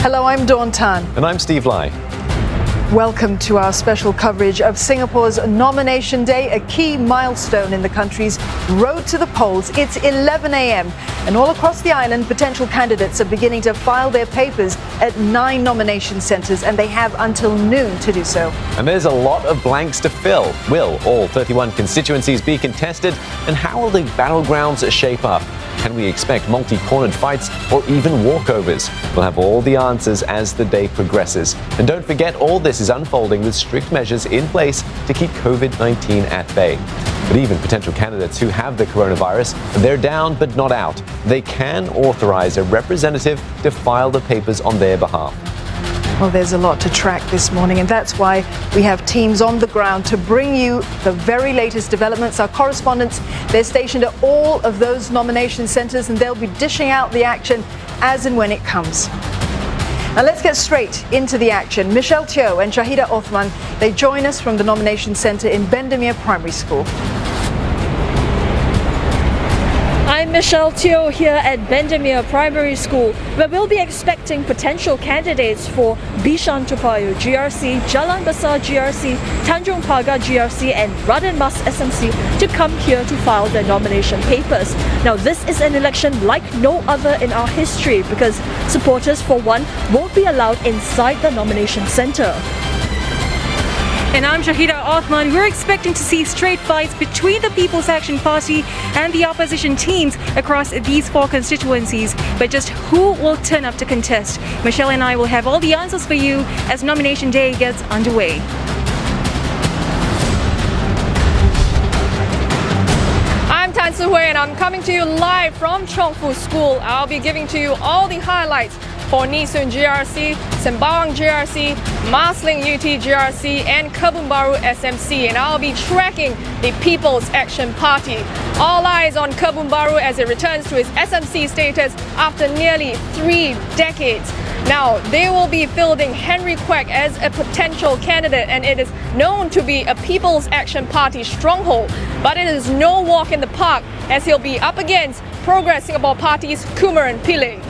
Hello, I'm Dawn Tan. And I'm Steve Lai. Welcome to our special coverage of Singapore's nomination day, a key milestone in the country's road to the polls. It's 11 a.m. and all across the island, potential candidates are beginning to file their papers at 9 nomination centres, and they have until noon to do so. And there's a lot of blanks to fill. Will all 31 constituencies be contested? And how will the battlegrounds shape up? Can we expect multi-cornered fights or even walkovers? We'll have all the answers as the day progresses. And don't forget, all this is unfolding with strict measures in place to keep COVID-19 at bay. But even potential candidates who have the coronavirus, they're down but not out. They can authorize a representative to file the papers on their behalf. Well, there's a lot to track this morning, and that's why we have teams on the ground to bring you the very latest developments. Our correspondents, they're stationed at all of those nomination centres, and they'll be dishing out the action as and when it comes. Now let's get straight into the action. Michelle Teo and Shahida Othman, they join us from the nomination centre in Bendemeer Primary School. I'm Michelle Teo here at Bendemeer Primary School, where we'll be expecting potential candidates for Bishan Toa Payoh GRC, Jalan Besar GRC, Tanjung Pagar GRC and Radin Mas SMC to come here to file their nomination papers. Now this is an election like no other in our history because supporters, for one, won't be allowed inside the nomination centre. And I'm Shahida Othman. We're expecting to see straight fights between the People's Action Party and the opposition teams across these 4 constituencies. But just who will turn up to contest? Michelle and I will have all the answers for you as nomination day gets underway. I'm Tan Su Hui and I'm coming to you live from Chong Fu School. I'll be giving to you all the highlights for Nee Soon GRC, Sembawang GRC, Marsiling UT GRC and Kebun Baru SMC, and I'll be tracking the People's Action Party. All eyes on Kebun Baru as it returns to its SMC status after nearly 3 decades. Now, they will be fielding Henry Kwek as a potential candidate, and it is known to be a People's Action Party stronghold. But it is no walk in the park as he'll be up against Progress Singapore Party's Kumaran Pillai.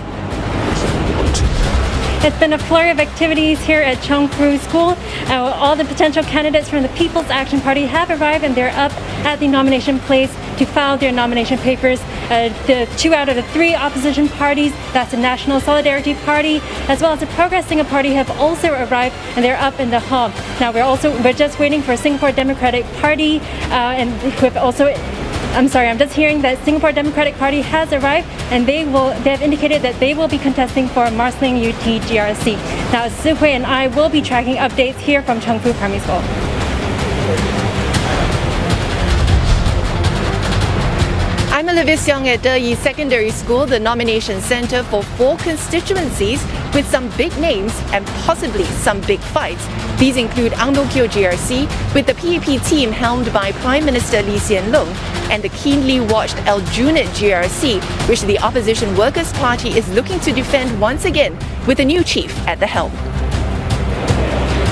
It's been a flurry of activities here at Chong Fu School. All the potential candidates from the People's Action Party have arrived and they're up at the nomination place to file their nomination papers. The 2 out of the 3 opposition parties, that's the National Solidarity Party as well as the Progress Singapore Party, have also arrived and they're up in the hall. Now we're just waiting for Singapore Democratic Party and we've also I'm just hearing that Singapore Democratic Party has arrived and they have indicated that they will be contesting for Marsiling UT GRC. Now, Su Hui and I will be tracking updates here from Chong Fu Primary School. I'm Olivia Seong at De Secondary School, the nomination centre for 4 constituencies with some big names and possibly some big fights. These include Ang Mo Kio GRC with the PAP team helmed by Prime Minister Lee Hsien Loong and the keenly watched Aljunied GRC, which the Opposition Workers' Party is looking to defend once again with a new chief at the helm.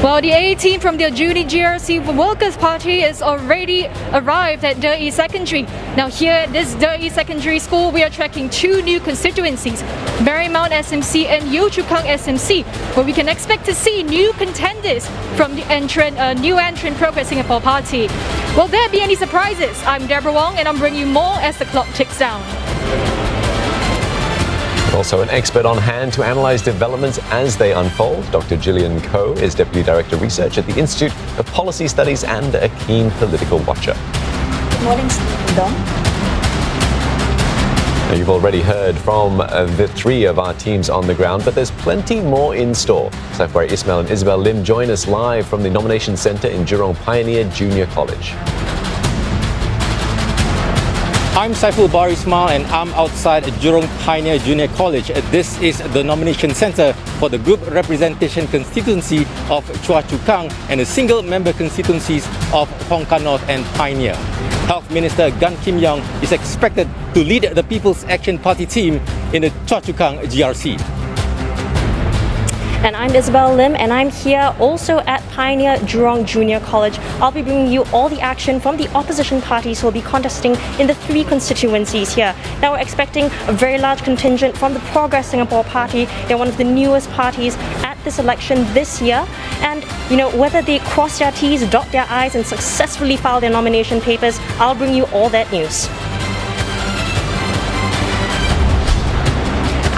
Well, the A team from the Aljunied GRC Workers' Party is already arrived at De Secondary. Now here at this De Secondary School, we are tracking 2 new constituencies, Marymount SMC and Yio Chu Kang SMC, where we can expect to see new contenders from the new entrant Progress Singapore Party. Will there be any surprises? I'm Deborah Wong and I'm bringing you more as the clock ticks down. Also an expert on hand to analyse developments as they unfold. Dr. Gillian Koh is Deputy Director of Research at the Institute of Policy Studies and a keen political watcher. Good morning, Dong. Now, you've already heard from the 3 of our teams on the ground, but there's plenty more in store. Saifwari Ismail and Isabel Lim join us live from the nomination centre in Jurong Pioneer Junior College. I'm Saiful Bar Ismail and I'm outside Jurong Pioneer Junior College. This is the nomination centre for the group representation constituency of Chua Chu Kang and the single-member constituencies of Hong Kong North and Pioneer. Health Minister Gan Kim Yong is expected to lead the People's Action Party team in the Chua Chu Kang GRC. And I'm Isabel Lim, and I'm here also at Pioneer Jurong Junior College. I'll be bringing you all the action from the opposition parties who will be contesting in the 3 constituencies here. Now we're expecting a very large contingent from the Progress Singapore Party. They're one of the newest parties at this election this year. And whether they cross their T's, dot their I's and successfully file their nomination papers, I'll bring you all that news.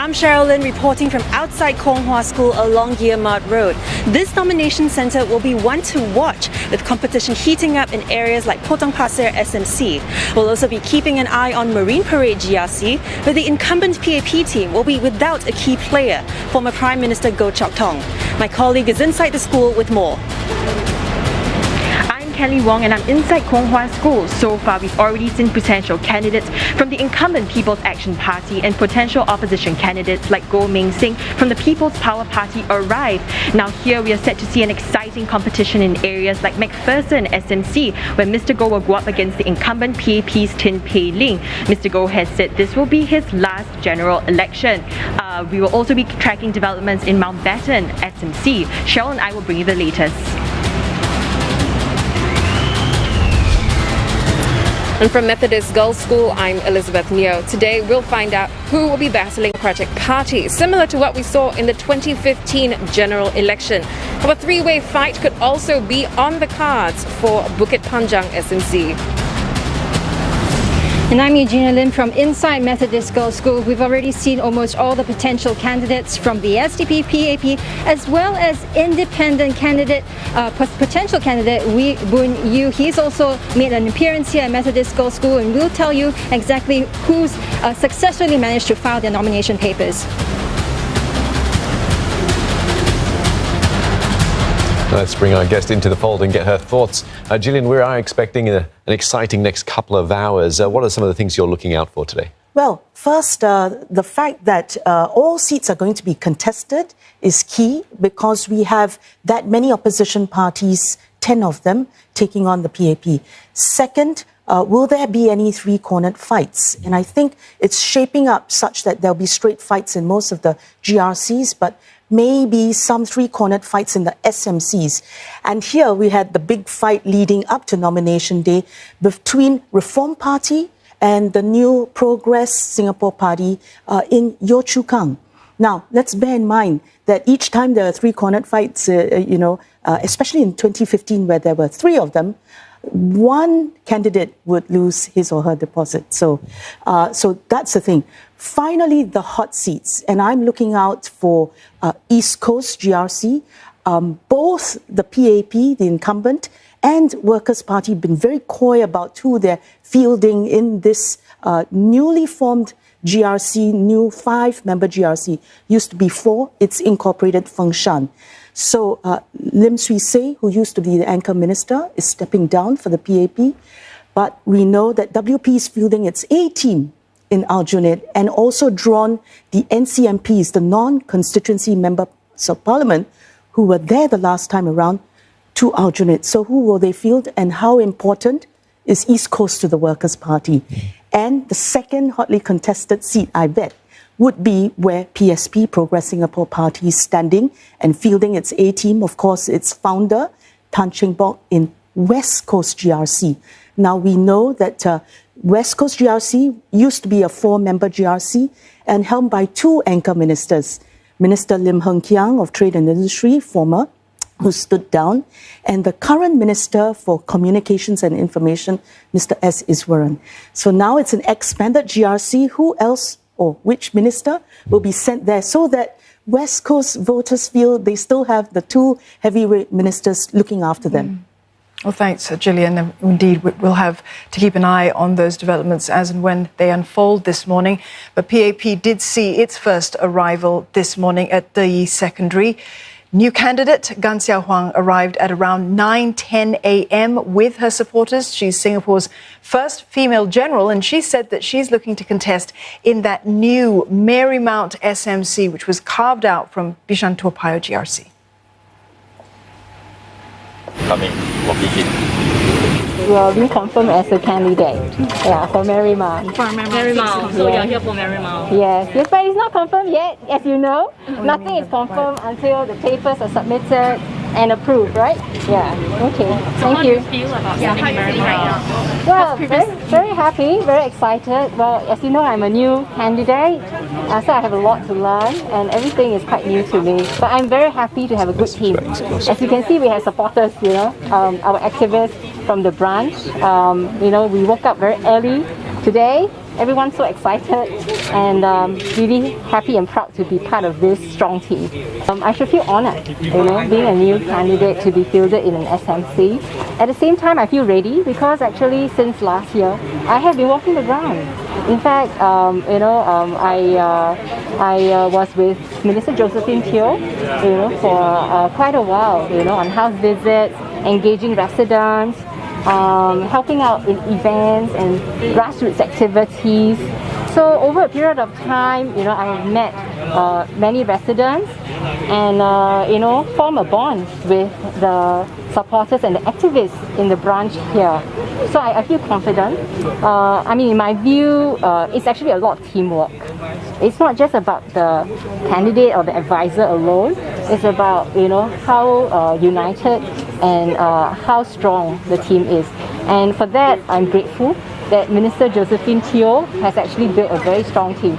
I'm Sherilyn reporting from outside Kong Hwa School along Guillemard Road. This nomination centre will be one to watch, with competition heating up in areas like Potong Pasir SMC. We'll also be keeping an eye on Marine Parade GRC, where the incumbent PAP team will be without a key player, former Prime Minister Goh Chok Tong. My colleague is inside the school with more. Kelly Wong, and I'm inside Kong Hwa School. So far, we've already seen potential candidates from the incumbent People's Action Party and potential opposition candidates like Goh Meng Sing from the People's Power Party arrive. Now here we are set to see an exciting competition in areas like McPherson SMC, where Mr. Goh will go up against the incumbent PAP's Tin Pei Ling. Mr. Goh has said this will be his last general election. We will also be tracking developments in Mountbatten SMC. Cheryl and I will bring you the latest. And from Methodist Girls' School, I'm Elizabeth Neo. Today, we'll find out who will be battling Democratic Party, similar to what we saw in the 2015 general election. A 3-way fight could also be on the cards for Bukit Panjang SMC. And I'm Eugenia Lim from inside Methodist Girls' School. We've already seen almost all the potential candidates from the SDP, PAP, as well as independent candidate, potential candidate Wee Boon Yu. He's also made an appearance here at Methodist Girls' School, and we'll tell you exactly who's successfully managed to file their nomination papers. Let's bring our guest into the fold and get her thoughts. Gillian, we are expecting an exciting next couple of hours. What are some of the things you're looking out for today? Well, first, the fact that all seats are going to be contested is key because we have that many opposition parties, 10 of them, taking on the PAP. Second, will there be any 3-cornered fights? And I think it's shaping up such that there'll be straight fights in most of the GRCs, but maybe some 3-cornered fights in the SMCs. And here we had the big fight leading up to nomination day between Reform Party and the new Progress Singapore Party in Yio Chu Kang. Now, let's bear in mind that each time there are 3-cornered fights, especially in 2015 where there were 3 of them, one candidate would lose his or her deposit. So that's the thing. Finally, the hot seats, and I'm looking out for East Coast GRC. Both the PAP, the incumbent, and Workers' Party have been very coy about who they're fielding in this newly formed GRC, new 5-member GRC. Used to be 4, it's incorporated Fengshan. So Lim Swee Say, who used to be the anchor minister, is stepping down for the PAP. But we know that WP is fielding its A team in Aljunied and also drawn the NCMPs, the non-constituency members of parliament, who were there the last time around, to Aljunied. So who will they field and how important is East Coast to the Workers' Party? And the second hotly contested seat, I bet, would be where PSP, Progress Singapore Party, is standing and fielding its A team. Of course, its founder, Tan Cheng Bock, in West Coast GRC. Now, we know that West Coast GRC used to be a 4-member GRC and helmed by 2 anchor ministers. Minister Lim Heng Kiang of Trade and Industry, former, who stood down, and the current Minister for Communications and Information, Mr. S. Iswaran. So now it's an expanded GRC. Who else or which minister will be sent there so that West Coast voters feel they still have the 2 heavyweight ministers looking after them? Well, thanks, Gillian. Indeed, we'll have to keep an eye on those developments as and when they unfold this morning. But PAP did see its first arrival this morning at the secondary. New candidate Gan Xiao Huang arrived at around 9:10 a.m. with her supporters. She's Singapore's first female general, and she said that she's looking to contest in that new Marymount SMC, which was carved out from Bishan Toa Payoh GRC. Coming, walking in. been confirmed as a candidate. Yeah, for Marymount. For Marymount. So you're here for Marymount. Yes, but it's not confirmed yet, as you know. Nothing is confirmed until the papers are submitted and approved, right? Yeah. Okay. Thank you. How do you feel about standing in Marymount? Well, very happy, very excited. Well, as you know, I'm a new candidate, so I have a lot to learn, and everything is quite new to me. But I'm very happy to have a good team. As you can see, we have supporters, our activists from the branch. We woke up very early today. Everyone's so excited and really happy and proud to be part of this strong team. I should feel honored, being a new candidate to be fielded in an SMC. At the same time, I feel ready because actually since last year, I have been walking the ground. In fact, I was with Minister Josephine Teo, for quite a while, on house visits, engaging residents, helping out in events and grassroots activities. So over a period of time, I have met many residents and form a bond with the supporters and the activists in the branch here. So I feel confident. In my view, it's actually a lot of teamwork. It's not just about the candidate or the advisor alone. It's about how united and how strong the team is. And for that, I'm grateful that Minister Josephine Teo has actually built a very strong team.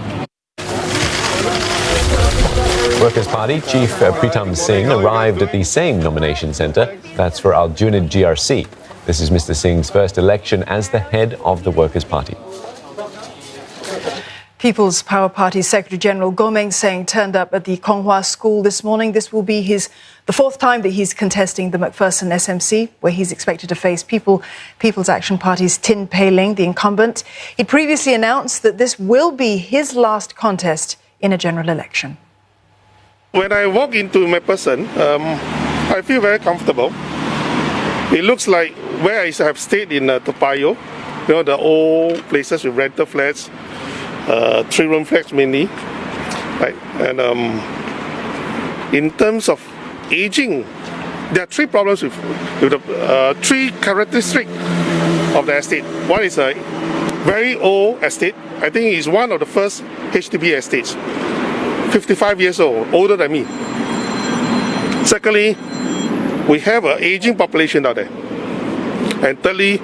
Workers' Party Chief Pritam Singh arrived at the same nomination centre. That's for Aljunied GRC. This is Mr. Singh's first election as the head of the Workers' Party. People's Power Party Secretary General Goh Seng turned up at the Kong Hwa School this morning. This will be the fourth time that he's contesting the McPherson SMC, where he's expected to face People's Action Party's Tin Pei Ling, the incumbent. He previously announced that this will be his last contest in a general election. When I walk into McPherson, I feel very comfortable. It looks like where I have stayed in Toa Payoh, the old places with rental flats, 3-room flats mainly. Right? And in terms of aging, there are three problems with the three characteristics of the estate. One is a very old estate. I think it's one of the first HDB estates. 55 years old, older than me. Secondly, we have an aging population out there. And thirdly,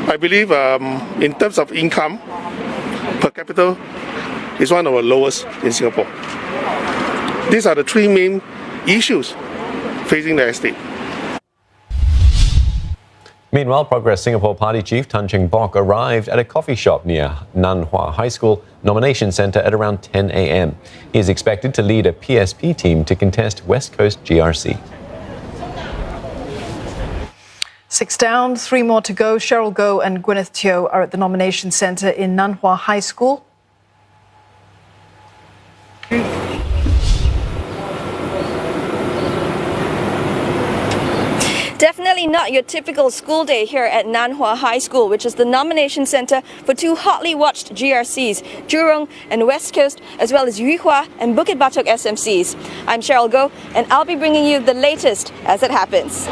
I believe in terms of income per capita, is one of the lowest in Singapore. These are the three main issues facing the estate. Meanwhile, Progress Singapore Party Chief Tan Cheng Bock arrived at a coffee shop near Nan Hua High School nomination centre at around 10 a.m. He is expected to lead a PSP team to contest West Coast GRC. 6 down, 3 more to go. Cheryl Goh and Gwyneth Teo are at the nomination centre in Nan Hua High School. Definitely not your typical school day here at Nan Hua High School, which is the nomination centre for two hotly watched GRCs, Jurong and West Coast, as well as Yu Hua and Bukit Batok SMCs. I'm Cheryl Goh, and I'll be bringing you the latest as it happens.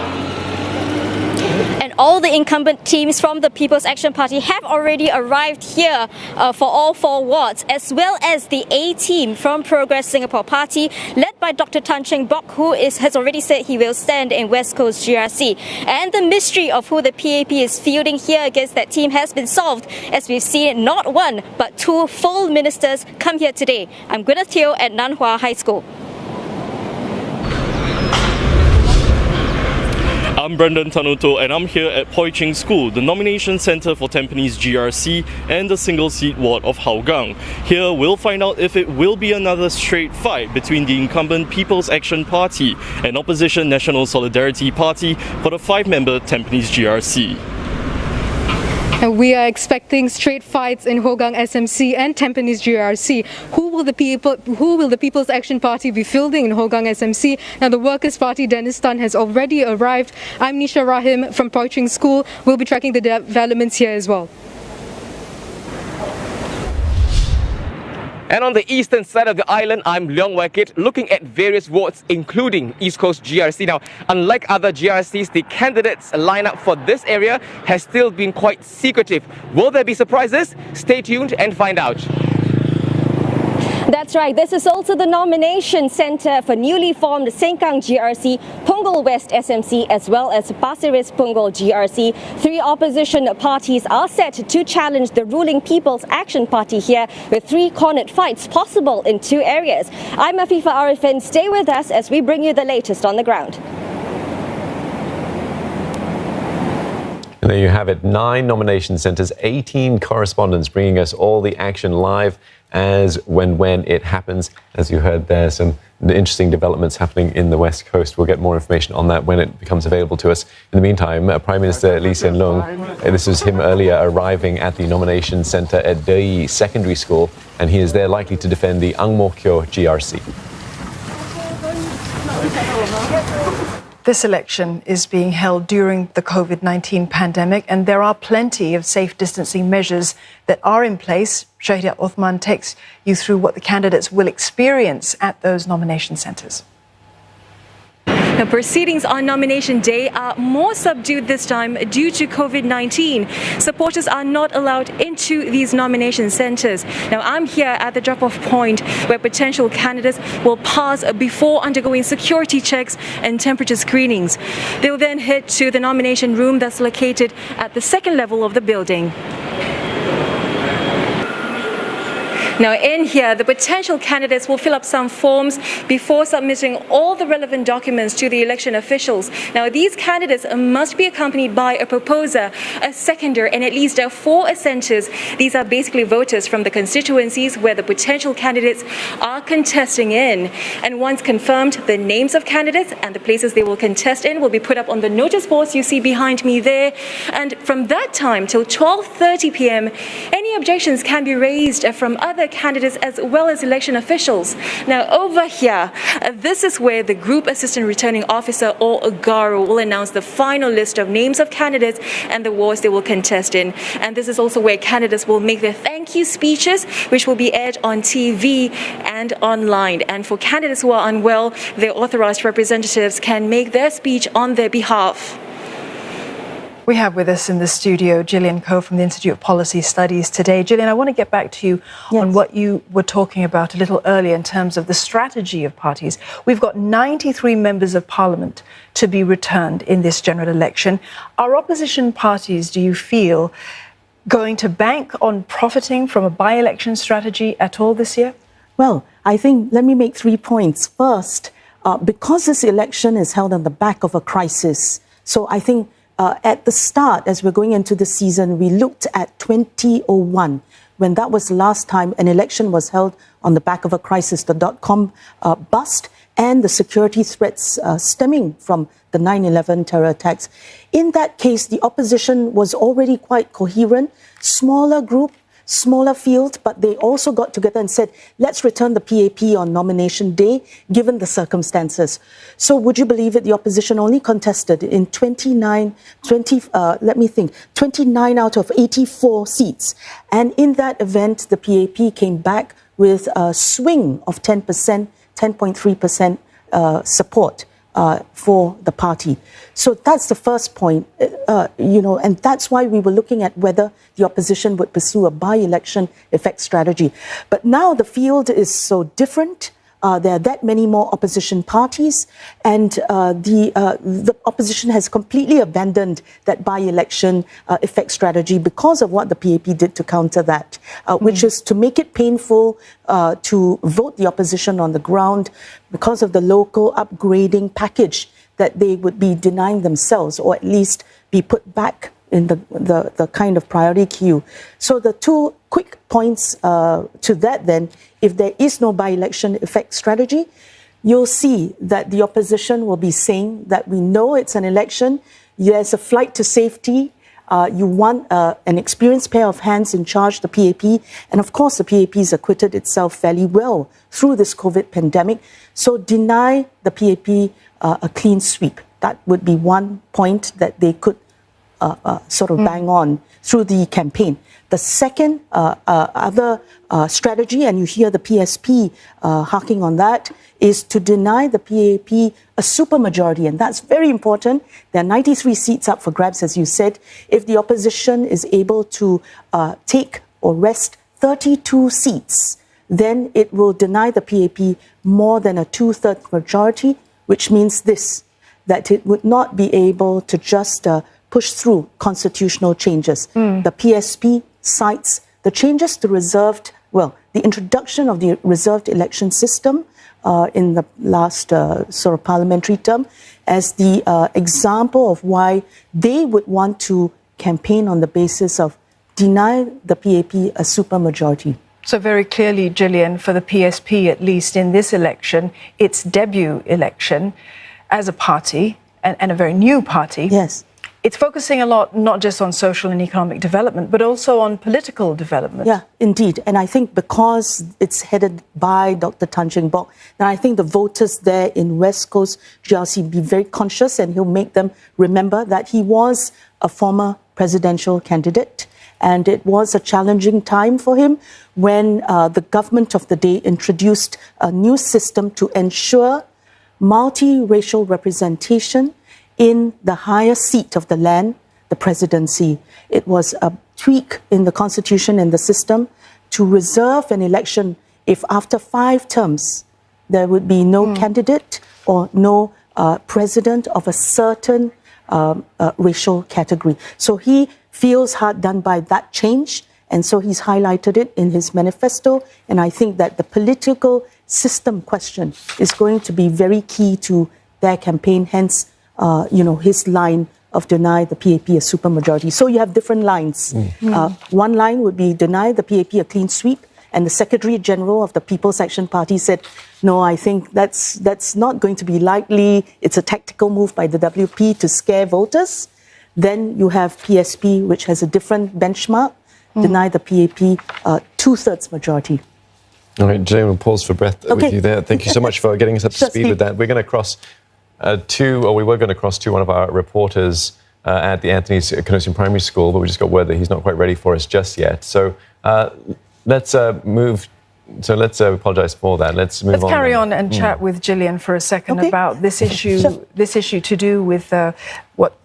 And all the incumbent teams from the People's Action Party have already arrived here for all 4 wards, as well as the A team from Progress Singapore Party, led by Dr. Tan Cheng Bock, who has already said he will stand in West Coast GRC. And the mystery of who the PAP is fielding here against that team has been solved, as we've seen not 1 but 2 full ministers come here today. I'm Gwyneth Teo at Nan Hua High School. I'm Brendan Tanuto and I'm here at Poi Ching School, the nomination centre for Tampines GRC and the single-seat ward of Hougang. Here we'll find out if it will be another straight fight between the incumbent People's Action Party and opposition National Solidarity Party for the 5-member Tampines GRC. And we are expecting straight fights in Hougang SMC and Tampines GRC. Who will the People's Action Party be fielding in Hougang SMC? Now, the Workers' Party Dennis Tan has already arrived. I'm Nisha Rahim from Poi Ching School. We'll be tracking the developments here as well. And on the eastern side of the island, I'm Leong Wekit, looking at various wards, including East Coast GRC. Now, unlike other GRCs, the candidates lineup for this area has still been quite secretive. Will there be surprises? Stay tuned and find out. That's right. This is also the nomination centre for newly formed Sengkang GRC, Punggol West SMC, as well as Pasir Ris Punggol GRC. 3 opposition parties are set to challenge the ruling People's Action Party here, with 3 cornered fights possible in 2 areas. I'm Afifa Arifin. Stay with us as we bring you the latest on the ground. And there you have it, 9 nomination centres, 18 correspondents bringing us all the action live as when it happens. As you heard there, some interesting developments happening in the West Coast. We'll get more information on that when it becomes available to us. In the meantime, Prime Minister Lee Hsien Loong, this was him earlier arriving at the nomination centre at GE Secondary School, and he is there likely to defend the Ang Mo Kio GRC. This election is being held during the COVID-19 pandemic, and there are plenty of safe distancing measures that are in place. Shahida Othman takes you through what the candidates will experience at those nomination centres. The proceedings on nomination day are more subdued this time due to COVID-19. Supporters are not allowed into these nomination centres. Now, I'm here at the drop-off point where potential candidates will pass before undergoing security checks and temperature screenings. They'll then head to the nomination room that's located at the 2nd level of the building. Now, in here, the potential candidates will fill up some forms before submitting all the relevant documents to the election officials. Now, these candidates must be accompanied by a proposer, a seconder, and at least 4 assenters. These are basically voters from the constituencies where the potential candidates are contesting in. And once confirmed, the names of candidates and the places they will contest in will be put up on the notice boards you see behind me there. And from that time till 12:30 p.m., any objections can be raised from other candidates as well as election officials. Now, over here, this is where the Group Assistant Returning Officer, or GARO, will announce the final list of names of candidates and the wards they will contest in. And this is also where candidates will make their thank you speeches, which will be aired on TV and online. And for candidates who are unwell, their authorized representatives can make their speech on their behalf. We have with us in the studio Gillian Koh from the Institute of Policy Studies today. Gillian, I want to get back to you on what you were talking about a little earlier in terms of the strategy of parties. We've got 93 members of parliament to be returned in this general election. Are opposition parties, do you feel, going to bank on profiting from a by-election strategy at all this year? Well, I think, let me make 3 points. First, because this election is held on the back of a crisis, so I think at the start, as we're going into the season, we looked at 2001, when that was the last time an election was held on the back of a crisis, the .com bust and the security threats stemming from the 9/11 terror attacks. In that case, the opposition was already quite coherent, smaller group, smaller field, but they also got together and said, let's return the PAP on nomination day, given the circumstances. So would you believe it, the opposition only contested in 29 out of 84 seats. And in that event, the PAP came back with a swing of 10%, 10.3% support for the party. So that's the first point, and that's why we were looking at whether the opposition would pursue a by-election effect strategy. But now the field is so different. There are that many more opposition parties, and the opposition has completely abandoned that by-election effect strategy because of what the PAP did to counter that, which is to make it painful to vote the opposition on the ground because of the local upgrading package that they would be denying themselves, or at least be put back in the kind of priority queue. So the 2 quick points to that then, if there is no by-election effect strategy, you'll see that the opposition will be saying that we know it's an election, there's a flight to safety, you want an experienced pair of hands in charge, the PAP, and of course the PAP has acquitted itself fairly well through this COVID pandemic, so deny the PAP a clean sweep. That would be one point that they could sort of bang on through the campaign. The second other strategy, and you hear the PSP harking on that, is to deny the PAP a supermajority, and that's very important. There are 93 seats up for grabs, as you said. If the opposition is able to take or wrest 32 seats, then it will deny the PAP more than a two-thirds majority, which means this, that it would not be able to just push through constitutional changes. The PSP cites the changes to the introduction of the reserved election system in the last sort of parliamentary term as the example of why they would want to campaign on the basis of deny the PAP a supermajority. So very clearly, Gillian, for the PSP, at least in this election, its debut election as a party and a very new party. Yes. It's focusing a lot not just on social and economic development, but also on political development. Yeah, indeed. And I think because it's headed by Dr. Tan Cheng Bock, then I think the voters there in West Coast GRC be very conscious, and he'll make them remember that he was a former presidential candidate. And it was a challenging time for him when the government of the day introduced a new system to ensure multiracial representation in the highest seat of the land, the presidency. It was a tweak in the constitution and the system to reserve an election if after 5 terms there would be no candidate or no president of a certain racial category. So he feels hard done by that change, and so he's highlighted it in his manifesto. And I think that the political system question is going to be very key to their campaign, hence his line of deny the PAP a supermajority. So you have different lines. One line would be deny the PAP a clean sweep, and the Secretary General of the People's Action Party said, no, I think that's not going to be likely. It's a tactical move by the WP to scare voters. Then you have PSP, which has a different benchmark, deny the PAP two-thirds majority. All right, Jane, we'll pause for breath with you there. Thank you so much for getting us up to speed with that. We're going to cross we were going to cross to one of our reporters at the Anthony Canossian Primary School, but we just got word that he's not quite ready for us just yet. So let's move. So let's apologise for that. Let's move on. Let's carry on and chat with Gillian for a second about this issue. Sure. This issue to do with what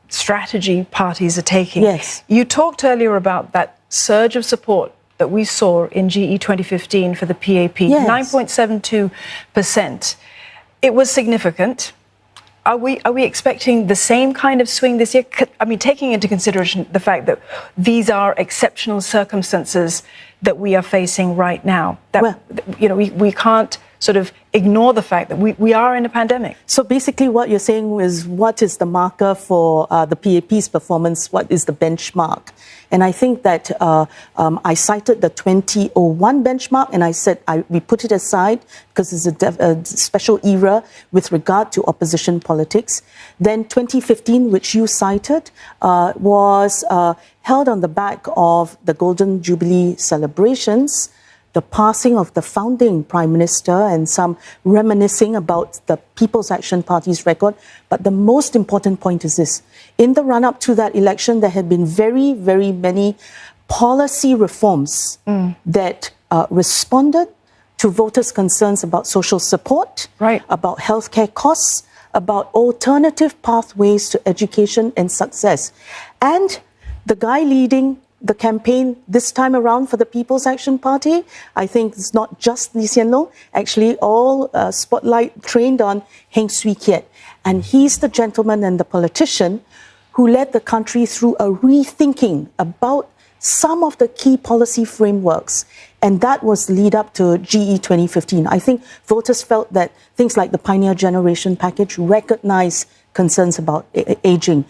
strategy parties are taking. Yes. You talked earlier about that surge of support that we saw in GE 2015 for the PAP, 9.72%. It was significant. Are we expecting the same kind of swing this year? I mean, taking into consideration the fact that these are exceptional circumstances that we are facing right now. That we can't sort of ignore the fact that we are in a pandemic. So basically what you're saying is, what is the marker for the PAP's performance? What is the benchmark? And I think that I cited the 2001 benchmark, and I said we put it aside because it's a special era with regard to opposition politics. Then 2015, which you cited, was held on the back of the Golden Jubilee celebrations, the passing of the founding Prime Minister, and some reminiscing about the People's Action Party's record. But the most important point is this. In the run-up to that election, there had been very, very many policy reforms that responded to voters' concerns about social support, about healthcare costs, about alternative pathways to education and success. And the guy leading the campaign this time around for the People's Action Party, I think it's not just Lee Hsien Loong, actually all spotlight trained on Heng Swee Keat. And he's the gentleman and the politician who led the country through a rethinking about some of the key policy frameworks. And that was the lead up to GE 2015. I think voters felt that things like the Pioneer Generation Package recognized concerns about aging.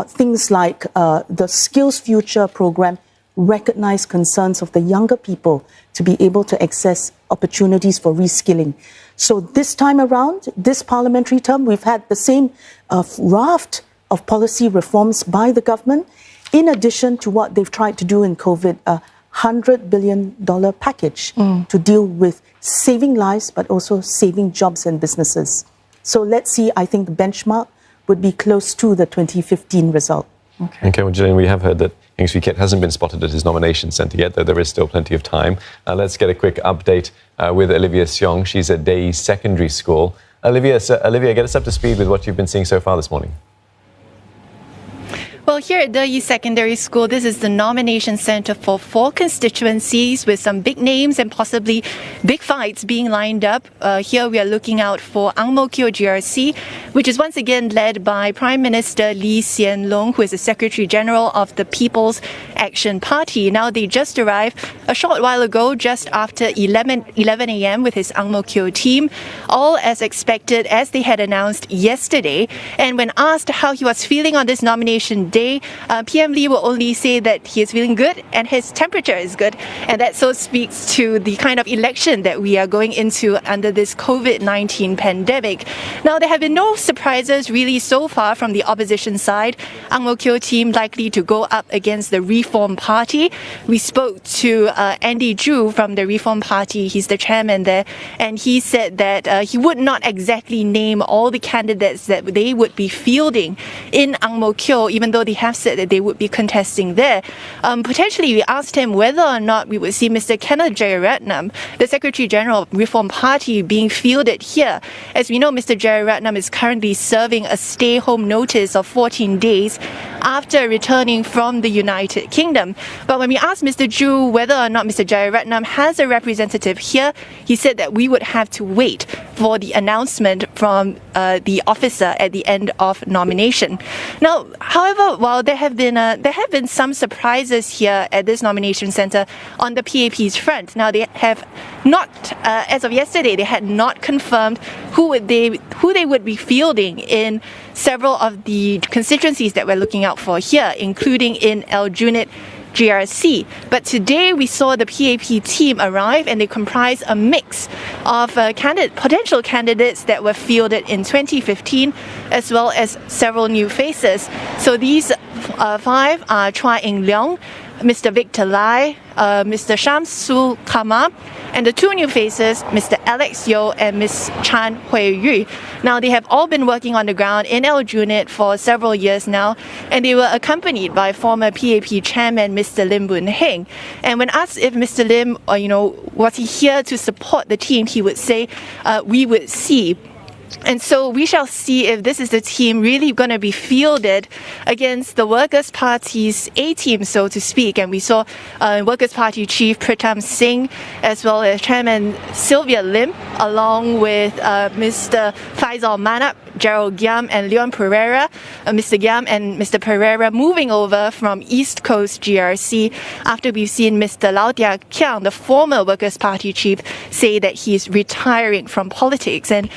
Things like the Skills Future program recognize concerns of the younger people to be able to access opportunities for reskilling. So this time around, this parliamentary term, we've had the same raft of policy reforms by the government, in addition to what they've tried to do in COVID, a $100 billion package to deal with saving lives, but also saving jobs and businesses. So let's see, I think the benchmark would be close to the 2015 result. Okay, well, Gillian, we have heard that Ng Swee Kiat hasn't been spotted at his nomination centre yet, though there is still plenty of time. Let's get a quick update with Olivia Seong. She's at Dei Secondary School. Olivia, get us up to speed with what you've been seeing so far this morning. Well, here at Dei Secondary School, this is the nomination center for 4 constituencies with some big names and possibly big fights being lined up. Here we are looking out for Ang Mo Kio GRC, which is once again led by Prime Minister Lee Hsien Loong, who is the Secretary General of the People's Action Party. Now, they just arrived a short while ago, just after 11 a.m. with his Ang Mo Kio team, all as expected, as they had announced yesterday. And when asked how he was feeling on this nomination day, PM Lee will only say that he is feeling good and his temperature is good, and that so speaks to the kind of election that we are going into under this COVID-19 pandemic. Now, there have been no surprises really so far from the opposition side. Ang Mo Kio team likely to go up against the Reform Party. We spoke to Andy Zhu from the Reform Party. He's the chairman there, and he said that he would not exactly name all the candidates that they would be fielding in Ang Mo Kio, even though they have said that they would be contesting there. Potentially, we asked him whether or not we would see Mr. Kenneth Jeyaretnam, the Secretary General of Reform Party, being fielded here. As we know, Mr. Jeyaretnam is currently serving a stay-home notice of 14 days after returning from the United Kingdom. But when we asked Mr. Zhu whether or not Mr. Jeyaretnam has a representative here, he said that we would have to wait for the announcement from the officer at the end of nomination. Now, however, while there have been some surprises here at this nomination centre on the PAP's front. Now, they have not, as of yesterday, they had not confirmed who they would be fielding in several of the constituencies that we're looking out for here, including in Aljunied GRC. But today we saw the PAP team arrive, and they comprise a mix of potential candidates that were fielded in 2015, as well as several new faces. So these 5 are Chua Eng Leong, Mr. Victor Lai, Mr. Shamsul Kama, and the 2 new faces, Mr. Alex Yeo and Ms. Chan Hui Yu. Now, they have all been working on the ground in Aljunied for several years now, and they were accompanied by former PAP chairman Mr. Lim Boon Heng. And when asked if Mr. Lim, was he here to support the team, he would say, we would see. And so we shall see if this is the team really going to be fielded against the Workers' Party's A-team, so to speak. And we saw Workers' Party Chief Pritam Singh, as well as Chairman Sylvia Lim, along with Mr. Faisal Manap, Gerald Giam and Leon Pereira. Mr. Giam and Mr. Pereira moving over from East Coast GRC after we've seen Mr. Lau Tia Kiang, the former Workers' Party chief, say that he's retiring from politics. And,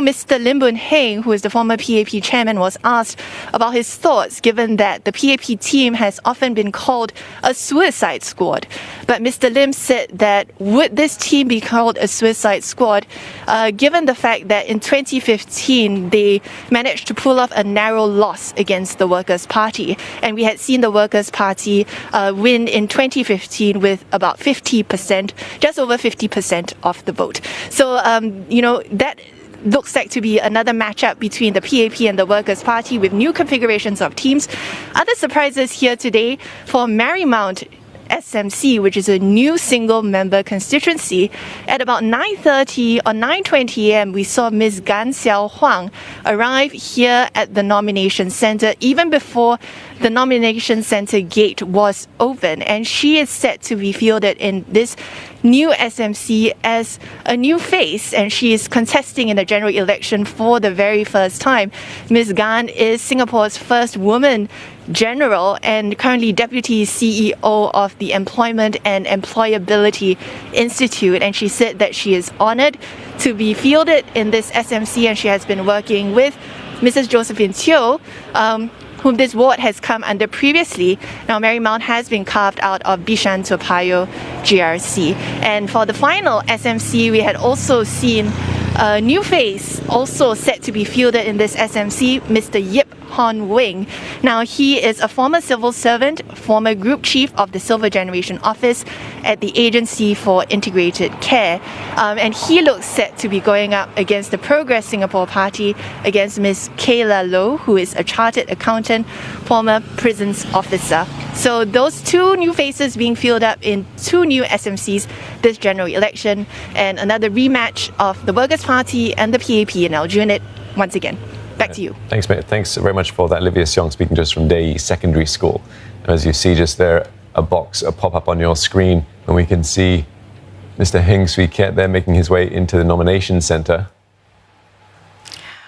Mr. Lim Boon Heng, who is the former PAP chairman, was asked about his thoughts, given that the PAP team has often been called a suicide squad. But Mr. Lim said that would this team be called a suicide squad, given the fact that in 2015 they managed to pull off a narrow loss against the Workers' Party. And we had seen the Workers' Party win in 2015 with about 50%, just over 50% of the vote. So, that looks like to be another matchup between the PAP and the Workers' Party with new configurations of teams. Other surprises here today for Marymount SMC, which is a new single-member constituency. At about 9:30 or 9:20 a.m., we saw Ms. Gan Xiao Huang arrive here at the nomination centre even before the nomination centre gate was open, and she is set to be fielded in this new SMC as a new face, and she is contesting in the general election for the very first time. Ms. Gan is Singapore's first woman general and currently deputy CEO of the Employment and Employability Institute, and she said that she is honoured to be fielded in this SMC, and she has been working with Mrs. Josephine Teo, whom this ward has come under previously. Now, Marymount has been carved out of Bishan Toa Payoh GRC. And for the final SMC, we had also seen a new face also set to be fielded in this SMC, Mr. Yip Hon Wing. Now, he is a former civil servant, former group chief of the Silver Generation Office at the Agency for Integrated Care. And he looks set to be going up against the Progress Singapore Party, against Ms. Kayla Low, who is a chartered accountant, former prisons officer. So those two new faces being fielded up in two new SMCs this general election, and another rematch of the Workers' Party and the PAP in Aljunied once again. Back to you. Thanks, mate. Thanks very much for that. Olivia Seong speaking to us from Dei Secondary School. And as you see just there, a box pop up on your screen, and we can see Mr. Heng Swee Keat there making his way into the nomination centre.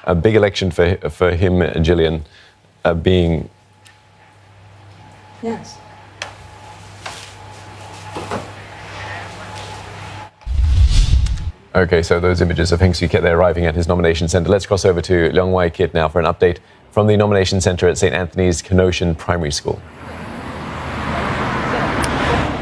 A big election for him, Gillian, being... Yes. Okay, so those images of Heng Swee Keat there arriving at his nomination centre. Let's cross over to Leong Wai Kit now for an update from the nomination centre at St. Anthony's Kenoshan Primary School.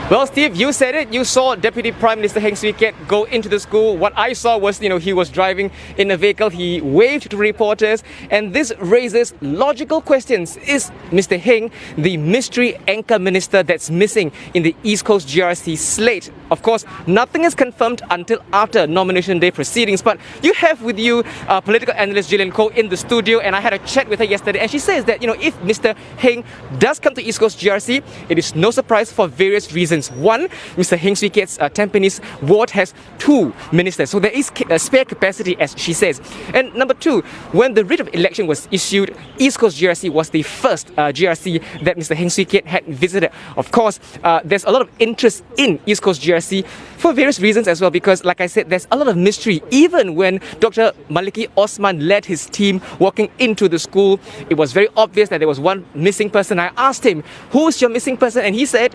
Well, Steve, you said it. You saw Deputy Prime Minister Heng Swee Keat go into the school. What I saw was, he was driving in a vehicle. He waved to reporters, and this raises logical questions. Is Mr. Heng the mystery anchor minister that's missing in the East Coast GRC slate? Of course, nothing is confirmed until after nomination day proceedings, but you have with you political analyst Gillian Koh in the studio, and I had a chat with her yesterday, and she says that, if Mr. Heng does come to East Coast GRC, it is no surprise for various reasons. One, Mr. Heng Swee Keat's Tampines ward has two ministers, so there is spare capacity, as she says. And number two, when the writ of election was issued, East Coast GRC was the first GRC that Mr. Heng Swee Keat had visited. Of course, there's a lot of interest in East Coast GRC for various reasons as well, because, like I said, there's a lot of mystery. Even when Dr. Maliki Osman led his team walking into the school, it was very obvious that there was one missing person. I asked him, who's your missing person? And he said,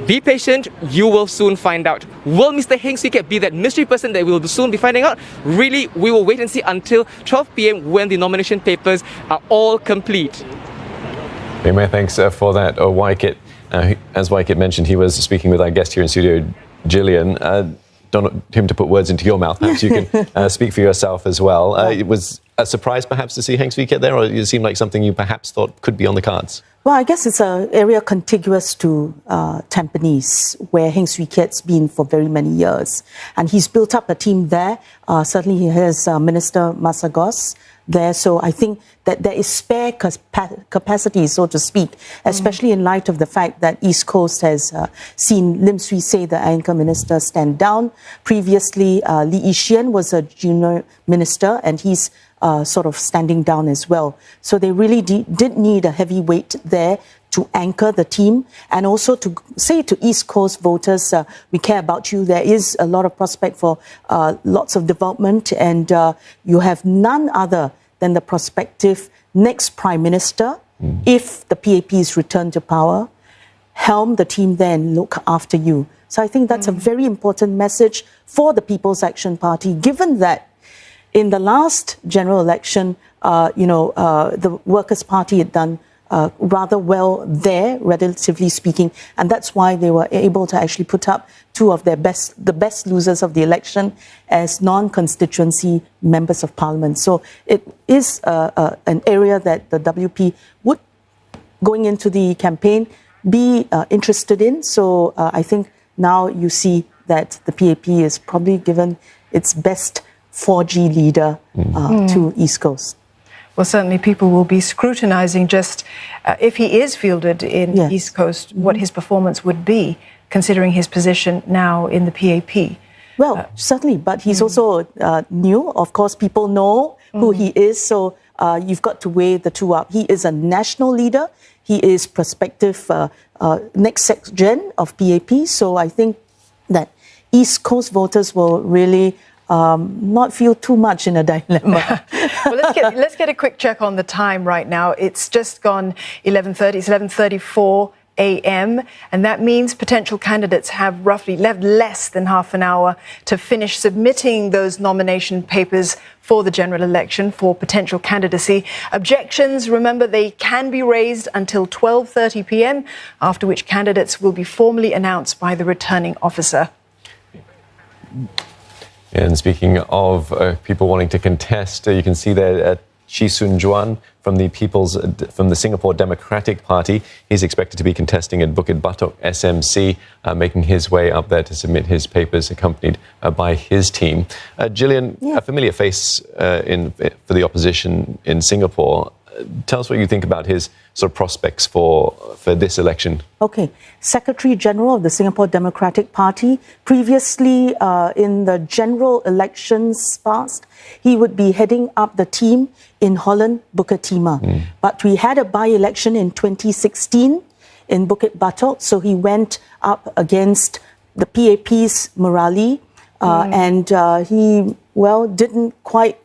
be patient, you will soon find out. Will Mr. Heng Swee Keat be that mystery person that we will soon be finding out? Really, we will wait and see until 12 p.m. when the nomination papers are all complete. Many thanks for that, Waikit. As Waikit mentioned, he was speaking with our guest here in studio, Gillian. Don't want him to put words into your mouth. Perhaps you can speak for yourself as well. It was a surprise, perhaps, to see Heng Swee Keat there, or it seemed like something you perhaps thought could be on the cards? Well, I guess it's an area contiguous to Tampines, where Heng Swee Keat's been for very many years. And he's built up a team there. Certainly, he has Minister Masagos there. So I think that there is spare capacity, so to speak, especially in light of the fact that East Coast has seen Lim Swee Say, the anchor minister, stand down. Previously, Lee Yi-Hsien was a junior minister, and he's sort of standing down as well. So they really did need a heavyweight there to anchor the team, and also to say to East Coast voters, we care about you. There is a lot of prospect for lots of development, and you have none other than the prospective next Prime Minister, if the PAP is returned to power, helm the team there and look after you. So I think that's a very important message for the People's Action Party, given that in the last general election, the Workers' Party had done rather well there, relatively speaking, and that's why they were able to actually put up two of the best losers of the election as non-constituency members of parliament. So it is an area that the WP would, going into the campaign, be interested in. So I think now you see that the PAP is probably given its best 4G leader to East Coast. Well, certainly people will be scrutinising just if he is fielded in East Coast, what his performance would be, considering his position now in the PAP. Well, certainly, but he's also new. Of course, people know who he is, so you've got to weigh the two up. He is a national leader. He is prospective next gen of PAP, so I think that East Coast voters will really not feel too much in a dilemma. Well, let's get a quick check on the time right now. It's just gone 11:30. It's 11:34 a.m. and that means potential candidates have roughly left less than half an hour to finish submitting those nomination papers for the general election for potential candidacy. Objections, remember, they can be raised until 12:30 p.m., after which candidates will be formally announced by the returning officer. And speaking of people wanting to contest, you can see there Chi Soon-juan from the Singapore Democratic Party. He's expected to be contesting at Bukit Batok SMC, making his way up there to submit his papers, accompanied by his team. Gillian, a familiar face for the opposition in Singapore. Tell us what you think about his sort of prospects for this election. Okay. Secretary General of the Singapore Democratic Party. Previously, in the general elections past, he would be heading up the team in Holland, Bukit Timah. But we had a by-election in 2016 in Bukit Batok, so he went up against the PAP's Murali, and he, didn't quite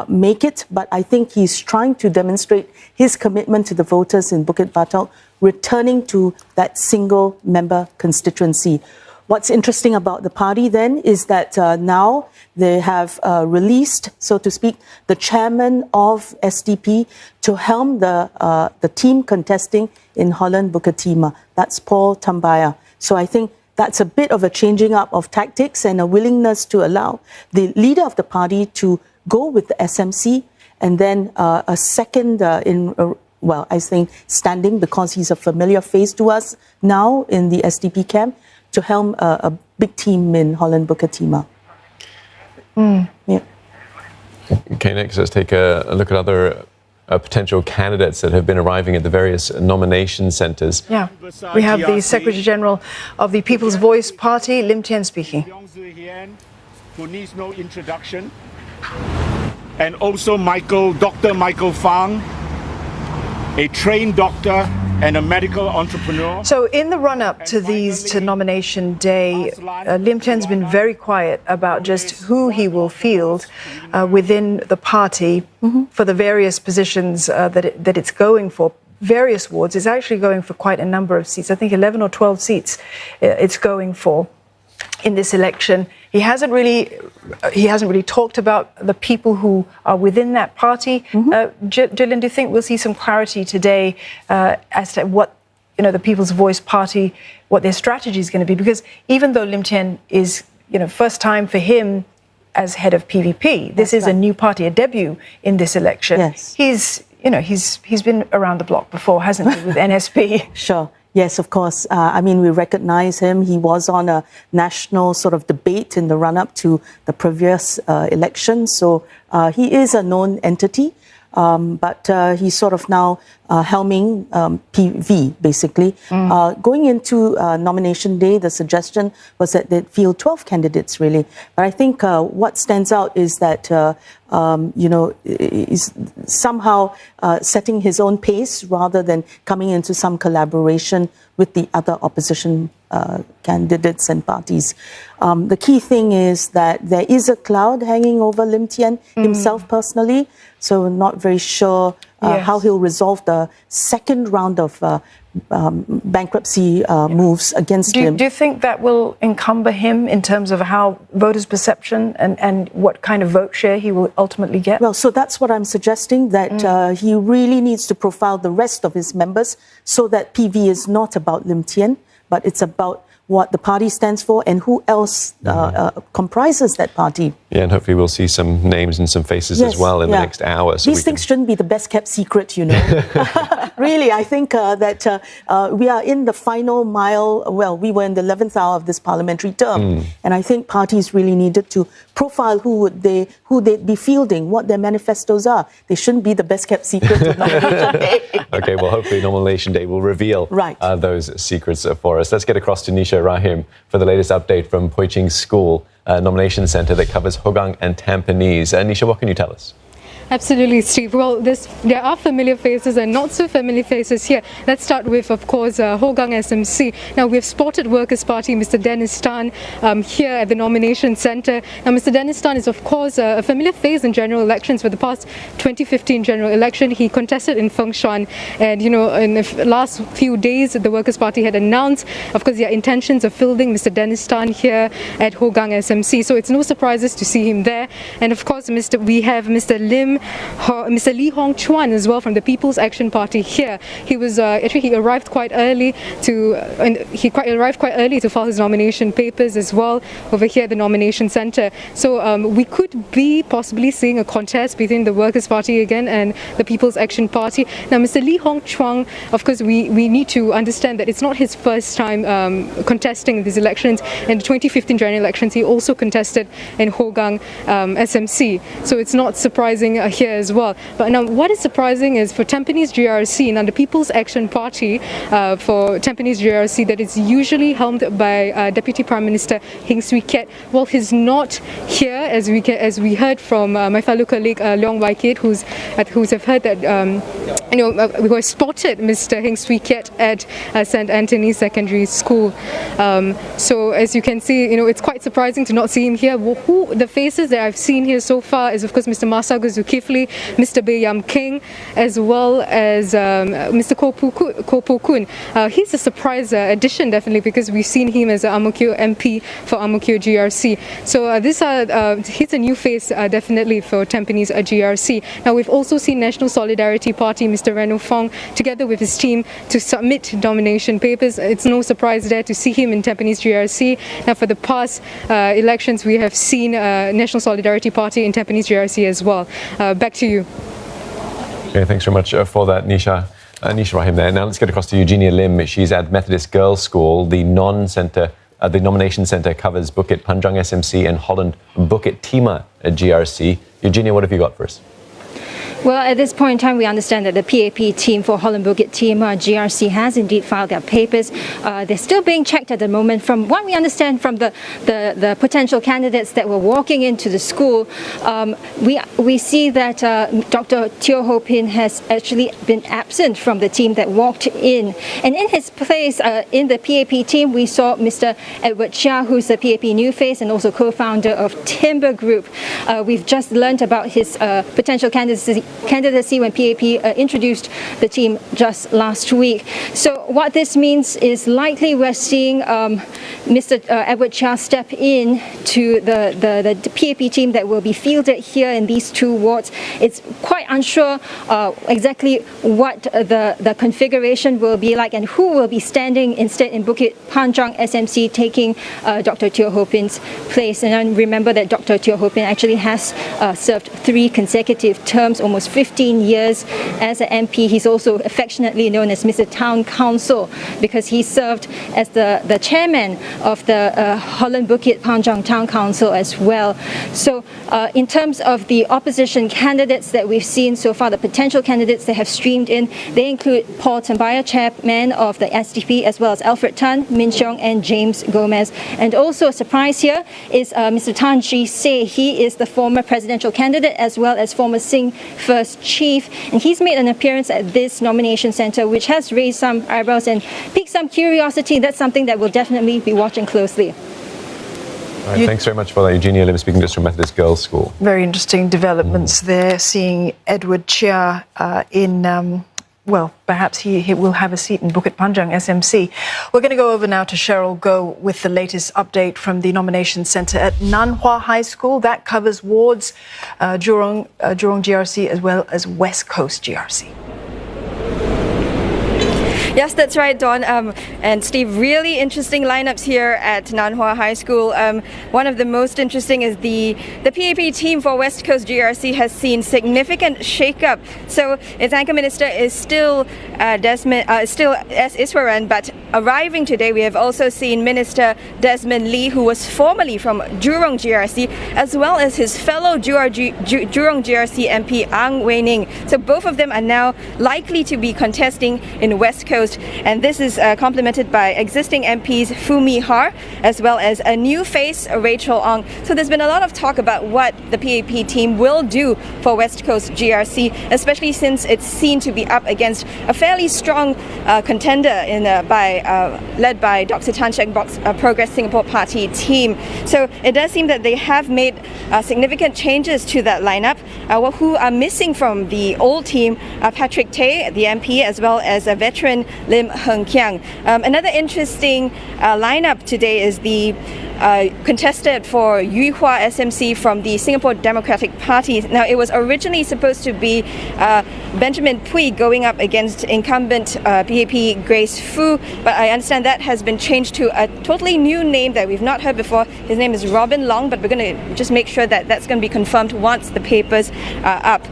make it, but I think he's trying to demonstrate his commitment to the voters in Bukit Batok, returning to that single-member constituency. What's interesting about the party then is that now they have released, so to speak, the chairman of SDP to helm the team contesting in Holland, Bukit Timah. That's Paul Tambaya. So I think that's a bit of a changing up of tactics and a willingness to allow the leader of the party to go with the SMC, and then a second I think standing, because he's a familiar face to us now in the SDP camp, to helm a big team in Holland, Bukit Timah. Okay, next let's take a look at other potential candidates that have been arriving at the various nomination centres. Yeah, we have the Secretary General of the People's Voice Party, Lim Tian, speaking. Who needs no introduction. And also Dr. Michael Fang, a trained doctor and a medical entrepreneur. So in the run-up to nomination day, Lim Tian's been very quiet about just who he will field within the party for the various positions that it's going for. Various wards. It's actually going for quite a number of seats. I think 11 or 12 seats it's going for in this election. He hasn't really talked about the people who are within that party. Gillian, do you think we'll see some clarity today as to what the People's Voice Party, what their strategy is going to be? Because even though Lim Tian is first time for him as head of PVP, this is a new party, a debut in this election. Yes. He's been around the block before, hasn't he, with NSP? Sure. Yes, of course. We recognize him. He was on a national sort of debate in the run-up to the previous election. So he is a known entity, but he's sort of now helming PV, basically. Going into nomination day, the suggestion was that they'd field 12 candidates, really. But I think what stands out is that, is somehow setting his own pace rather than coming into some collaboration with the other opposition candidates and parties. The key thing is that there is a cloud hanging over Lim Tian himself personally, so not very sure how he'll resolve the second round of bankruptcy moves against him. Do you think that will encumber him in terms of how voters' perception and what kind of vote share he will ultimately get? Well, so that's what I'm suggesting, that he really needs to profile the rest of his members so that PV is not about Lim Tian, but it's about what the party stands for and who else comprises that party. Yeah, and hopefully we'll see some names and some faces as well in the next hour. So these things shouldn't be the best kept secret, Really, I think that we are in the final mile. Well, we were in the 11th hour of this parliamentary term, and I think parties really needed to profile who they'd be fielding, what their manifestos are. They shouldn't be the best kept secret of nomination day. Okay, well, hopefully nomination day will reveal those secrets for us. Let's get across to Nisha Rahim for the latest update from Poi Ching School nomination centre that covers Hougang and Tampines. Nisha, what can you tell us? Absolutely, Steve. Well, there are familiar faces and not so familiar faces here. Let's start with, of course, Hougang SMC. Now, we've spotted Workers' Party, Mr. Dennis Tan, here at the nomination centre. Now, Mr. Dennis Tan is, of course, a familiar face in general elections. For the past 2015 general election, he contested in Fengshan. And, in the last few days, the Workers' Party had announced, of course, their intentions of fielding Mr. Dennis Tan here at Hougang SMC. So it's no surprises to see him there. And, of course, we have Mr. Lim Mr. Lee Hong Chuan as well from the People's Action Party here. He was he arrived quite early to file his nomination papers as well over here at the nomination centre. So we could be possibly seeing a contest between the Workers' Party again and the People's Action Party. Now, Mr. Lee Hong Chuan, of course, we need to understand that it's not his first time contesting these elections. In the 2015 general elections, he also contested in Hougang SMC. So it's not surprising here as well. But now, what is surprising is for Tampines GRC, now the People's Action Party for Tampines GRC, that is usually helmed by Deputy Prime Minister Heng Swee Keat. Well, he's not here, as we heard from my fellow colleague Leong Wai Kit, who have heard that who has spotted Mr. Heng Swee Keat at St. Anthony's Secondary School. So as you can see, it's quite surprising to not see him here. The faces that I've seen here so far is, of course, Mr. Massago Zulkifli, Mr. Bae Yam Keng, as well as Mr. Koh Po Kun. He's a surprise addition, definitely, because we've seen him as an Ang Mo Kio MP for Ang Mo Kio GRC. So he's a new face, definitely, for Tampines GRC. Now, we've also seen National Solidarity Party, Mr. Reno Fong, together with his team, to submit nomination papers. It's no surprise there to see him in Tampines GRC. Now, for the past elections, we have seen National Solidarity Party in Tampines GRC as well. Back to you. Okay, thanks very much for that, Nisha. Nisha Rahim there. Now let's get across to Eugenia Lim. She's at Methodist Girls' School. The nomination centre covers Bukit Panjang SMC and Holland Bukit Timah GRC. Eugenia, what have you got for us? Well, at this point in time, we understand that the PAP team for Holland Bukit Timah GRC has indeed filed their papers. They're still being checked at the moment. From what we understand from the potential candidates that were walking into the school, we see that Dr. Teo Ho Pin has actually been absent from the team that walked in. And in his place, in the PAP team, we saw Mr. Edward Chia, who's the PAP new face and also co-founder of Timber Group. We've just learned about his potential candidacy when PAP introduced the team just last week. So what this means is likely we're seeing Mr. Edward Chia step in to the PAP team that will be fielded here in these two wards. It's quite unsure exactly what the configuration will be like and who will be standing instead in Bukit Panjang SMC taking Dr. Teo Ho Pin's place. And I remember that Dr. Teo Ho Pin actually has served 3 consecutive terms, almost 15 years as an MP. He's also affectionately known as Mr. Town Council because he served as the chairman of the Holland Bukit Panjang Town Council as well. So in terms of the opposition candidates that we've seen so far, the potential candidates that have streamed in, they include Paul Tambaya, chairman of the SDP, as well as Alfred Tan, Min Cheong and James Gomez. And also a surprise here is Mr. Tan Ji Se. He is the former presidential candidate as well as former Sing First Chief, and he's made an appearance at this nomination centre, which has raised some eyebrows and piqued some curiosity. That's something that we'll definitely be watching closely. All right, thanks very much for that, Eugenia Lim, speaking to us from Methodist Girls' School. Very interesting developments there, seeing Edward Chia well, perhaps he will have a seat in Bukit Panjang SMC. We're going to go over now to Cheryl Goh with the latest update from the nomination centre at Nan Hua High School. That covers wards Jurong GRC as well as West Coast GRC. Yes, that's right, Dawn. And Steve, really interesting lineups here at Nan Hua High School. One of the most interesting is the PAP team for West Coast GRC has seen significant shake-up. So its anchor minister is still still S. Iswaran, but arriving today, we have also seen Minister Desmond Lee, who was formerly from Jurong GRC, as well as his fellow Jurong GRC MP Ang Wei Ning. So both of them are now likely to be contesting in West Coast. And this is complemented by existing MPs Fumi Har, as well as a new face, Rachel Ong. So there's been a lot of talk about what the PAP team will do for West Coast GRC, especially since it's seen to be up against a fairly strong contender led by Dr. Tan Cheng Bok's Progress Singapore Party team. So it does seem that they have made significant changes to that lineup. Who are missing from the old team are Patrick Tay, the MP, as well as a veteran Lim Heng Kiang. Another interesting lineup today is the contested for Yuhua SMC from the Singapore Democratic Party. Now, it was originally supposed to be Benjamin Pui going up against incumbent PAP Grace Fu, but I understand that has been changed to a totally new name that we've not heard before. His name is Robin Long, but we're going to just make sure that that's going to be confirmed once the papers are up.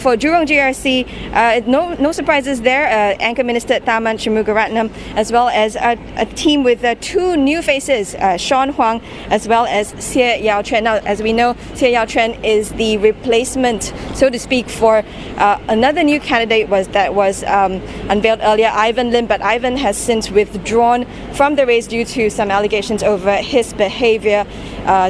For Jurong GRC, no surprises there. Anchor Minister Tharman Shanmugaratnam, as well as a team with two new faces, Sean Huang as well as Xie Yao Chuan. Now, as we know, Xie Yao Chuan is the replacement, so to speak, for another new candidate that was unveiled earlier, Ivan Lim, but Ivan has since withdrawn from the race due to some allegations over his behaviour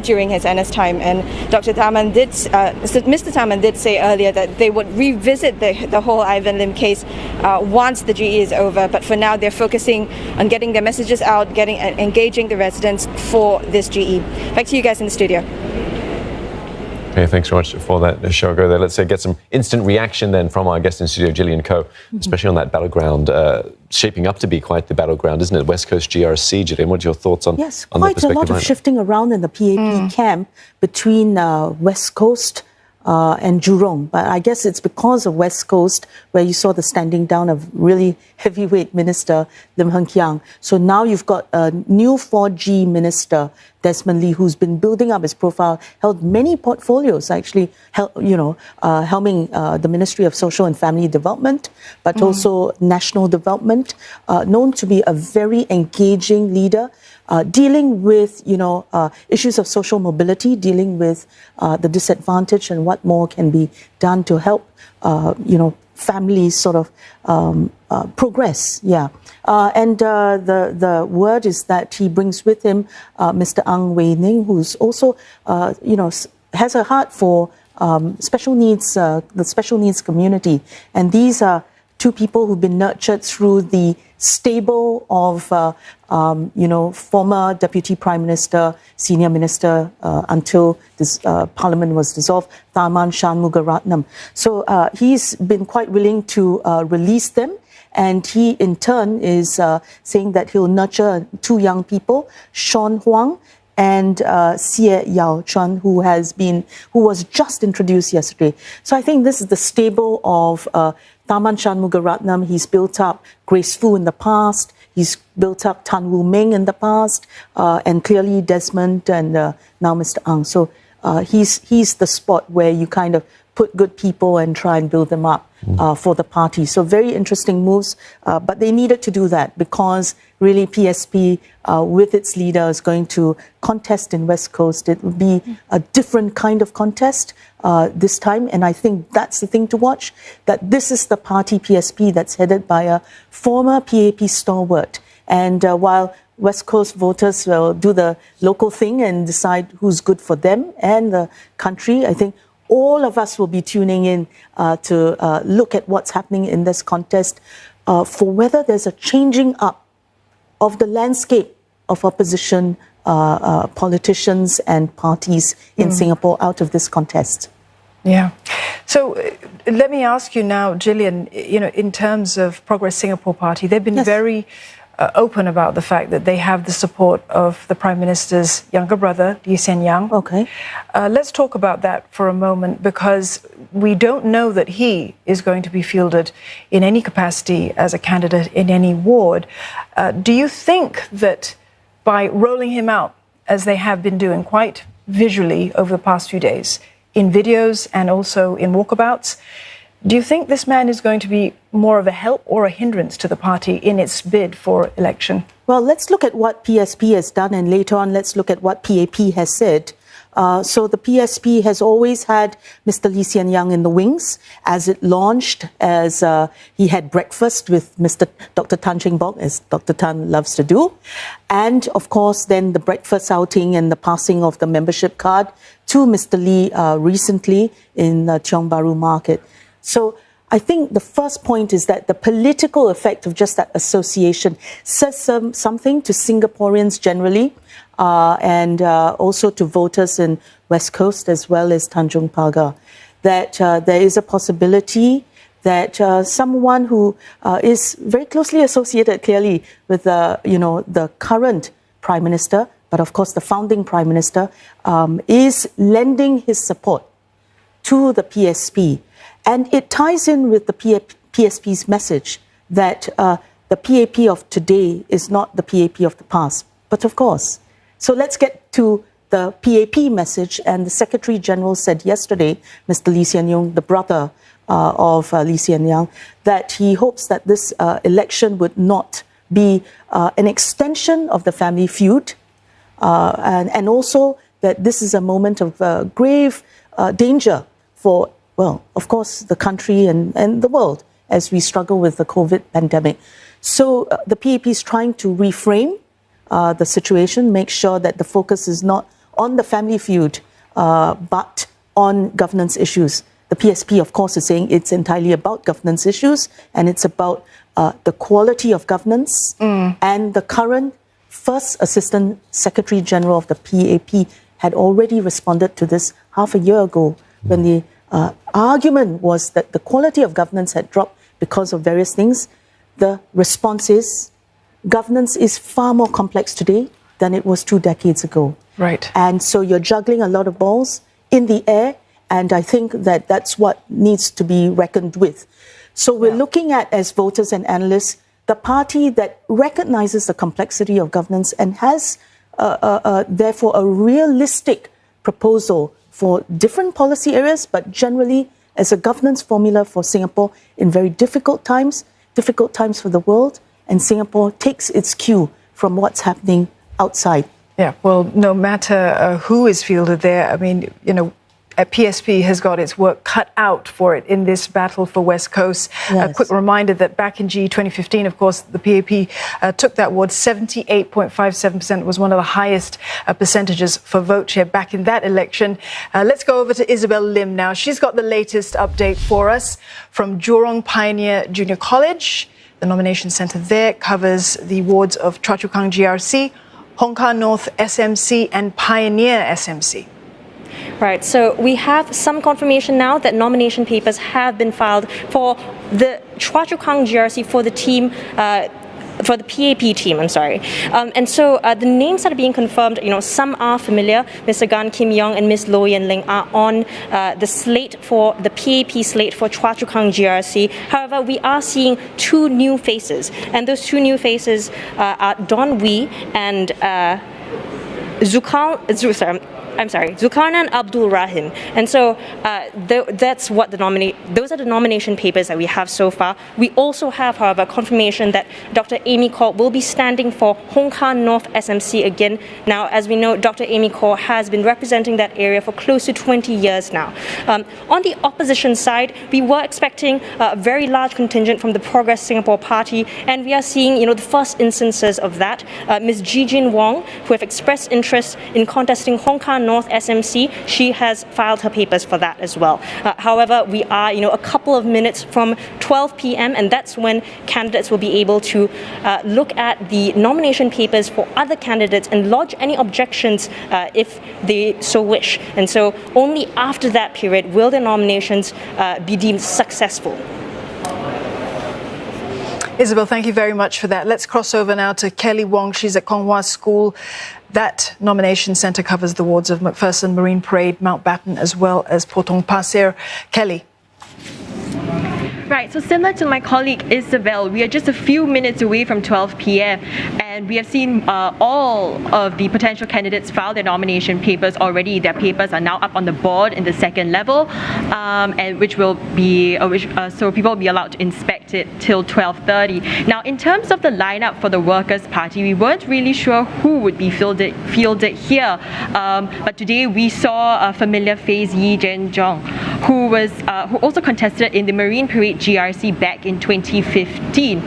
during his NS time. And Mr. Tharman did say earlier that they would revisit the whole Ivan Lim case once the GE is over, but for now they're focusing on getting their messages out, engaging the residents for this GE. Back to you guys in the studio. Okay, thanks very much for that, Shogo. There, let's get some instant reaction then from our guest in studio, Gillian Ko, especially on that battleground, shaping up to be quite the battleground, isn't it? West Coast GRC, Gillian, what are your thoughts on? Yes, on quite a lot of shifting around in the PAP camp between West Coast and Jurong. But I guess it's because of West Coast where you saw the standing down of really heavyweight minister Lim Hng Kiang. So now you've got a new 4G minister, Desmond Lee, who's been building up his profile, held many portfolios, actually, helming the Ministry of Social and Family Development, but also National Development, known to be a very engaging leader, dealing with, issues of social mobility, dealing with the disadvantaged and what more can be done to help, families sort of progress. Yeah. And the word is that he brings with him Mr. Ang Wei Ning, who's also, has a heart for special needs, the special needs community. And these are two people who've been nurtured through the stable of, former Deputy Prime Minister, Senior Minister, until this Parliament was dissolved, Tharman Shanmugaratnam. So he's been quite willing to release them. And he, in turn, is saying that he'll nurture two young people, Sean Huang and Xie Yao Chuan, who was just introduced yesterday. So I think this is the stable of Tharman Shanmugaratnam. He's built up Grace Fu in the past. He's built up Tan Wu Ming in the past, and clearly Desmond and now Mr. Ang. So he's the spot where you kind of put good people and try and build them up for the party. So very interesting moves, but they needed to do that because really PSP with its leader is going to contest in West Coast. It will be a different kind of contest this time, and I think that's the thing to watch, that this is the party PSP that's headed by a former PAP stalwart. And while West Coast voters will do the local thing and decide who's good for them and the country, I think all of us will be tuning in to look at what's happening in this contest for whether there's a changing up of the landscape of opposition politicians and parties in Singapore out of this contest. Yeah. So let me ask you now, Gillian, in terms of Progress Singapore Party, they've been very open about the fact that they have the support of the Prime Minister's younger brother, Lee Hsien Yang. Okay. Let's talk about that for a moment, because we don't know that he is going to be fielded in any capacity as a candidate in any ward. Do you think that by rolling him out, as they have been doing quite visually over the past few days, in videos and also in walkabouts, do you think this man is going to be more of a help or a hindrance to the party in its bid for election? Well, let's look at what PSP has done, and later on let's look at what PAP has said. So the PSP has always had Mr. Lee Hsien Yang in the wings as it launched, as he had breakfast with Dr. Tan Cheng Bock, as Dr. Tan loves to do. And, of course, then the breakfast outing and the passing of the membership card to Mr. Lee recently in Tiong Bahru Market. So I think the first point is that the political effect of just that association says something to Singaporeans generally, and also to voters in West Coast as well as Tanjung Pagar, that there is a possibility that someone who is very closely associated clearly with the current Prime Minister but of course the founding Prime Minister is lending his support to the PSP. And it ties in with the PSP's message that the PAP of today is not the PAP of the past. But of course, so let's get to the PAP message. And the Secretary General said yesterday, Mr. Lee Hsien Loong, the brother of Lee Hsien Loong, that he hopes that this election would not be an extension of the family feud, and also that this is a moment of grave danger for, well, of course, the country and the world as we struggle with the COVID pandemic. So the PAP is trying to reframe the situation, make sure that the focus is not on the family feud, but on governance issues. The PSP, of course, is saying it's entirely about governance issues, and it's about the quality of governance. And the current First Assistant Secretary General of the PAP had already responded to this half a year ago, when the argument was that the quality of governance had dropped because of various things. The response is, governance is far more complex today than it was 2 decades ago. Right. And so you're juggling a lot of balls in the air, and I think that that's what needs to be reckoned with. So we're looking at, as voters and analysts, the party that recognizes the complexity of governance and has, therefore, a realistic proposal for different policy areas, but generally as a governance formula for Singapore in very difficult times for the world, and Singapore takes its cue from what's happening outside. Yeah, well, no matter who is fielded there, I mean, you know, PSP has got its work cut out for it in this battle for West Coast. Yes. A quick reminder that back in GE2020, of course, the PAP took that award. 78.57% was one of the highest percentages for vote share back in that election. Let's go over to Isabel Lim now. She's got the latest update for us from Jurong Pioneer Junior College. The nomination centre there covers the wards of Choa Chu Kang GRC, Hong Kong North SMC and Pioneer SMC. Right, so we have some confirmation now that nomination papers have been filed for the Choa Chu Kang GRC for the team, for the PAP team, I'm sorry. And so the names that are being confirmed, you know, some are familiar. Mr. Gan Kim Yong and Ms. Loh Yen Ling are on the slate for the PAP slate for Choa Chu Kang GRC. However, we are seeing 2 new faces, and those 2 new faces are Don Wee and Zulkarnain Abdul Rahim. And so that's what those are the nomination papers that we have so far. We also have, however, confirmation that Dr. Amy Khor will be standing for Hong Kong North SMC again. Now, as we know, Dr. Amy Khor has been representing that area for close to 20 years now. On the opposition side, we were expecting a very large contingent from the Progress Singapore Party, and we are seeing, you know, the first instances of that. Ms. Ji Jin Wong, who have expressed interest in contesting Hong Kong North SMC, she has filed her papers for that as well. However, we are, you know, a couple of minutes from 12 p.m. and that's when candidates will be able to look at the nomination papers for other candidates and lodge any objections if they so wish. And so only after that period will the nominations be deemed successful. Isabel, thank you very much for that. Let's cross over now to Kelly Wong. She's at Kong Hwa School. That nomination centre covers the wards of McPherson, Marine Parade, Mountbatten, as well as Potong Pasir. Kelly. Right, so similar to my colleague Isabel, we are just a few minutes away from 12 p.m. and we have seen all of the potential candidates file their nomination papers already. Their papers are now up on the board in the second level, and which will be so people will be allowed to inspect it till 12:30. Now, in terms of the lineup for the Workers' Party, we weren't really sure who would be fielded here, but today we saw a familiar face, Yee Jen Jong, who also contested in the Marine Parade GRC back in 2015.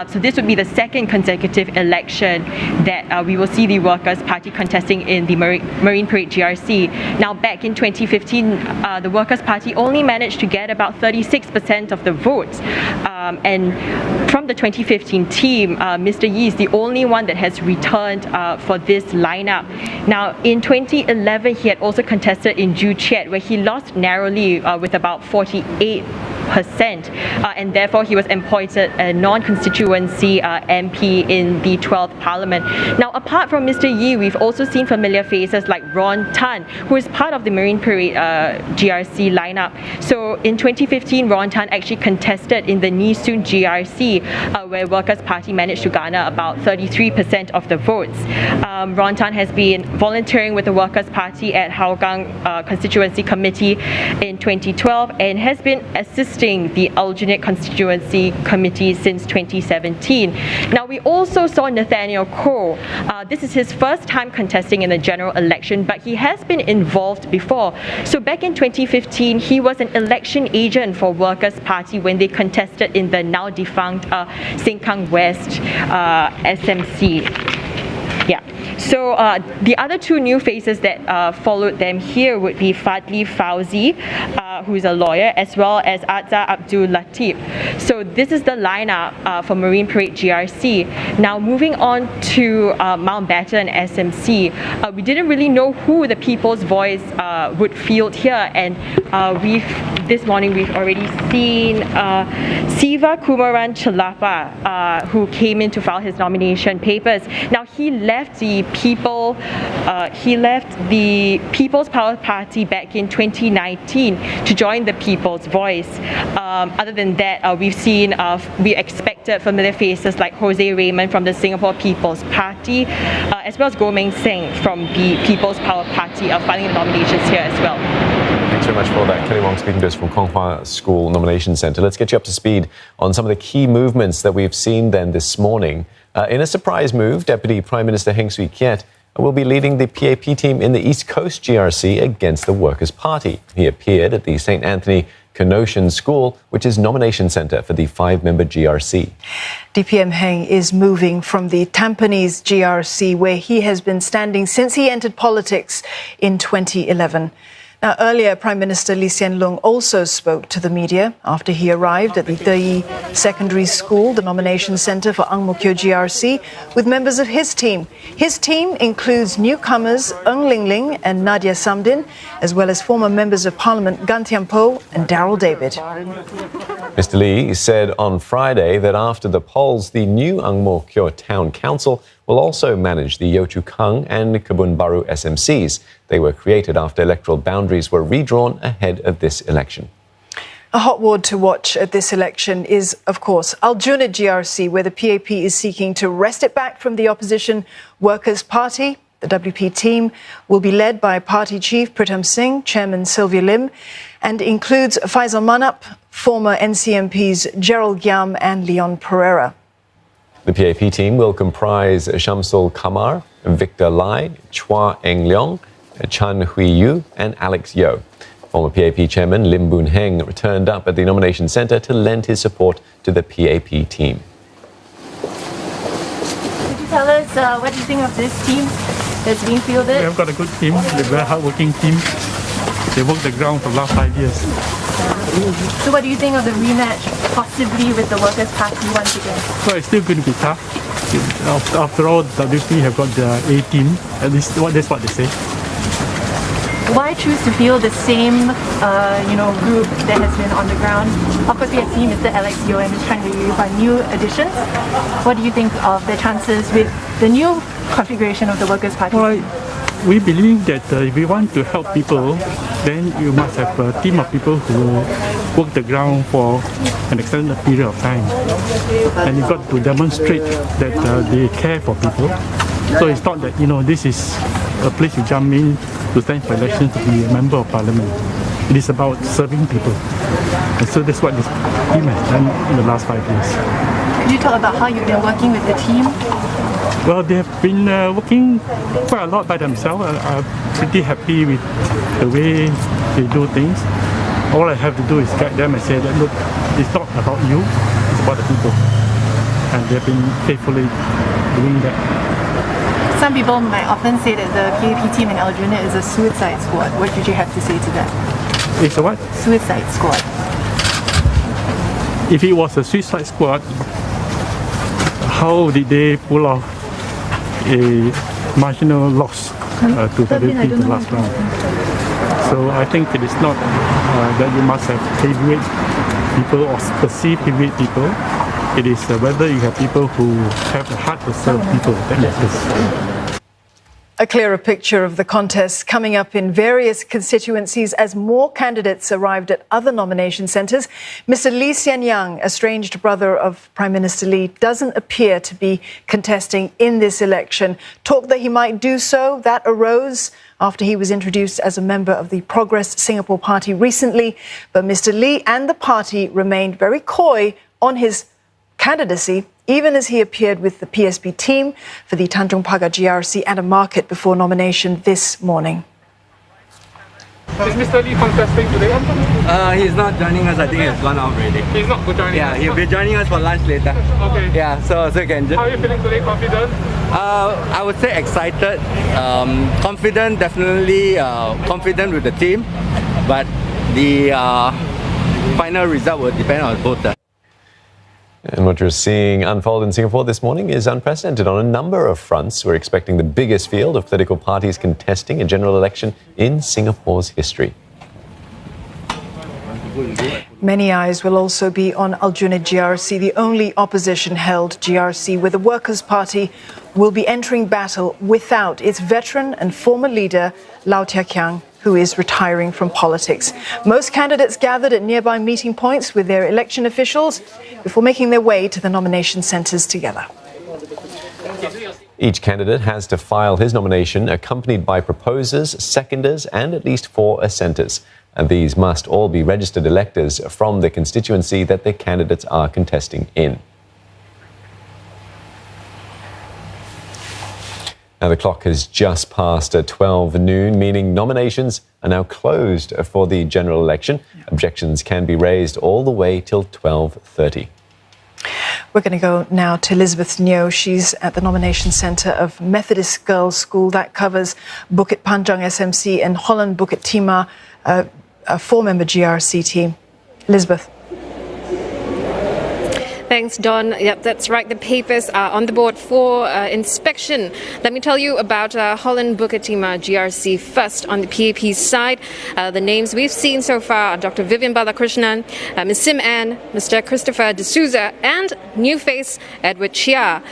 So this would be the second consecutive election that we will see the Workers' Party contesting in the Marine Parade GRC. Now, back in 2015, the Workers' Party only managed to get about 36% of the votes. And from the 2015 team, Mr. Yee is the only one that has returned for this lineup. Now, in 2011, he had also contested in Joo Chiat, where he lost narrowly with about 48 and therefore he was appointed a non-constituency MP in the 12th Parliament. Now, apart from Mr. Yee, we've also seen familiar faces like Ron Tan, who is part of the Marine Parade GRC lineup. So in 2015, Ron Tan actually contested in the Nee Soon GRC, where Workers' Party managed to garner about 33% of the votes. Ron Tan has been volunteering with the Workers' Party at Hougang Constituency Committee in 2012 and has been assisting the Aljunied Constituency Committee since 2017. Now, we also saw Nathaniel Koh. This is his first time contesting in the general election, but he has been involved before. So back in 2015, he was an election agent for Workers' Party when they contested in the now defunct Sengkang West SMC. Yeah. So the other two new faces that followed them here would be Fadli Fauzi, who is a lawyer, as well as Azza Abdul Latif. So this is the lineup for Marine Parade GRC. Now moving on to Mountbatten SMC, we didn't really know who the People's Voice would field here, and this morning we've already seen Siva Kumaran Chalapa, who came in to file his nomination papers. Now he left the People's Power Party back in 2019 to join the People's Voice. Other than that, we expected familiar faces like Jose Raymond from the Singapore People's Party, as well as Goh Meng Seng from the People's Power Party, filing the nominations here as well. Thanks very much for that. Kelly Wong speaking to us from Kong Hwa School Nomination Centre. Let's get you up to speed on some of the key movements that we've seen then this morning. In a surprise move, Deputy Prime Minister Heng Swee Keat will be leading the PAP team in the East Coast GRC against the Workers' Party. He appeared at the St. Anthony Kenoshan School, which is nomination centre for the 5-member GRC. DPM Heng is moving from the Tampines GRC, where he has been standing since he entered politics in 2011. Now, earlier, Prime Minister Lee Hsien Loong also spoke to the media after he arrived at the Deyi Secondary School, the nomination centre for Ang Mo Kio GRC, with members of his team. His team includes newcomers Ng Ling Ling and Nadia Samdin, as well as former members of Parliament Gan Thiam Poh and Daryl David. Mr. Lee said on Friday that after the polls, the new Ang Mo Kio Town Council will also manage the Yio Chu Kang and Kebun Baru SMCs. They were created after electoral boundaries were redrawn ahead of this election. A hot ward to watch at this election is, of course, Aljunied GRC, where the PAP is seeking to wrest it back from the opposition Workers' Party. The WP team will be led by Party Chief Pritam Singh, Chairman Sylvia Lim, and includes Faisal Manap, former NCMPs Gerald Giam and Leon Pereira. The PAP team will comprise Shamsul Kamar, Victor Lai, Chua Eng Leong, Chan Hui Yu and Alex Yeo. Former PAP chairman Lim Boon Heng turned up at the nomination centre to lend his support to the PAP team. Could you tell us what you think of this team that's being fielded? We have got a good team, a very hard-working team. They worked the ground for the last 5 years. So what do you think of the rematch, possibly with the Workers' Party once again? Well, it's still going to be tough. After all, WP have got their A team. At least that's what they say. Why choose to field the same, group that has been on the ground? Of course, we have seen Mr. Alex Yeo and Ms. Chan Yu by new additions. What do you think of the chances with the new configuration of the Workers' Party? Well, we believe that if we want to help people, then you must have a team of people who work the ground for an extended period of time. And you've got to demonstrate that they care for people. So it's not that, this is a place you jump in to stand for election to be a member of parliament. It is about serving people. And so that's what this team has done in the last 5 years. Could you talk about how you've been working with the team? Well, they have been working quite a lot by themselves. I'm pretty happy with the way they do things. All I have to do is guide them and say that, look, it's not about you, it's about the people. And they've been faithfully doing that. Some people might often say that the PAP team in Aljunied is a suicide squad. What did you have to say to that? It's a what? Suicide squad. If it was a suicide squad, how did they pull off a marginal loss to WP in the last round? So I think it is not that you must have heavyweight people or perceived PVP people. It is whether you have people who have a heart to serve people that matters. A clearer picture of the contest coming up in various constituencies as more candidates arrived at other nomination centres. Mr. Lee Hsien Yang, estranged brother of Prime Minister Lee, doesn't appear to be contesting in this election. Talk that he might do so, that arose after he was introduced as a member of the Progress Singapore Party recently. But Mr. Lee and the party remained very coy on his candidacy, even as he appeared with the PSP team for the Tanjong Pagar GRC at a market before nomination this morning. Is Mr. Lee contesting today? He's not joining us. I think he's gone out already. He's not joining us? Yeah, he'll be joining us for lunch later. Okay. Yeah, so you can just... How are you feeling today? Confident? I would say excited. Confident, definitely confident with the team. But the final result will depend on both. And what you're seeing unfold in Singapore this morning is unprecedented on a number of fronts. We're expecting the biggest field of political parties contesting a general election in Singapore's history. Many eyes will also be on Aljunied GRC, the only opposition-held GRC, where the Workers' Party will be entering battle without its veteran and former leader, Lau Tia Kiang, who is retiring from politics. Most candidates gathered at nearby meeting points with their election officials before making their way to the nomination centres together. Each candidate has to file his nomination accompanied by proposers, seconders and at least 4 assenters. And these must all be registered electors from the constituency that their candidates are contesting in. Now, the clock has just passed 12 noon, meaning nominations are now closed for the general election. Objections can be raised all the way till 12:30. We're going to go now to Elizabeth Nyo. She's at the nomination centre of Methodist Girls' School. That covers Bukit Panjang SMC and Holland Bukit Timah, a 4-member GRC team. Elizabeth. Thanks, Don. Yep, that's right. The papers are on the board for inspection. Let me tell you about Holland Bukit Timah GRC first. On the PAP side, the names we've seen so far are Dr. Vivian Balakrishnan, Ms. Sim Ann, Mr. Christopher D'Souza, and new face Edward Chia.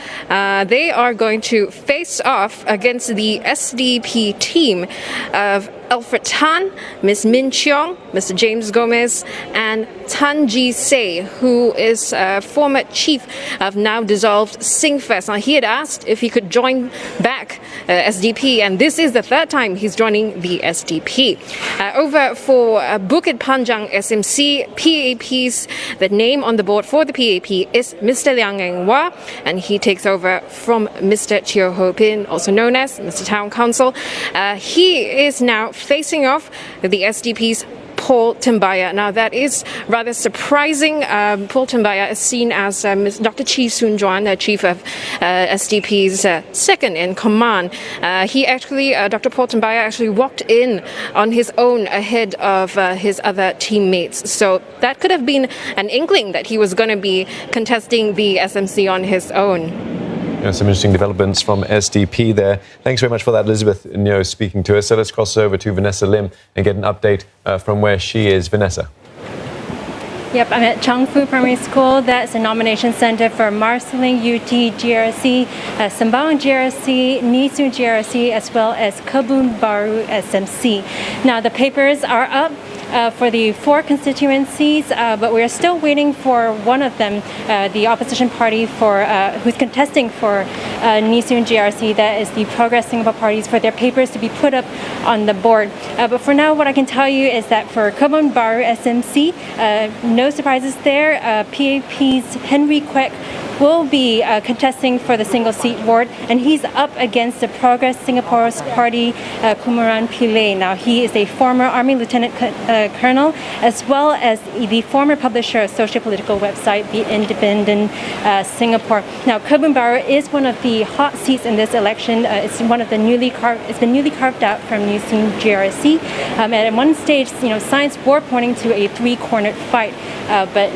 They are going to face off against the SDP team of Alfred Tan, Ms. Min Cheong, Mr. James Gomez, and Tan Ji Se, who is former chief of now dissolved Singfest. Now, he had asked if he could join back SDP, and this is the 3rd time he's joining the SDP. Over for Bukit Panjang SMC, PAP's, the name on the board for the PAP is Mr. Liang Eng Wah, and he takes over from Mr. Teo Ho Pin, also known as Mr. Town Council. He is now facing off the SDP's Paul Timbaya. Now, that is rather surprising. Paul Timbaya is seen as Dr. Chee Soon Juan, the chief of SDP's second in command. Dr. Paul Timbaya actually walked in on his own ahead of his other teammates. So that could have been an inkling that he was going to be contesting the SMC on his own. Yeah, some interesting developments from SDP there. Thanks very much for that, Elizabeth Nyo, speaking to us. So let's cross over to Vanessa Lim and get an update from where she is. Vanessa. Yep, I'm at Changfu Primary School. That's a nomination centre for Marsiling UT GRC, Sembawang GRC, Nisu GRC, as well as Kebun Baru SMC. Now, the papers are up for the 4 constituencies, but we're still waiting for one of them, the opposition party who's contesting for Nisun GRC, that is the Progress Singapore parties, for their papers to be put up on the board. But for now, what I can tell you is that for Kebun Baru SMC, no surprises there. PAP's Henry Kwek will be contesting for the single seat ward, and he's up against the Progress Singapore's party, Kumaran Pillay. Now, he is a former Army Lieutenant Colonel, as well as the former publisher of social political website, The Independent Singapore. Now, Kebun Baru is one of the hot seats in this election. It's been newly carved out from New Scene GRC. At one stage, signs were pointing to a 3-cornered fight, but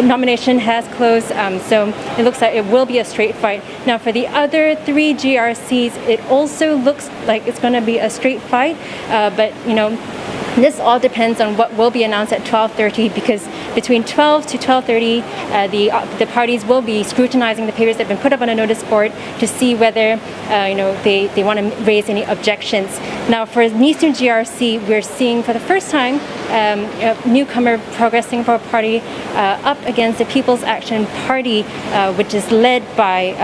nomination has closed, so it looks like it will be a straight fight. Now, for the other 3 GRCs, it also looks like it's going to be a straight fight, but This all depends on what will be announced at 12:30, because between 12 to 12:30, the parties will be scrutinizing the papers that have been put up on a notice board to see whether they want to raise any objections. Now, for Eastern GRC, we're seeing for the first time a newcomer Progress Singapore Party up against the People's Action Party, which is led by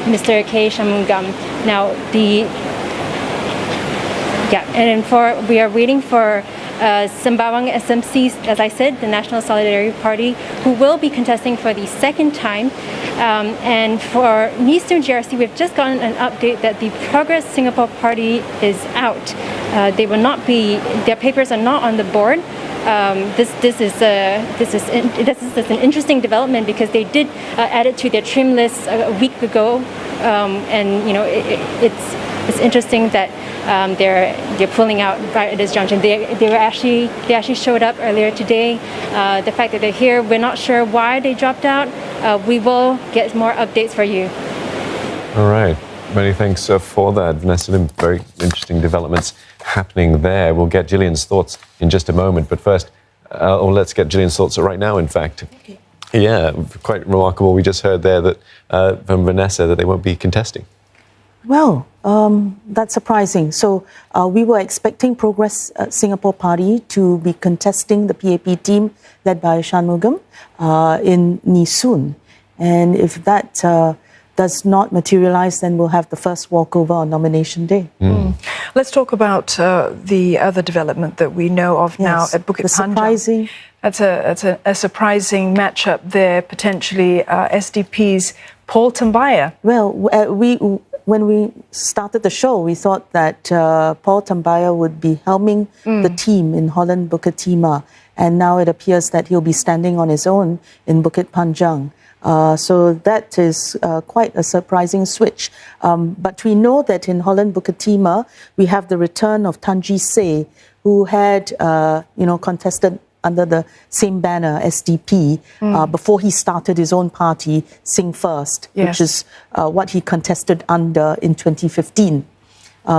Mr. K. Shanmugam. Now, we are waiting for Sembawang SMC, as I said, the National Solidarity Party, who will be contesting for the second time. And for Eastern GRC, we've just gotten an update that the Progress Singapore Party is out. Their papers are not on the board. This is an interesting development, because they did add it to their trim list a week ago, and it's interesting that they're pulling out right at this junction. They actually showed up earlier today. The fact that they're here, we're not sure why they dropped out. We will get more updates for you. All right. Many thanks for that, Vanessa. Very interesting developments happening there. We'll get Gillian's thoughts in just a moment. But first, let's get Gillian's thoughts right now, in fact. Okay. Yeah, quite remarkable. We just heard there that from Vanessa that they won't be contesting. Well, that's surprising. So we were expecting Progress Singapore Party to be contesting the PAP team led by Shanmugam in Nee Soon. And if that does not materialize, then we'll have the first walkover on nomination day. Let's talk about the other development that we know of now at Bukit Panjang. That's a surprising matchup there, potentially. SDP's Paul Tambaya. Well, when we started the show, we thought that Paul Tambaya would be helming the team in Holland Bukit Timah, and now it appears that he'll be standing on his own in Bukit Panjang. So that is quite a surprising switch. But we know that in Holland Bukit Timah, we have the return of Tanji Se, who had contested under the same banner, SDP, before he started his own party, Sing First, which is what he contested under in 2015.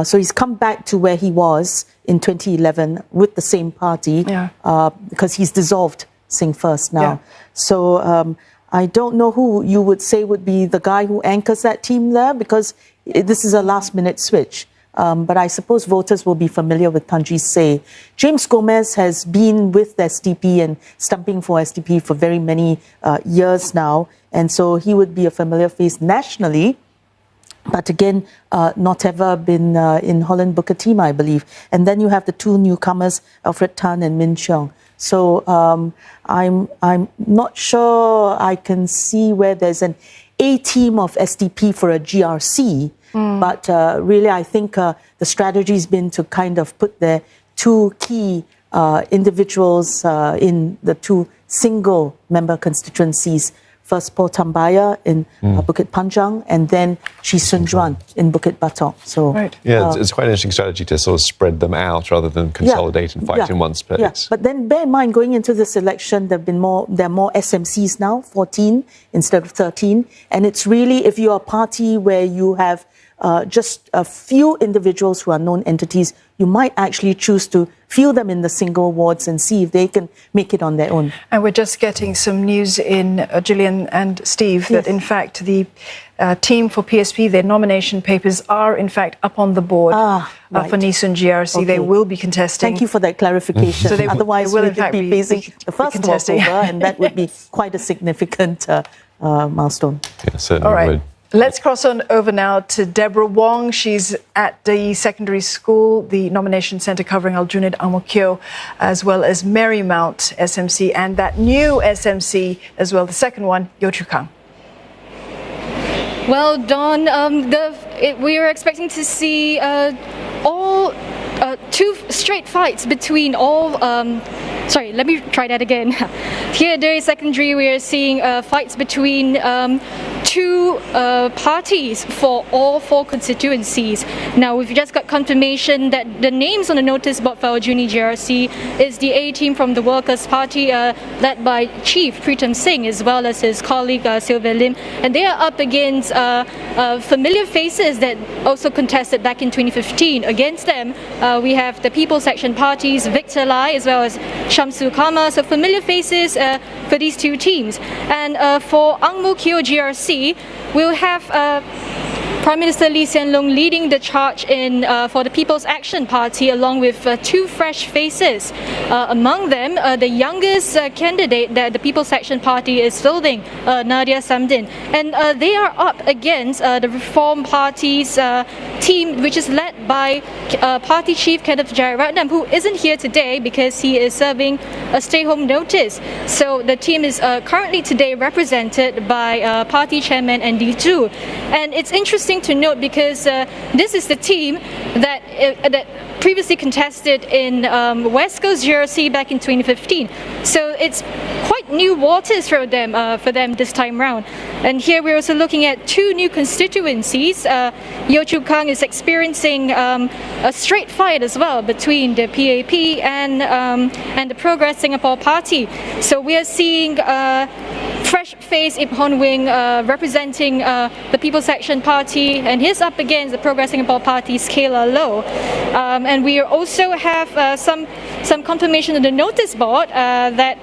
So he's come back to where he was in 2011 with the same party, because he's dissolved Sing First now. So I don't know who you would say would be the guy who anchors that team there, because this is a last-minute switch. But I suppose voters will be familiar with Tanji Se. James Gomez has been with SDP and stumping for SDP for very many years now, and so he would be a familiar face nationally, but again, not ever been in Holland Bukit Timah, I believe. And then you have the two newcomers, Alfred Tan and Min Cheong. So I'm not sure I can see where there's an A team of SDP for a GRC. But really, I think the strategy's been to kind of put their two key individuals in the two single-member constituencies. First, Paul Tambaya in Bukit Panjang, and then Chee Soon Juan in Bukit Batok. So, it's quite an interesting strategy to sort of spread them out rather than consolidate and fight in one space. Yeah. But then bear in mind, going into this election, there are more SMCs now, 14 instead of 13. And it's really, if you're a party where you have just a few individuals who are known entities, you might actually choose to field them in the single wards and see if they can make it on their own. And we're just getting some news in, Gillian and Steve, that in fact the team for PSP, their nomination papers are in fact up on the board for Nee Soon GRC. Okay. They will be contesting. Thank you for that clarification. So otherwise, we would be facing the first walkover, and that would be quite a significant milestone. Yeah, certainly would. Let's cross on over now to Deborah Wong. She's at the secondary school, the nomination centre covering Aljunied Ang Mo Kio, as well as Marymount SMC, and that new SMC as well, the second one, Yio Chu Kang. Well, Dawn, we were expecting to see all two straight fights between all. Sorry, let me try that again. Here at Derry Secondary, we are seeing fights between two parties for all 4 constituencies. Now we've just got confirmation that the names on the notice board for Aljunied GRC is the A team from the Workers' Party led by Chief Pritam Singh as well as his colleague Sylvia Lim, and they are up against familiar faces that also contested back in 2015. Against them we have the People's Action Party's Victor Lai as well as Shamsu Kama, so familiar faces for these 2 teams. And for Ang Mo Kio GRC, we'll have Prime Minister Lee Hsien Loong leading the charge in for the People's Action Party along with 2 fresh faces. Among them, the youngest candidate that the People's Action Party is fielding, Nadia Samdin. And they are up against the Reform Party's team, which is led by Party Chief Kenneth Jayaratnam, who isn't here today because he is serving a stay-home notice. So the team is currently today represented by Party Chairman Andy Tu. And it's interesting to note because this is the team that previously contested in West Coast GRC back in 2015. So it's quite new waters for them this time round. And here we're also looking at 2 new constituencies. Yio Chu Kang is experiencing a straight fight as well between the PAP and the Progress Singapore Party. So we are seeing fresh face Ip Hon Wing representing the People's Action Party, and he's up against the Progress Singapore Party's Kayla Low. And we also have some confirmation on the notice board that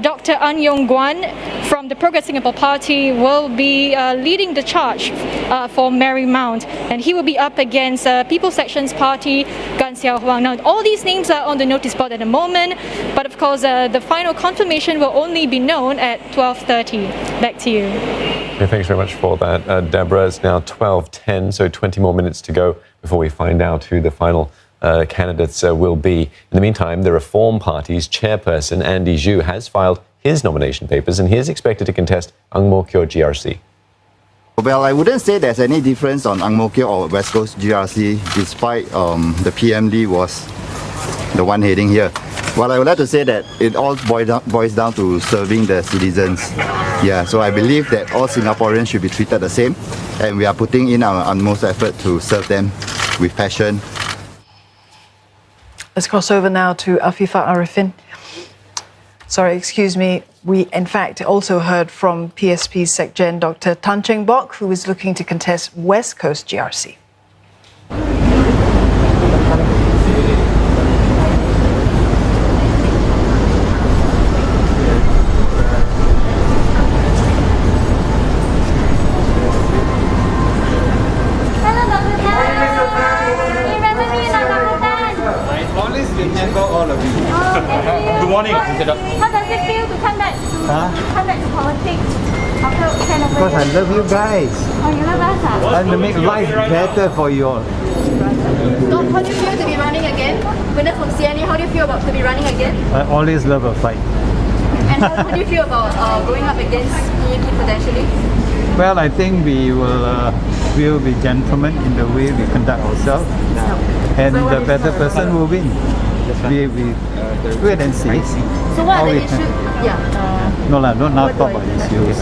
Dr. An Yong Guan from the Progress Singapore Party will be leading the charge for Marymount, and he will be up against People's Action's Party, Gan Xiao Huang. Now, all these names are on the notice board at the moment, but of course the final confirmation will only be known at 12:30. Back to you. Yeah, thanks very much for that, Deborah. It's now 12:10, so 20 more minutes to go before we find out who the final candidates will be. In the meantime, the Reform Party's chairperson, Andy Zhu, has filed his nomination papers, and he is expected to contest Ang Mo Kio GRC. Well, I wouldn't say there's any difference on Ang Mo Kio or West Coast GRC, despite the PMD was the one heading here. Well, I would like to say that it all boils down to serving the citizens. Yeah, so I believe that all Singaporeans should be treated the same, and we are putting in our utmost effort to serve them with passion. Let's cross over now to Afifah Arifin. Sorry, excuse me. We, in fact, also heard from PSP's Sec-Gen Dr. Tan Cheng Bock, who is looking to contest West Coast GRC. Good morning. How does it feel to come back to politics after kind of Because I love you guys. Oh, you love us? And to make life better for you all. Doc, how do you feel to be running again? Winners from CNA, how do you feel about to be running again? I always love a fight. And how do you feel about going up against PAP potentially? Well, I think we will be gentlemen in the way we conduct ourselves, and the better person will win. We wait and see. So what are the issues? No, don't now talk about issues.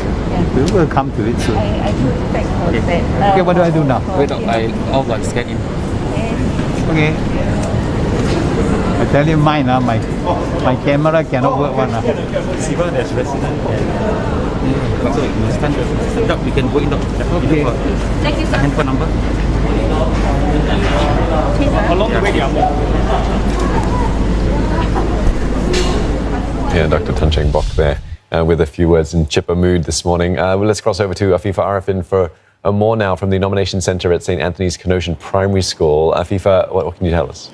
We will come to it soon. Okay, what do I do now? Wait, I off like scan in. Okay. I tell you mine, my camera cannot work one. There's resident. We can go in the okay. Thank you, sir. Handphone number. How long do we wait? Yeah, Dr. Tan Cheng Bock there with a few words in chipper mood this morning. Well, let's cross over to Afifah Arifin for more now from the Nomination Centre at St. Anthony's Canossian Primary School. Afifah, what can you tell us?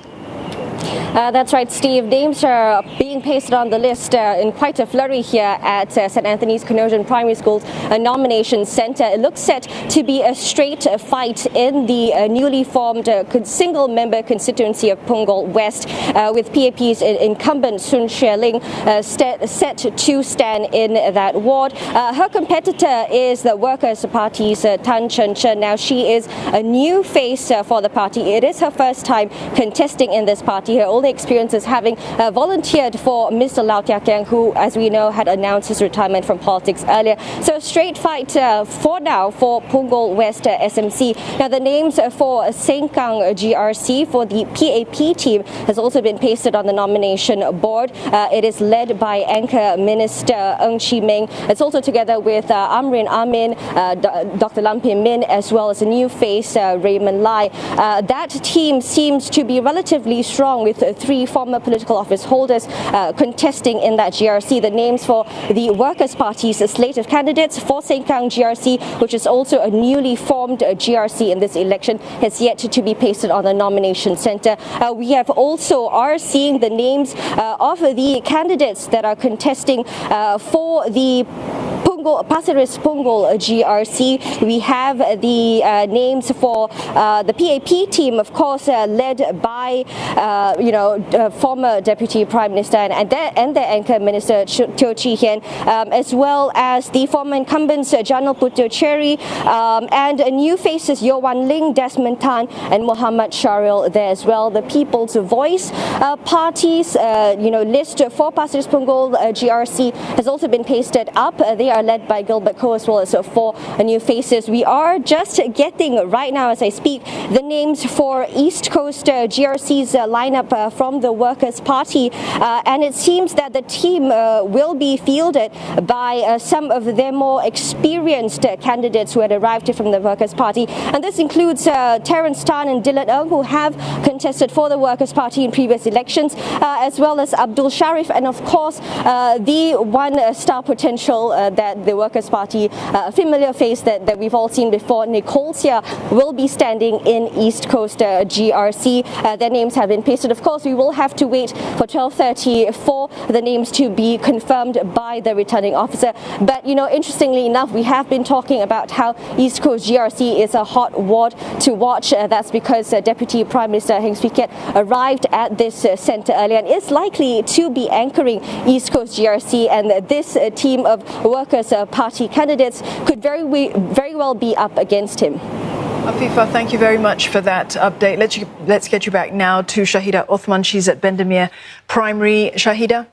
That's right, Steve. Names are being pasted on the list in quite a flurry here at St. Anthony's Canossian Primary School's Nomination Centre. It looks set to be a straight fight in the newly formed single-member constituency of Punggol West, with PAP's incumbent Sun Xueling set to stand in that ward. Her competitor is the Workers' Party's Tan Chen Chen. Now, she is a new face for the party. It is her first time contesting in this party. Party here only experiences having volunteered for Mr. Lau Tia Keng, who, as we know, had announced his retirement from politics earlier. So a straight fight for now for Punggol West SMC. Now the names for Sengkang GRC for the PAP team has also been pasted on the nomination board. It is led by Anchor Minister Ng Chi Meng. It's also together with Amrin Amin, Dr. Lam Pin Min, as well as a new face, Raymond Lai. That team seems to be relatively strong, with 3 former political office holders contesting in that GRC. The names for the Workers' Party's slate of candidates for Sengkang GRC, which is also a newly formed GRC in this election, has yet to be pasted on the nomination centre. We have also are seeing the names of the candidates that are contesting for the Pasir Ris Punggol GRC. We have the names for the PAP team, of course, led by former Deputy Prime Minister and the Anchor Minister Teo Chee Hean, as well as the former incumbents Janil Puthucheary and new faces Yeo Wan Ling, Desmond Tan, and Muhammad Sharil there as well. The People's Voice parties, list for Pasir Ris Punggol GRC has also been pasted up. They are led by Gilbert Koh, as well as 4 new faces. We are just getting right now, as I speak, the names for East Coast GRC's lineup from the Workers' Party, and it seems that the team will be fielded by some of their more experienced candidates who had arrived from the Workers' Party, and this includes Terence Tan and Dylan Ng, who have contested for the Workers' Party in previous elections, as well as Abdul Sharif, and of course the one star potential that the Workers' Party, a familiar face that we've all seen before, Nicole Seah, will be standing in East Coast GRC. Their names have been pasted. Of course, we will have to wait for 12:30 for the names to be confirmed by the returning officer. But, interestingly enough, we have been talking about how East Coast GRC is a hot ward to watch. That's because Deputy Prime Minister Heng Swee Keat arrived at this centre earlier and is likely to be anchoring East Coast GRC, and this team of Workers' Party candidates could very well be up against him. Afifa, thank you very much for that update. Let's get you back now to Shahida Othman. She's at Bendemeer Primary. Shahida?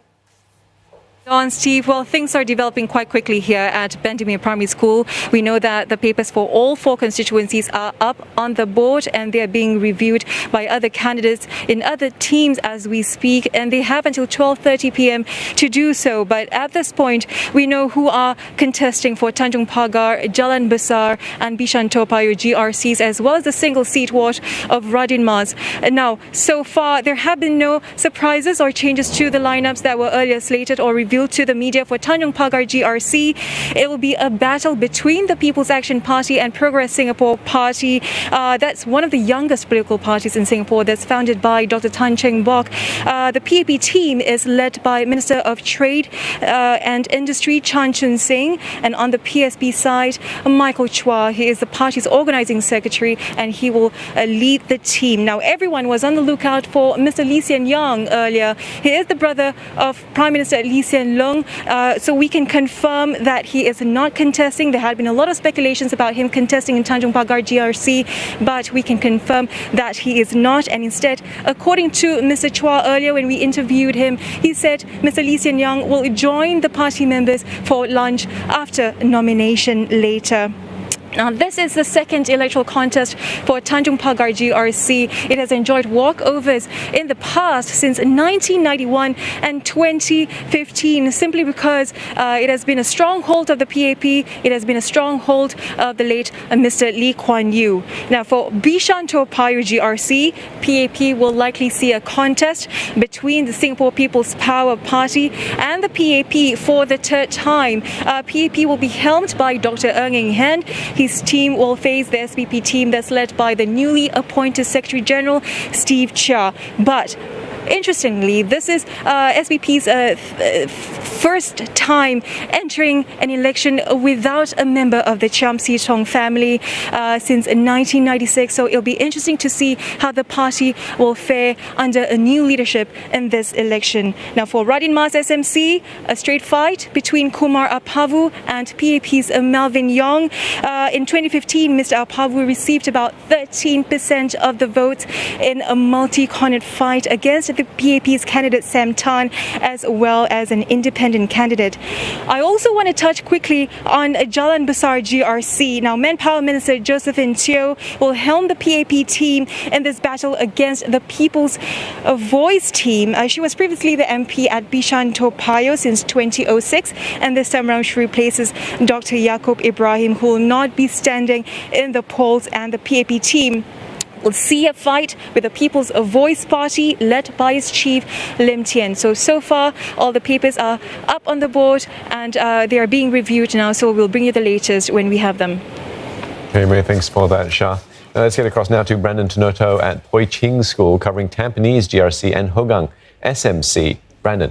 On Steve, well, things are developing quite quickly here at Bendemeer Primary School. We know that the papers for all 4 constituencies are up on the board, and they are being reviewed by other candidates in other teams as we speak, and they have until 12:30 p.m. to do so. But at this point, we know who are contesting for Tanjung Pagar, Jalan Besar and Bishan Toa Payoh GRCs, as well as the single seat ward of Radin Mas. Now, so far, there have been no surprises or changes to the lineups that were earlier slated or revealed to the media. For Tanjung Pagar GRC, it will be a battle between the People's Action Party and Progress Singapore Party. That's one of the youngest political parties in Singapore, that's founded by Dr. Tan Cheng Bock. The PAP team is led by Minister of Trade and Industry Chan Chun Sing, and on the PSP side, Michael Chua. He is the party's organizing secretary, and he will lead the team. Now, everyone was on the lookout for Mr. Lee Hsien Loong earlier. He is the brother of Prime Minister Lee Hsien Loong, so we can confirm that he is not contesting. There had been a lot of speculations about him contesting in Tanjung Pagar GRC, but we can confirm that he is not, and instead, according to Mr. Chua earlier when we interviewed him, he said Mr. Lee Hsien Loong will join the party members for lunch after nomination later. Now, this is the second electoral contest for Tanjung Pagar GRC. It has enjoyed walkovers in the past since 1991 and 2015, simply because it has been a stronghold of the PAP. It has been a stronghold of the late Mr. Lee Kuan Yew. Now, for Bishan Toa Payoh GRC, PAP will likely see a contest between the Singapore People's Power Party and the PAP for the third time. PAP will be helmed by Dr. Ng Eng Hen. His team will face the SPP team that's led by the newly appointed Secretary General Steve Chia. But Interestingly, this is SPP's first time entering an election without a member of the Chamsi Tong family since 1996. So it'll be interesting to see how the party will fare under a new leadership in this election. Now, for Radin Mas SMC, a straight fight between Kumar Apavu and PAP's Melvin Yong. In 2015, Mr. Apavu received about 13% of the votes in a multi-cornered fight against the PAP's candidate Sam Tan, as well as an independent candidate. I also want to touch quickly on Jalan Besar GRC. Now, Manpower Minister Josephine Teo will helm the PAP team in this battle against the People's Voice team. She was previously the MP at Bishan Toa Payoh since 2006, and this time around she replaces Dr. Yaakob Ibrahim, who will not be standing in the polls, and the PAP team will see a fight with the People's Voice Party led by its chief Lim Tien. So far all the papers are up on the board and they are being reviewed now, so we'll bring you the latest when we have them. Okay, many thanks for that, Shah. Now let's get across now to Brandon Tenoto at Poi Ching School covering Tampines GRC and Hougang SMC. Brandon.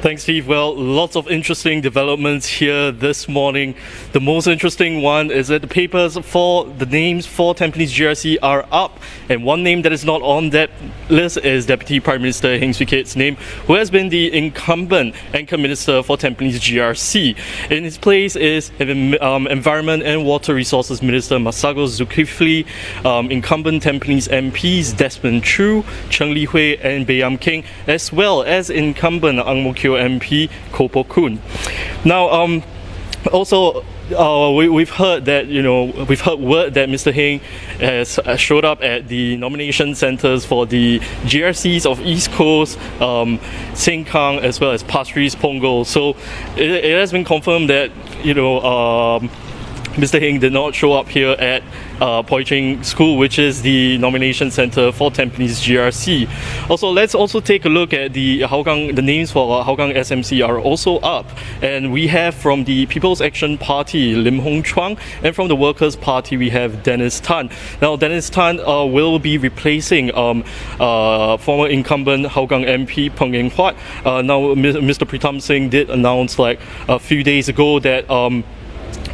Thanks, Steve. Well, lots of interesting developments here this morning. The most interesting one is that the papers for the names for Tampines GRC are up, and one name that is not on that list is Deputy Prime Minister Heng Swee Keat's name, who has been the incumbent anchor minister for Tampines GRC. In his place is Environment and Water Resources Minister Masagos Zulkifli, incumbent Tampines MPs Desmond Chu, Cheng Li Hui and Bayam King, as well as incumbent Ang Mo Kio MP Kopo Kun. Now, also we've heard that we've heard word that Mr. Heng has showed up at the nomination centres for the GRCs of East Coast, Sengkang, as well as Pasir Ris Punggol. So it has been confirmed that Mr. Heng did not show up here at Poi Ching School, which is the nomination centre for Tampines GRC. Also, let's also take a look at the Hougang. The names for Hougang SMC are also up, and we have from the People's Action Party Lim Hong Chuang, and from the Workers' Party we have Dennis Tan. Now, Dennis Tan will be replacing former incumbent Hougang MP Peng Eng Huat. Now, Mr. Pritam Singh did announce like a few days ago that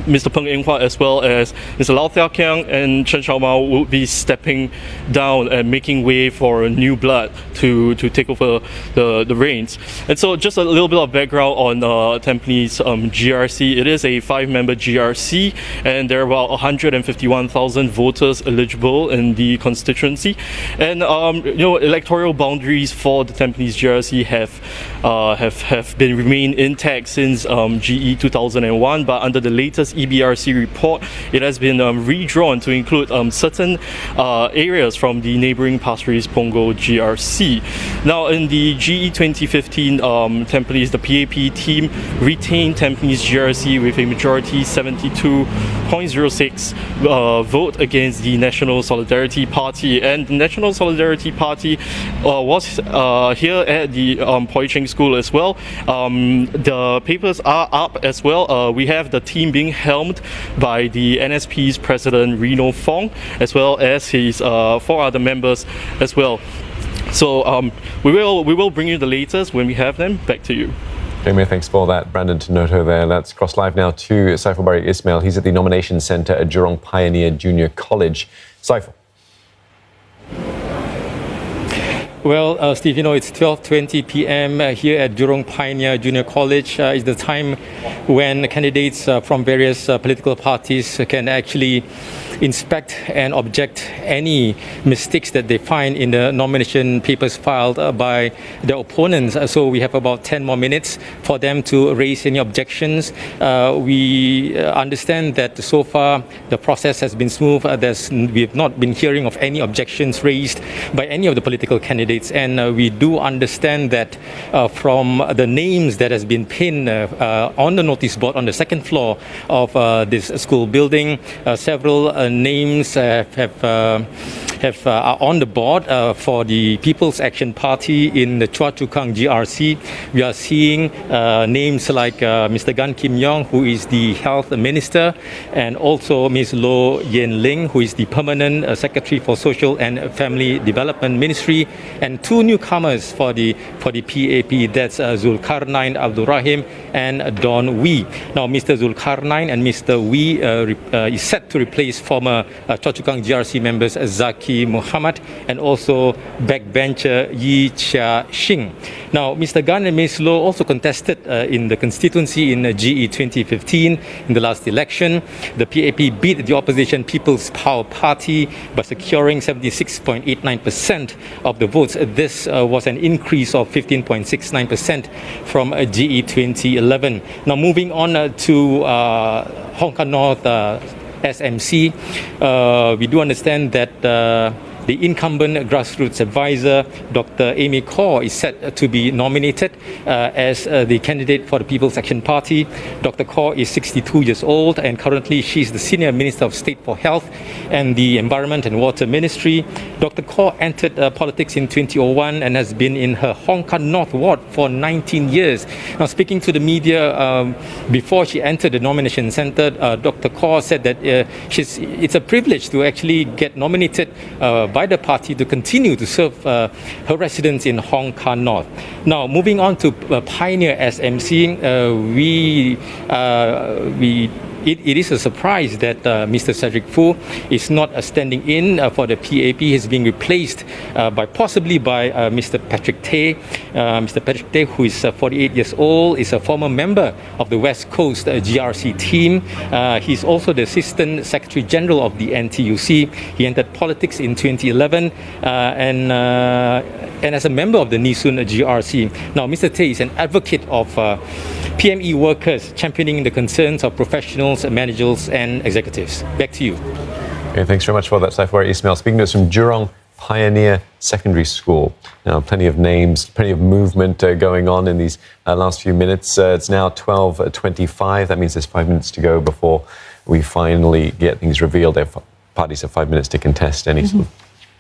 Mr. Peng Eng Huat, as well as Mr. Lau Thia Kiang and Chen Xiaomao, will be stepping down and making way for new blood to take over the reins. And so just a little bit of background on Tampines GRC. It is a 5-member GRC, and there are about 151,000 voters eligible in the constituency. And electoral boundaries for the Tampines GRC have been remained intact since GE 2001, but under the latest EBRC report, it has been redrawn to include certain areas from the neighbouring Pasir Ris Punggol GRC. Now, in the GE 2015 Tampines, the PAP team retained Tampines GRC with a majority 72.06 vote against the National Solidarity Party. And the National Solidarity Party was here at the Poi Ching School as well. The papers are up as well. We have the team being helmed by the NSP's president Reno Fong, as well as his 4 other members as well. So we will bring you the latest when we have them. Back to you. Many thanks for that, Brandon Tenoto there. Let's cross live now to Saiful Bari Ismail. He's at the nomination centre at Jurong Pioneer Junior College. Saiful. Well, Steve, it's 12:20 p.m. Here at Jurong Pioneer Junior College. Is the time when candidates from various political parties can actually inspect and object any mistakes that they find in the nomination papers filed by the opponents. So we have about 10 more minutes for them to raise any objections. We understand that so far the process has been smooth. We have not been hearing of any objections raised by any of the political candidates, and we do understand that from the names that has been pinned on the notice board on the second floor of this school building, several names have are on the board for the People's Action Party in the Choa Chu Kang GRC. We are seeing names like Mr. Gan Kim Yong, who is the Health Minister, and also Ms. Loh Yen Ling, who is the Permanent Secretary for Social and Family Development Ministry, and two newcomers for the PAP. That's Zulkarnain Abdul Rahim and Don Wee. Now, Mr. Zulkarnain and Mr. Wee is set to replace former Choa Chu Kang GRC members Zaki Muhammad and also backbencher Yi Chia Shing. Now, Mr. Gan and Ms. Loh also contested in the constituency in GE 2015 in the last election. The PAP beat the opposition People's Power Party by securing 76.89% of the votes. This was an increase of 15.69% from GE 2011. Now, moving on to Hong Kong North SMC, we do understand that the incumbent grassroots advisor, Dr. Amy Kaur, is set to be nominated as the candidate for the People's Action Party. Dr. Kaur is 62 years old and currently she is the Senior Minister of State for Health and the Environment and Water Ministry. Dr. Kaur entered politics in 2001 and has been in her Hong Kong North ward for 19 years. Now, speaking to the media before she entered the nomination centre, Dr. Kaur said that it's a privilege to actually get nominated by the party to continue to serve her residents in Hong Kong North. Now, moving on to Pioneer SMC, it is a surprise that Mr. Cedric Foo is not standing in for the PAP. He's being replaced possibly by Mr. Patrick Tay. Mr. Patrick Tay, who is 48 years old, is a former member of the West Coast GRC team. He's also the Assistant Secretary General of the NTUC. He entered politics in 2011 and as a member of the Nee Soon GRC. Now, Mr. Tay is an advocate of PME workers, championing the concerns of professionals, managers and executives. Back to you. Okay, thanks very much for that, Saifur Ismail. Speaking to us from Jurong Pioneer Secondary School. Now, plenty of names, plenty of movement going on in these last few minutes. It's now 12:25. That means there's 5 minutes to go before we finally get things revealed. Parties have 5 minutes to contest any sort of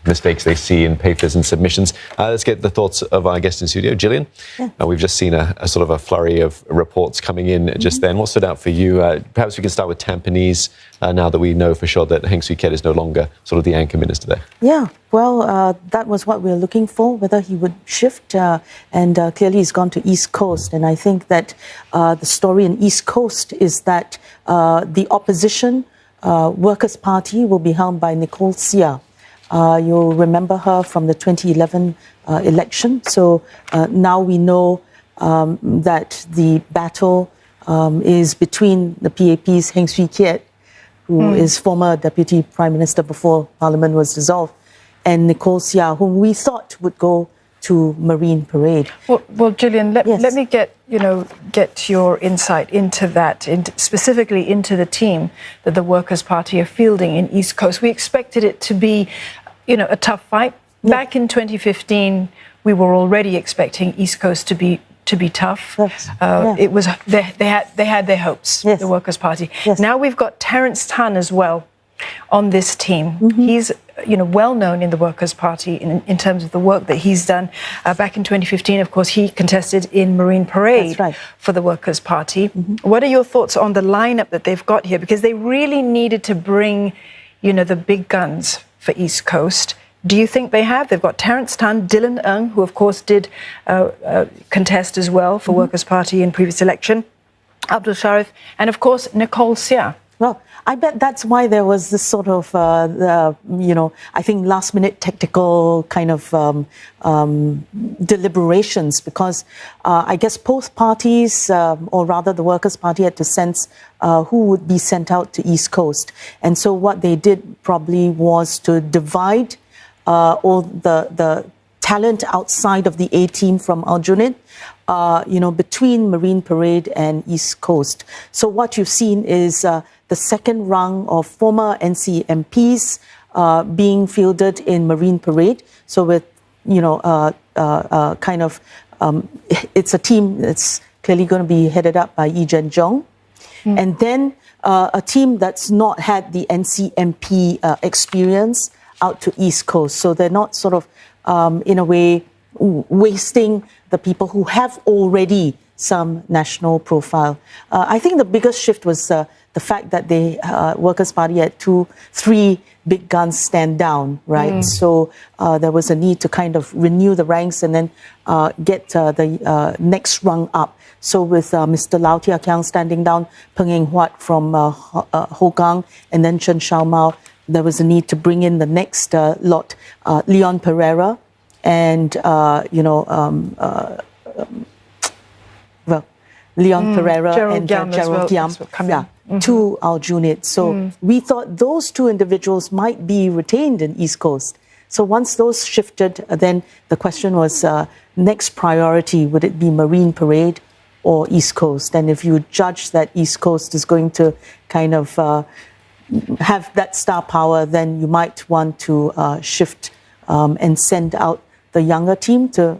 mistakes they see in papers and submissions. Let's get the thoughts of our guest in studio, Gillian. Yeah. We've just seen a sort of a flurry of reports coming in just then. What stood out for you? Perhaps we can start with Tampines, now that we know for sure that Heng Swee Keat is no longer sort of the anchor minister there. Yeah, well, that was what we were looking for, whether he would shift, and clearly he's gone to East Coast. And I think that the story in East Coast is that the opposition Workers' Party will be held by Nicole Seah. You'll remember her from the 2011 election. So now we know that the battle is between the PAP's Heng Swee Keat, who is former Deputy Prime Minister before Parliament was dissolved, and Nicole Seah, whom we thought would go to Marine Parade. Well, Gillian, let me get your insight into that, specifically into the team that the Workers' Party are fielding in East Coast. We expected it to be, a tough fight. Yeah. Back in 2015, we were already expecting East Coast to be tough. Yes. It was they had their hopes. Yes. The Workers' Party. Yes. Now we've got Terence Tan as well on this team. He's well known in the Workers' Party in terms of the work that he's done. Back in 2015, of course, he contested in Marine Parade for the Workers' Party. What are your thoughts on the lineup that they've got here? Because they really needed to bring, the big guns for East Coast. Do you think they have? They've got Terence Tan, Dylan Ng, who of course did contest as well for Workers' Party in previous election, Abdul Sharif, and of course Nicole Seah. Well, I bet that's why there was this sort of, I think last-minute tactical kind of deliberations, because I guess both parties, or rather the Workers' Party, had to sense who would be sent out to East Coast. And so what they did probably was to divide all the talent outside of the A team from Aljunied, between Marine Parade and East Coast. So what you've seen is the second rung of former NC MPs being fielded in Marine Parade. So with, it's a team that's clearly going to be headed up by Yi Zhen Zhong. And then a team that's not had the NC MP experience, out to East Coast. So they're not sort of, in a way, wasting the people who have already some national profile. I think the biggest shift was the fact that the Workers' Party had 3 big guns stand down, right? So there was a need to kind of renew the ranks and then get the next rung up. So with Mr. Lau Tia Kiang standing down, Peng Eng Huat from Hougang, and then Chen Shao Mao, there was a need to bring in the next lot, Leon Pereira, and Leon Pereira and Gerald Giam, to our unit. So we thought those 2 individuals might be retained in East Coast. So once those shifted, then the question was, next priority, would it be Marine Parade or East Coast? And if you judge that East Coast is going to kind of have that star power, then you might want to shift and send out the younger team to,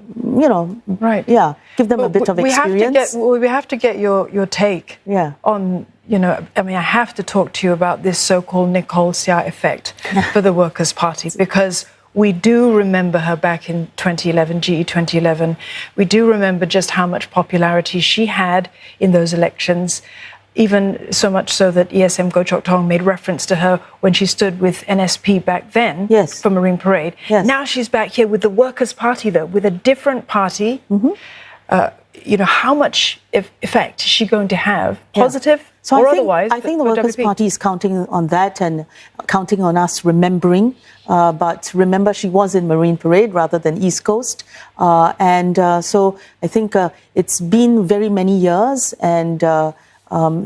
give them a bit of experience. We have to get your take on, I have to talk to you about this so-called Nicole Seah effect for the Workers' Party, because we do remember her back in 2011, GE2011. We do remember just how much popularity she had in those elections. Even so much so that ESM Goh Chok Tong made reference to her when she stood with NSP back then for Marine Parade. Now she's back here with the Workers' Party, though, with a different party. How much effect is she going to have, positive or otherwise? I think the Workers' Party is counting on that and counting on us remembering. But remember, she was in Marine Parade rather than East Coast. So I think it's been very many years, and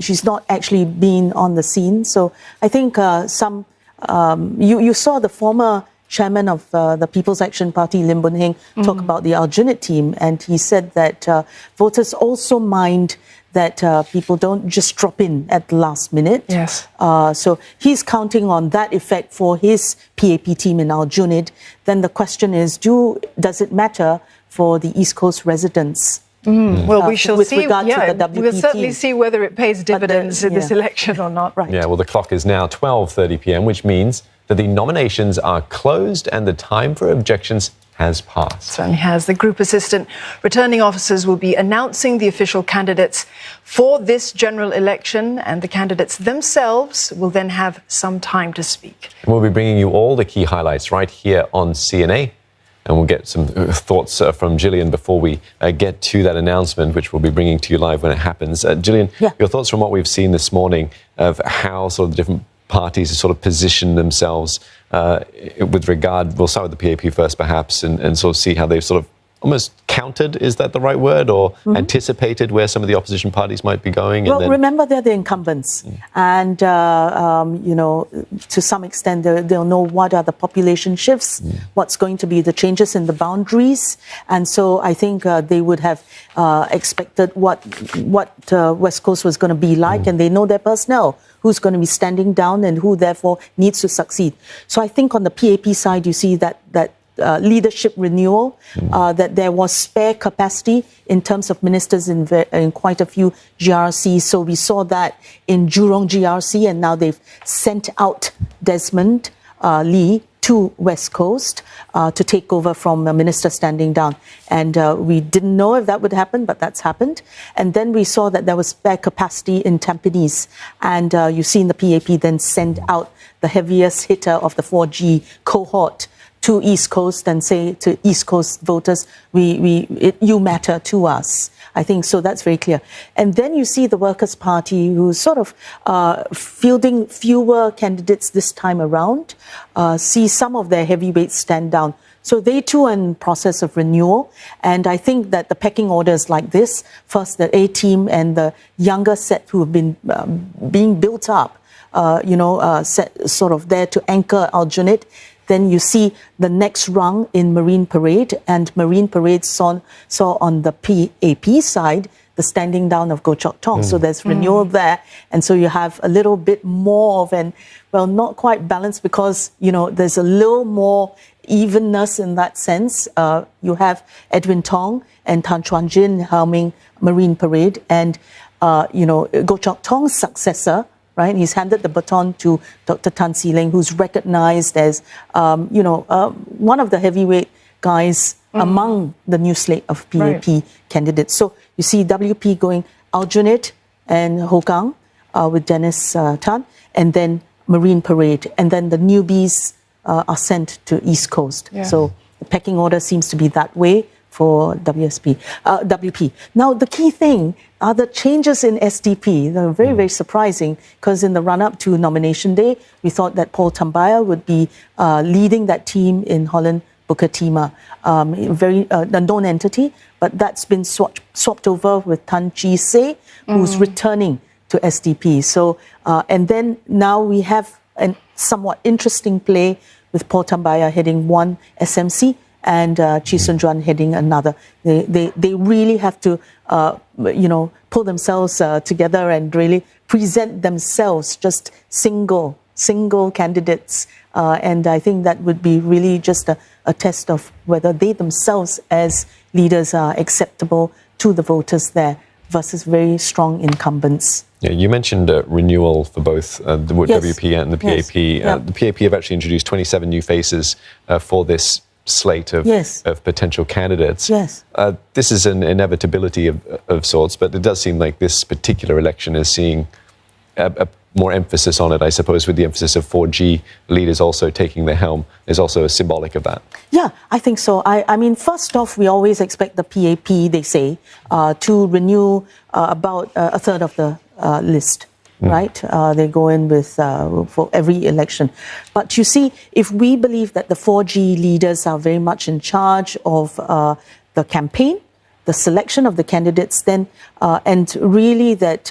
she's not actually been on the scene. So I think you saw the former chairman of the People's Action Party, Lim Boon Heng, talk about the Aljunied team, and he said that voters also mind that people don't just drop in at the last minute. So he's counting on that effect for his PAP team in Aljunied. Then the question is, does it matter for the East Coast residents? Well, we shall see. To the WP we'll certainly team. See whether it pays dividends in this election or not. Yeah, well, the clock is now 12:30 p.m., which means that the nominations are closed and the time for objections has passed. Certainly has. The Group Assistant Returning Officers will be announcing the official candidates for this general election, and the candidates themselves will then have some time to speak. And we'll be bringing you all the key highlights right here on CNA. And we'll get some thoughts from Gillian before we get to that announcement, which we'll be bringing to you live when it happens. Gillian, your thoughts from what we've seen this morning of how sort of the different parties have sort of positioned themselves with regard, we'll start with the PAP first perhaps, and sort of see how they've sort of almost countered, is that the right word, or anticipated where some of the opposition parties might be going? Well, remember, they're the incumbents. And, to some extent, they'll know what are the population shifts, what's going to be the changes in the boundaries. And so I think they would have expected what West Coast was going to be like, and they know their personnel, who's going to be standing down and who, therefore, needs to succeed. So I think on the PAP side, you see that leadership renewal, that there was spare capacity in terms of ministers in quite a few GRCs. So we saw that in Jurong GRC, and now they've sent out Desmond Lee to West Coast to take over from a minister standing down. And we didn't know if that would happen, but that's happened. And then we saw that there was spare capacity in Tampines. And you've seen the PAP then send out the heaviest hitter of the 4G cohort to East Coast and say to East Coast voters, you matter to us. I think so. That's very clear. And then you see the Workers' Party, who's sort of fielding fewer candidates this time around, see some of their heavyweights stand down. So they too are in process of renewal. And I think that the pecking orders like this, first the A team and the younger set who have been being built up, set sort of there to anchor Aljunied. Then you see the next rung in Marine Parade, and Marine Parade saw on the PAP side the standing down of Goh Chok Tong. So there's renewal there. And so you have a little bit more of not quite balanced, because, there's a little more evenness in that sense. You have Edwin Tong and Tan Chuan Jin helming Marine Parade, and, Goh Chok Tong's successor, right? He's handed the baton to Dr. Tan See Leng, who's recognized as, one of the heavyweight guys among the new slate of PAP candidates. So you see WP going Aljunied and Hougang with Dennis Tan, and then Marine Parade, and then the newbies are sent to East Coast. Yeah. So the pecking order seems to be that way for WP. Now, the key thing are the changes in SDP. They're very, very surprising, because in the run-up to nomination day, we thought that Paul Tambaya would be leading that team in Holland Bukit Timah, a known entity, but that's been swapped over with Tan Chi Se, who's returning to SDP. So, and then now we have a somewhat interesting play with Paul Tambaya heading one SMC and Chee Soon Juan heading another. They really have to, pull themselves together and really present themselves just single candidates. And I think that would be really just a test of whether they themselves as leaders are acceptable to the voters there versus very strong incumbents. Yeah, you mentioned renewal for both the WP and the PAP. Yes. The PAP have actually introduced 27 new faces for this slate of potential candidates. Yes. This is an inevitability of sorts, but it does seem like this particular election is seeing a more emphasis on it, I suppose, with the emphasis of 4G leaders also taking the helm is also symbolic of that. Yeah, I think so. I mean, first off, we always expect the PAP, they say, to renew about a third of the list, right? They go in with for every election. But you see, if we believe that the 4G leaders are very much in charge of the campaign, the selection of the candidates, then and really that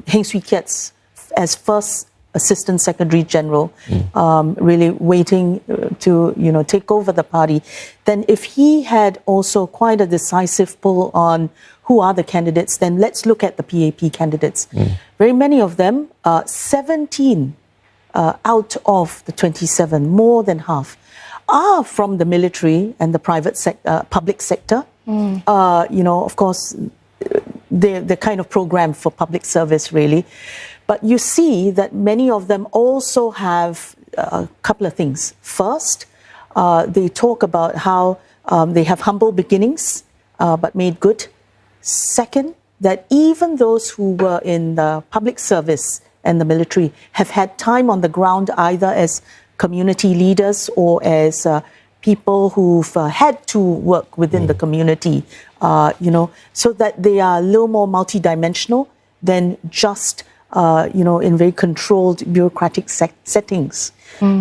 Heng Swee Keat as first Assistant Secretary General, really waiting to take over the party, then if he had also quite a decisive pull on who are the candidates, then let's look at the PAP candidates. Very many of them, 17 out of the 27, more than half, are from the military and the public sector. Of course, they're kind of programmed for public service, really. But you see that many of them also have a couple of things. First, they talk about how they have humble beginnings, but made good. Second, that even those who were in the public service and the military have had time on the ground, either as community leaders or as people who've had to work within the community, so that they are a little more multidimensional than just, in very controlled bureaucratic settings.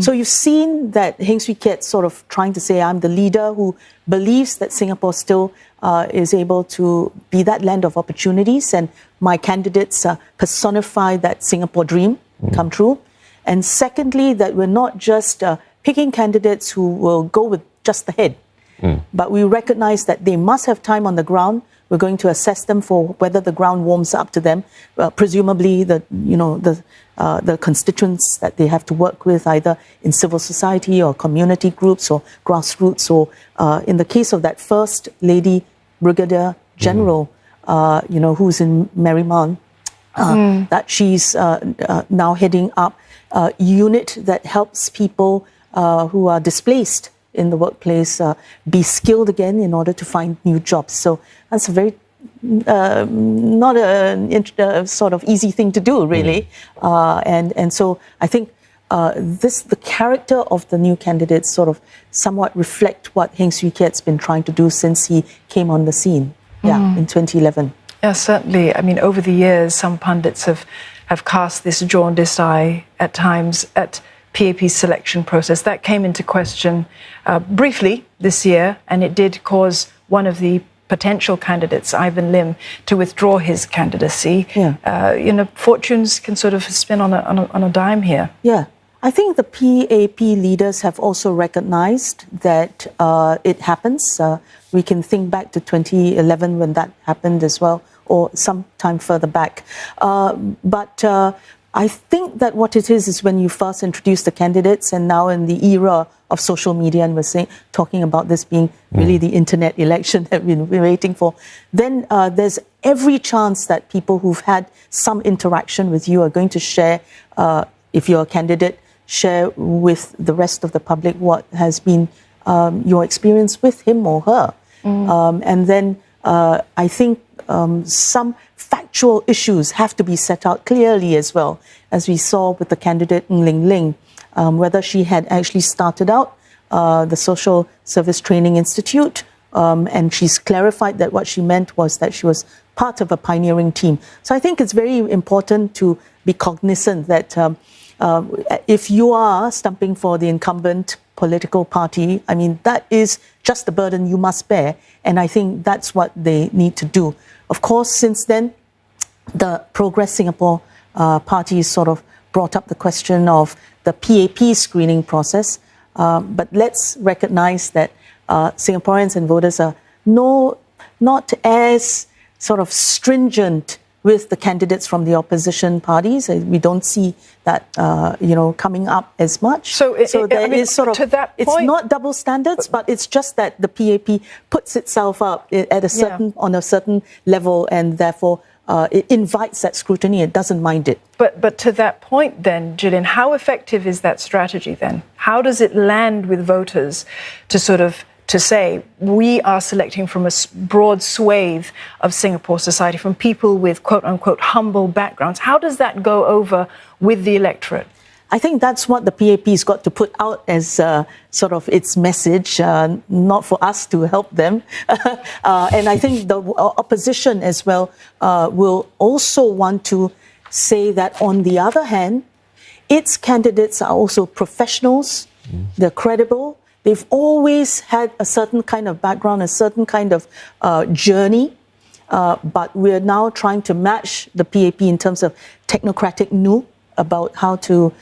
So you've seen that Heng Swee Keat sort of trying to say, I'm the leader who believes that Singapore still is able to be that land of opportunities, and my candidates personify that Singapore dream come true. And secondly, that we're not just picking candidates who will go with just the head, but we recognize that they must have time on the ground. We're going to assess them for whether the ground warms up to them, presumably the constituents that they have to work with, either in civil society or community groups or grassroots, or in the case of that First Lady Brigadier General, who's in Marymount, that she's now heading up a unit that helps people who are displaced in the workplace be skilled again in order to find new jobs. So that's a very not a sort of easy thing to do, really. And so I think the character of the new candidates sort of somewhat reflect what Heng Swee Keat's been trying to do since he came on the scene, in 2011. Yeah, certainly. I mean, over the years, some pundits have cast this jaundiced eye at times at PAP's selection process. That came into question briefly this year, and it did cause one of the potential candidates, Ivan Lim, to withdraw his candidacy. Fortunes can sort of spin on a dime here. Yeah. I think the PAP leaders have also recognized that it happens. We can think back to 2011 when that happened as well, or some time further back. But I think that what it is when you first introduce the candidates, and now in the era of social media, and we're talking about this being really the internet election that we've been waiting for, then there's every chance that people who've had some interaction with you are going to share, if you're a candidate, share with the rest of the public what has been your experience with him or her. And then I think some factual issues have to be set out clearly as well, as we saw with the candidate Ng Ling Ling, whether she had actually started out the Social Service Training Institute, and she's clarified that what she meant was that she was part of a pioneering team. So I think it's very important to be cognizant that if you are stumping for the incumbent political party, I mean, that is just the burden you must bear. And I think that's what they need to do. Of course, since then, the Progress Singapore party sort of brought up the question of the PAP screening process. But let's recognize that Singaporeans and voters are not as sort of stringent with the candidates from the opposition parties. We don't see that, coming up as much. So there is sort of, to that point, it's not double standards, but it's just that the PAP puts itself up at a certain, on a certain level, and therefore it invites that scrutiny. It doesn't mind it. But to that point then, Gillian, how effective is that strategy then? How does it land with voters to say, we are selecting from a broad swathe of Singapore society, from people with quote-unquote humble backgrounds? How does that go over with the electorate? I think that's what the PAP's got to put out as sort of its message, not for us to help them. And I think the opposition as well will also want to say that, on the other hand, its candidates are also professionals, they're credible, they've always had a certain kind of background, a certain kind of journey, but we're now trying to match the PAP in terms of technocratic nous about how to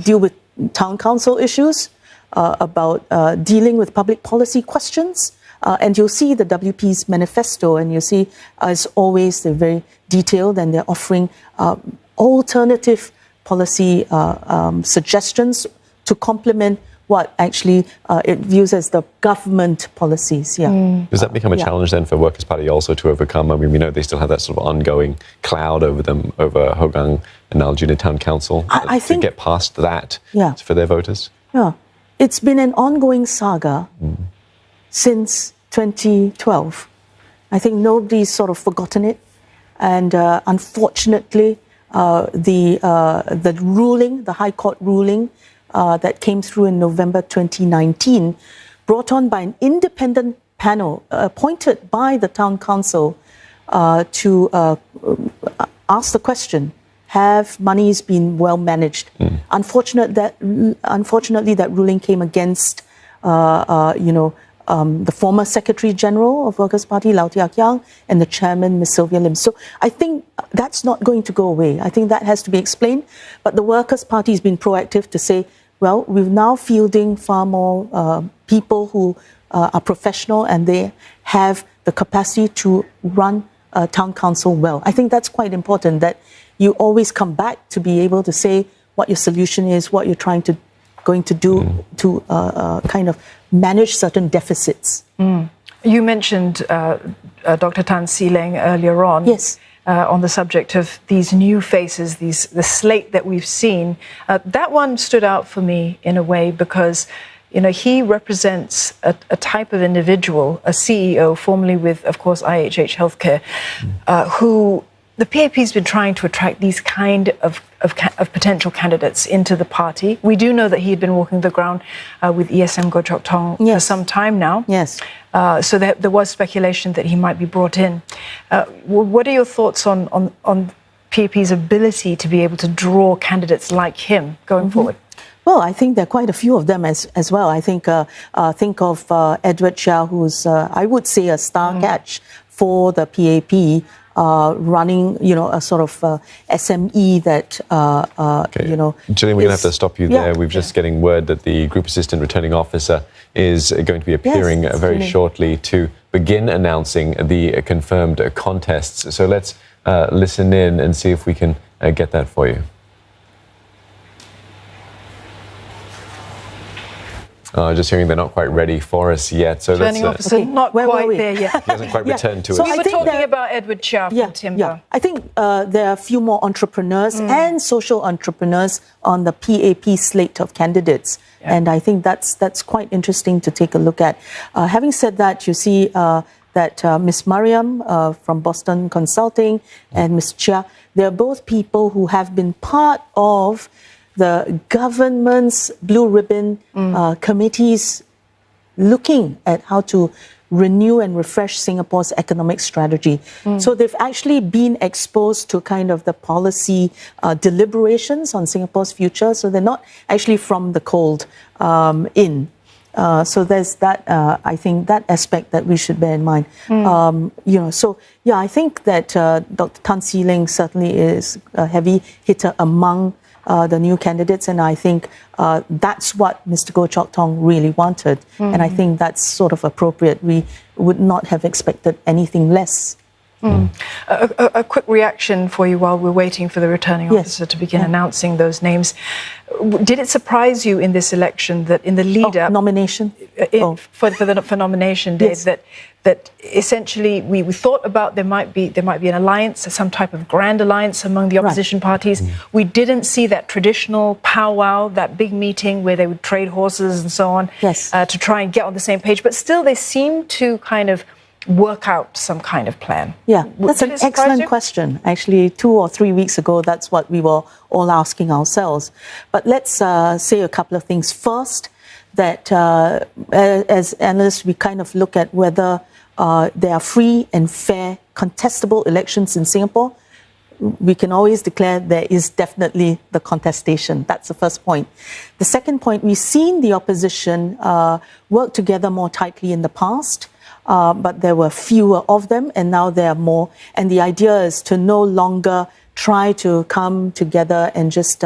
deal with town council issues, about dealing with public policy questions. And you'll see the WP's manifesto, and you see, as always, they're very detailed, and they're offering alternative policy suggestions to complement what actually it views as the government policies. Does that become a challenge then for Workers' Party also to overcome? I mean, we know they still have that sort of ongoing cloud over them, over Hougang and Aljunied Town Council. I think to get past that for their voters? Yeah. It's been an ongoing saga since 2012. I think nobody's sort of forgotten it. And unfortunately, the ruling, the High Court ruling, that came through in November 2019, brought on by an independent panel appointed by the Town Council to ask the question, have monies been well managed? Unfortunately, that ruling came against, the former Secretary General of Workers' Party, Lau Tia Kiang, and the Chairman, Ms. Sylvia Lim. So I think that's not going to go away. I think that has to be explained. But the Workers' Party has been proactive to say, well, we're now fielding far more people who are professional, and they have the capacity to run a town council well. I think that's quite important, that you always come back to be able to say what your solution is, what you're going to do to kind of manage certain deficits. You mentioned Dr. Tan See Leng earlier on. Yes. On the subject of these new faces, the slate that we've seen. That one stood out for me in a way because, he represents a type of individual, a CEO, formerly with, of course, IHH Healthcare, who the PAP's been trying to attract these kind of potential candidates into the party. We do know that he had been walking the ground with ESM Goh Chok Tong for some time now. Yes. So there was speculation that he might be brought in. What are your thoughts on PAP's ability to be able to draw candidates like him going forward? Well, I think there are quite a few of them as well. I think of Edward Chia, who's, I would say, a star catch for the PAP, running, a sort of SME that, Gillian, we're going to have to stop you there. We're just getting word that the Group Assistant Returning Officer is going to be appearing very shortly to begin announcing the confirmed contests. So let's listen in and see if we can get that for you. Just hearing they're not quite ready for us yet. So Returning that's officer, not where were quite we? there yet. he hasn't quite returned to So us. We I were think talking that- about Edward Chia from Timber. Yeah. I think there are a few more entrepreneurs and social entrepreneurs on the PAP slate of candidates. And I think that's quite interesting to take a look at. Having said that, you see that Ms. Mariam from Boston Consulting and Ms. Chia, they're both people who have been part of the government's blue ribbon committees looking at how to renew and refresh Singapore's economic strategy. So they've actually been exposed to kind of the policy deliberations on Singapore's future. So they're not actually from the cold in. So there's that, I think, that aspect that we should bear in mind. I think that Dr. Tan See Leng certainly is a heavy hitter among the new candidates, and I think that's what Mr. Goh Chok Tong really wanted, and I think that's sort of appropriate. We would not have expected anything less. A quick reaction for you while we're waiting for the returning officer to begin announcing those names. Did it surprise you in this election that in the lead-up nomination for nomination day that essentially we thought about there might be an alliance, some type of grand alliance among the opposition parties. We didn't see that traditional powwow, that big meeting where they would trade horses and so on to try and get on the same page. But still, they seem to kind of work out some kind of plan. Yeah, that's an excellent question. Actually, 2 or 3 weeks ago, that's what we were all asking ourselves. But let's say a couple of things. First, that as analysts, we kind of look at whether there are free and fair, contestable elections in Singapore. We can always declare there is definitely the contestation. That's the first point. The second point, we've seen the opposition work together more tightly in the past. But there were fewer of them, and now there are more. And the idea is to no longer try to come together and just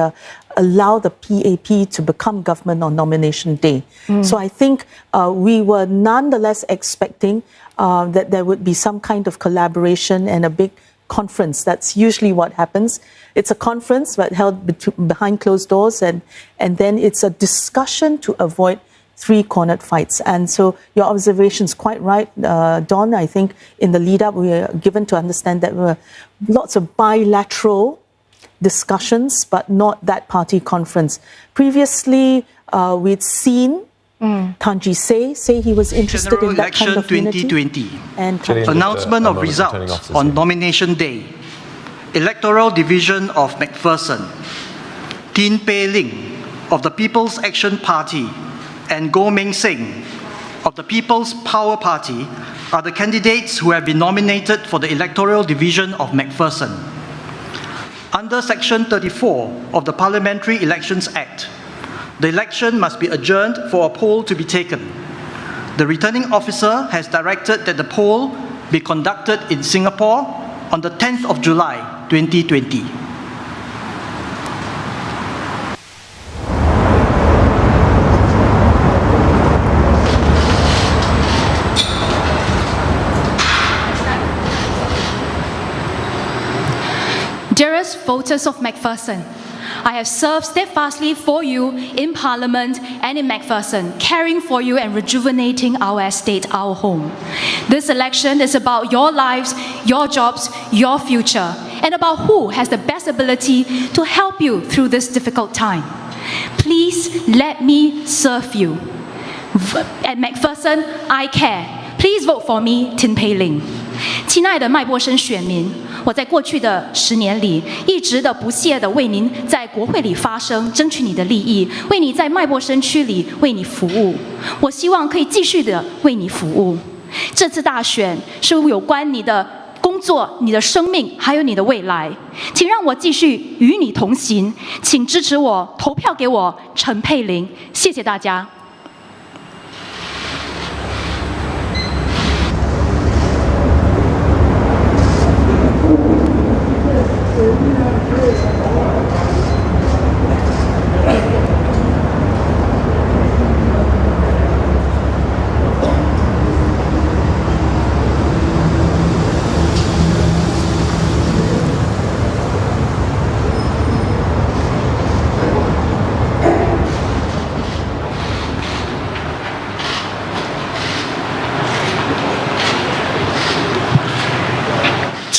allow the PAP to become government on nomination day. So I think we were nonetheless expecting that there would be some kind of collaboration and a big conference. That's usually what happens. It's a conference but held behind closed doors, and then it's a discussion to avoid three-cornered fights. And so your observation is quite right, Don. I think in the lead-up, we were given to understand that there were lots of bilateral discussions, but not that party conference. Previously, we'd seen Tan Ji say he was interested in that kind of unity. 2020. And Announcement of results on nomination day. Electoral division of McPherson. Tin Pei Ling of the People's Action Party and Goh Meng Seng of the People's Power Party are the candidates who have been nominated for the electoral division of McPherson. Under Section 34 of the Parliamentary Elections Act, the election must be adjourned for a poll to be taken. The returning officer has directed that the poll be conducted in Singapore on the 10th of July 2020. Dearest voters of McPherson, I have served steadfastly for you in Parliament and in McPherson, caring for you and rejuvenating our estate, our home. This election is about your lives, your jobs, your future, and about who has the best ability to help you through this difficult time. Please let me serve you. At McPherson, I care. Please vote for me, Tin Pei Ling. 亲爱的麦波生选民，我在过去的10年里，一直的不懈的为您在国会里发声，争取你的利益，为你在麦波生区里为你服务。我希望可以继续的为你服务。这次大选是有关你的工作、你的生命，还有你的未来。请让我继续与你同行，请支持我，投票给我陈佩玲。谢谢大家。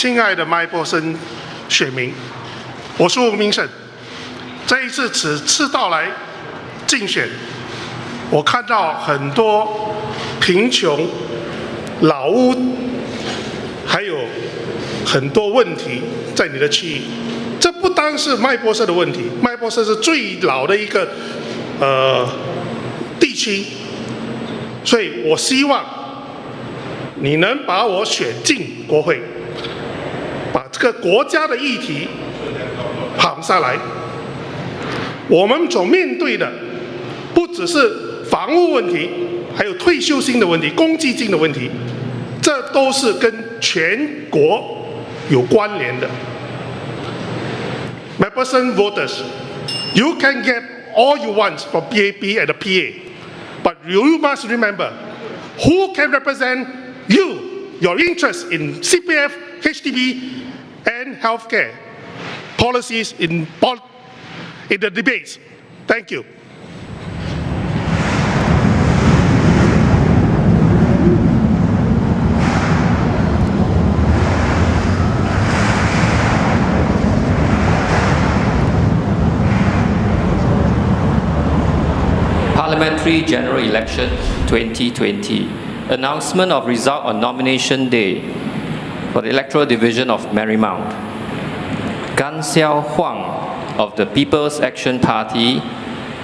亲爱的麦波森选民，我是吴明胜。这一次此次到来竞选，我看到很多贫穷、老屋，还有很多问题在你的区域。这不单是麦波森的问题，麦波森是最老的一个地区，所以我希望你能把我选进国会，把这个国家的议题跑下来。我们所面对的不只是房屋问题，还有退休金的问题、公积金的问题，这都是跟全国有关联的。MacPherson voters, you can get all you want from PAP and the PA, but you must remember who can represent you, your interests in CPF, HDB, and healthcare policies in the debates. Thank you. Parliamentary General Election 2020. Announcement of result on nomination day for the Electoral Division of Marymount. Gan Xiao Huang of the People's Action Party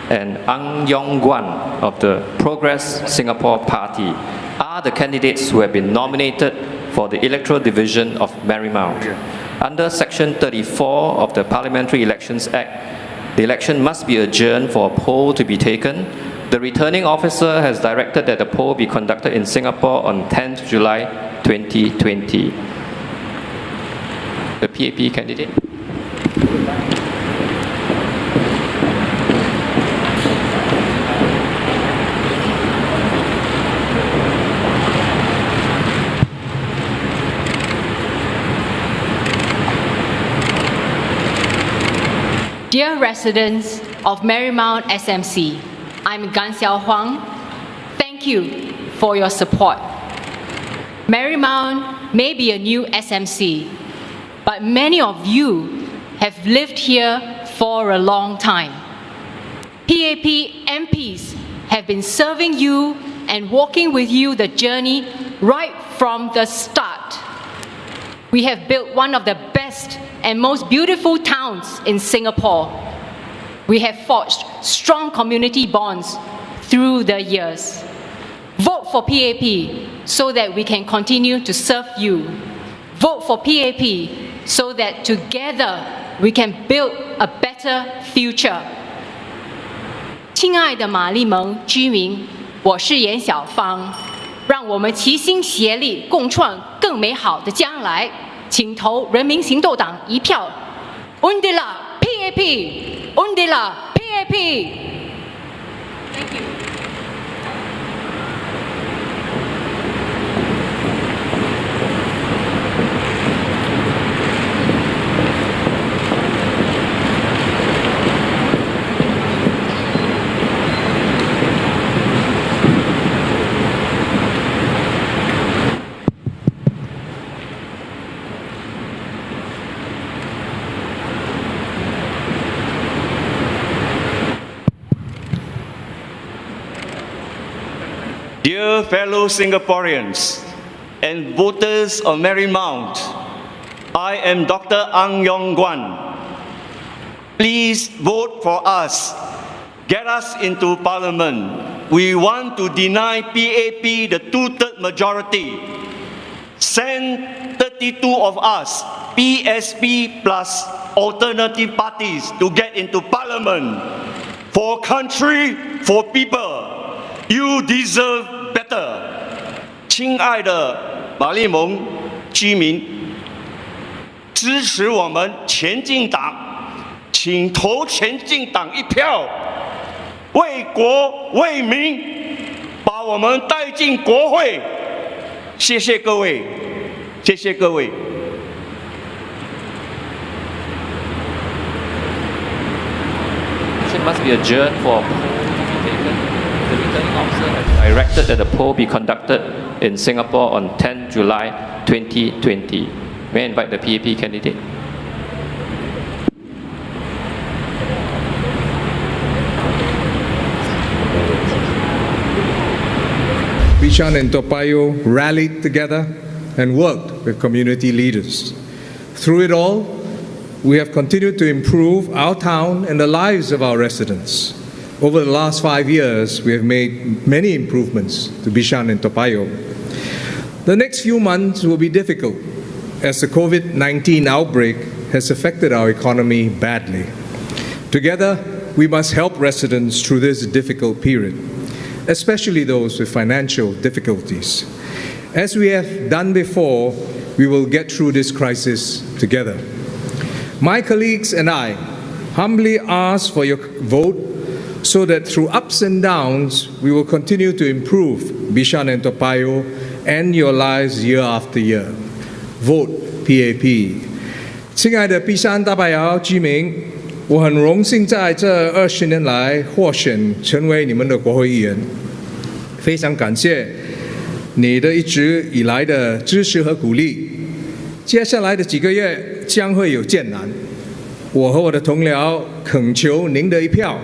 and Ang Yong Guan of the Progress Singapore Party are the candidates who have been nominated for the Electoral Division of Marymount. Under Section 34 of the Parliamentary Elections Act, the election must be adjourned for a poll to be taken. The returning officer has directed that the poll be conducted in Singapore on 10th July 2020. The PAP candidate. Dear residents of Marymount SMC, I'm Gan Xiao Huang. Thank you for your support. Marymount may be a new SMC, but many of you have lived here for a long time. PAP MPs have been serving you and walking with you the journey right from the start. We have built one of the best and most beautiful towns in Singapore. We have forged strong community bonds through the years. Vote for PAP so that we can continue to serve you. Vote for PAP so that together we can build a better future. 亲爱的玛丽盟居民，我是严小芳，让我们齐心协力，共创更美好的将来。请投人民行动党一票。Undilah PAP, Undilah PAP. Thank you. Dear fellow Singaporeans and voters of Marymount, I am Dr. Ang Yong Guan. Please vote for us. Get us into Parliament. We want to deny PAP the two-third majority. Send 32 of us, PSP plus alternative parties, to get into Parliament. For country, for people. You deserve better. 亲爱的玛丽盟居民，支持我们前进党，请投前进党一票，为国为民，把我们带进国会。谢谢各位，谢谢各位。It must be adjourned for the returning officer has directed that the poll be conducted in Singapore on 10 July 2020. May I invite the PAP candidate? Bishan and Toa Payoh rallied together and worked with community leaders. Through it all, we have continued to improve our town and the lives of our residents. Over the last 5 years, we have made many improvements to Bishan and Toa Payoh. The next few months will be difficult as the COVID-19 outbreak has affected our economy badly. Together, we must help residents through this difficult period, especially those with financial difficulties. As we have done before, we will get through this crisis together. My colleagues and I humbly ask for your vote so that through ups and downs, we will continue to improve Bishan and Toa Payoh and your lives year after year. Vote PAP. 亲爱的碧山大拜窑居民，我很荣幸在这20年来获选成为你们的国会议员，非常感谢你的一直以来的支持和鼓励。接下来的几个月将会有艰难，我和我的同僚恳求您的一票，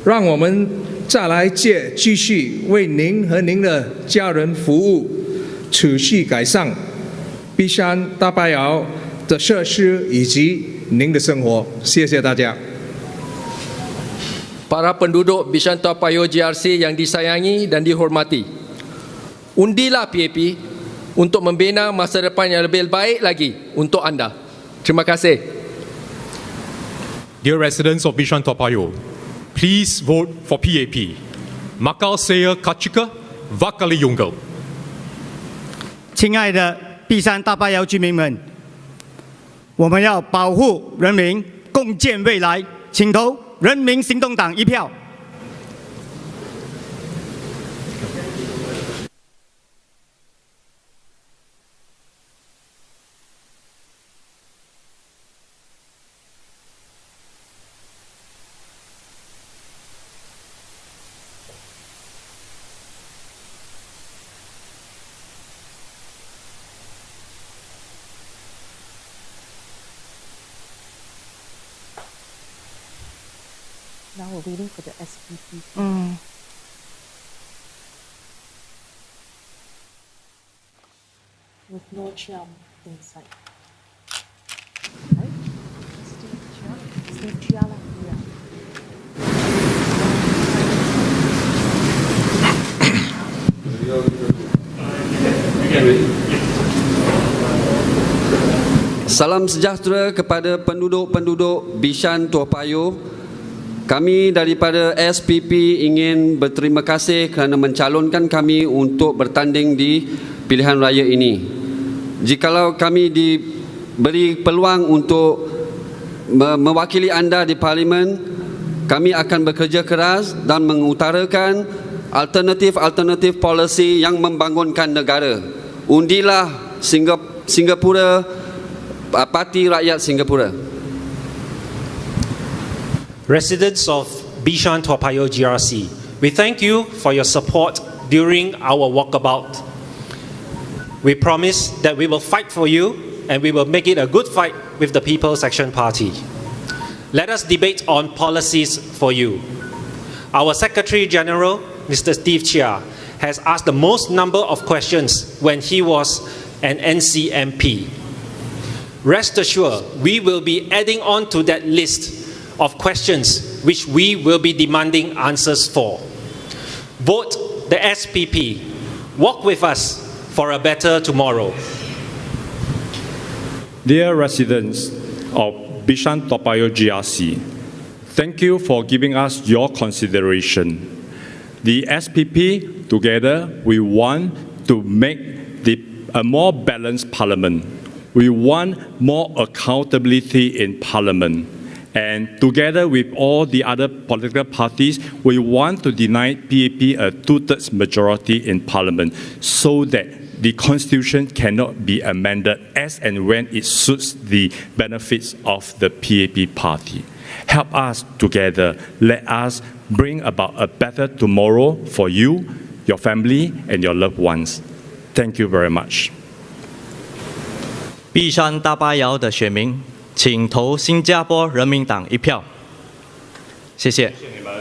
让我们再来继续为您和您的家人服务，持续改善碧山大拜窑的设施以及您的生活。谢谢大家。Para penduduk Bishan Toa Payoh GRC yang disayangi dan dihormati, undilah PAP untuk membina masa depan yang lebih baik lagi untuk anda. Terima kasih. Dear residents of Bishan Toa Payoh, please vote for PAP. Makal saya kachika vakali yunggal. 亲爱的碧山大拜窑居民们，我们要保护人民，共建未来，请投人民行动党一票。Now we're waiting for the SPP. With no Chiam inside. Right? Steve Chiala. Salam sejahtera kepada penduduk-penduduk Bishan Toa Payoh. Kami daripada SPP ingin berterima kasih kerana mencalonkan kami untuk bertanding di pilihan raya ini. Jikalau kami diberi peluang untuk mewakili anda di Parlimen, kami akan bekerja keras dan mengutarakan alternatif-alternatif polisi yang membangunkan negara. Undilah Singapura, Parti Rakyat Singapura. Residents of Bishan Toa Payoh GRC, we thank you for your support during our walkabout. We promise that we will fight for you and we will make it a good fight with the People's Action Party. Let us debate on policies for you. Our Secretary General, Mr. Steve Chia, has asked the most number of questions when he was an NCMP. Rest assured, we will be adding on to that list of questions which we will be demanding answers for. Vote the SPP. Walk with us for a better tomorrow. Dear residents of Bishan Toa Payoh GRC, thank you for giving us your consideration. The SPP, together, we want to make a more balanced parliament. We want more accountability in parliament. And together with all the other political parties, we want to deny PAP a 2/3 majority in Parliament so that the Constitution cannot be amended as and when it suits the benefits of the PAP party. Help us together. Let us bring about a better tomorrow for you, your family, and your loved ones. Thank you very much. 璧山大巴窑的选民，请投新加坡人民党一票。谢谢。谢谢你们。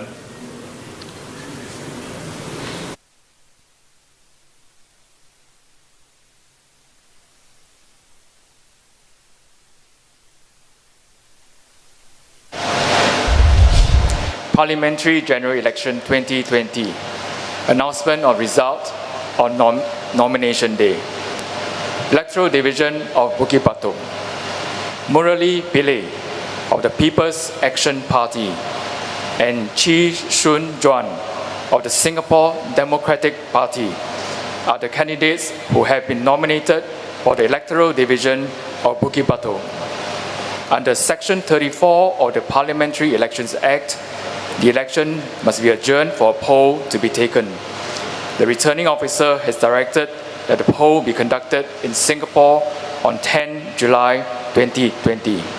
Parliamentary General Election 2020. Announcement of result on nomination day. Electoral Division of Bukit Batok. Murali Pillay of the People's Action Party and Chi Shun Juan of the Singapore Democratic Party are the candidates who have been nominated for the Electoral Division of Bukit Batok. Under Section 34 of the Parliamentary Elections Act, the election must be adjourned for a poll to be taken. The returning officer has directed that the poll be conducted in Singapore on 10 July 2020. "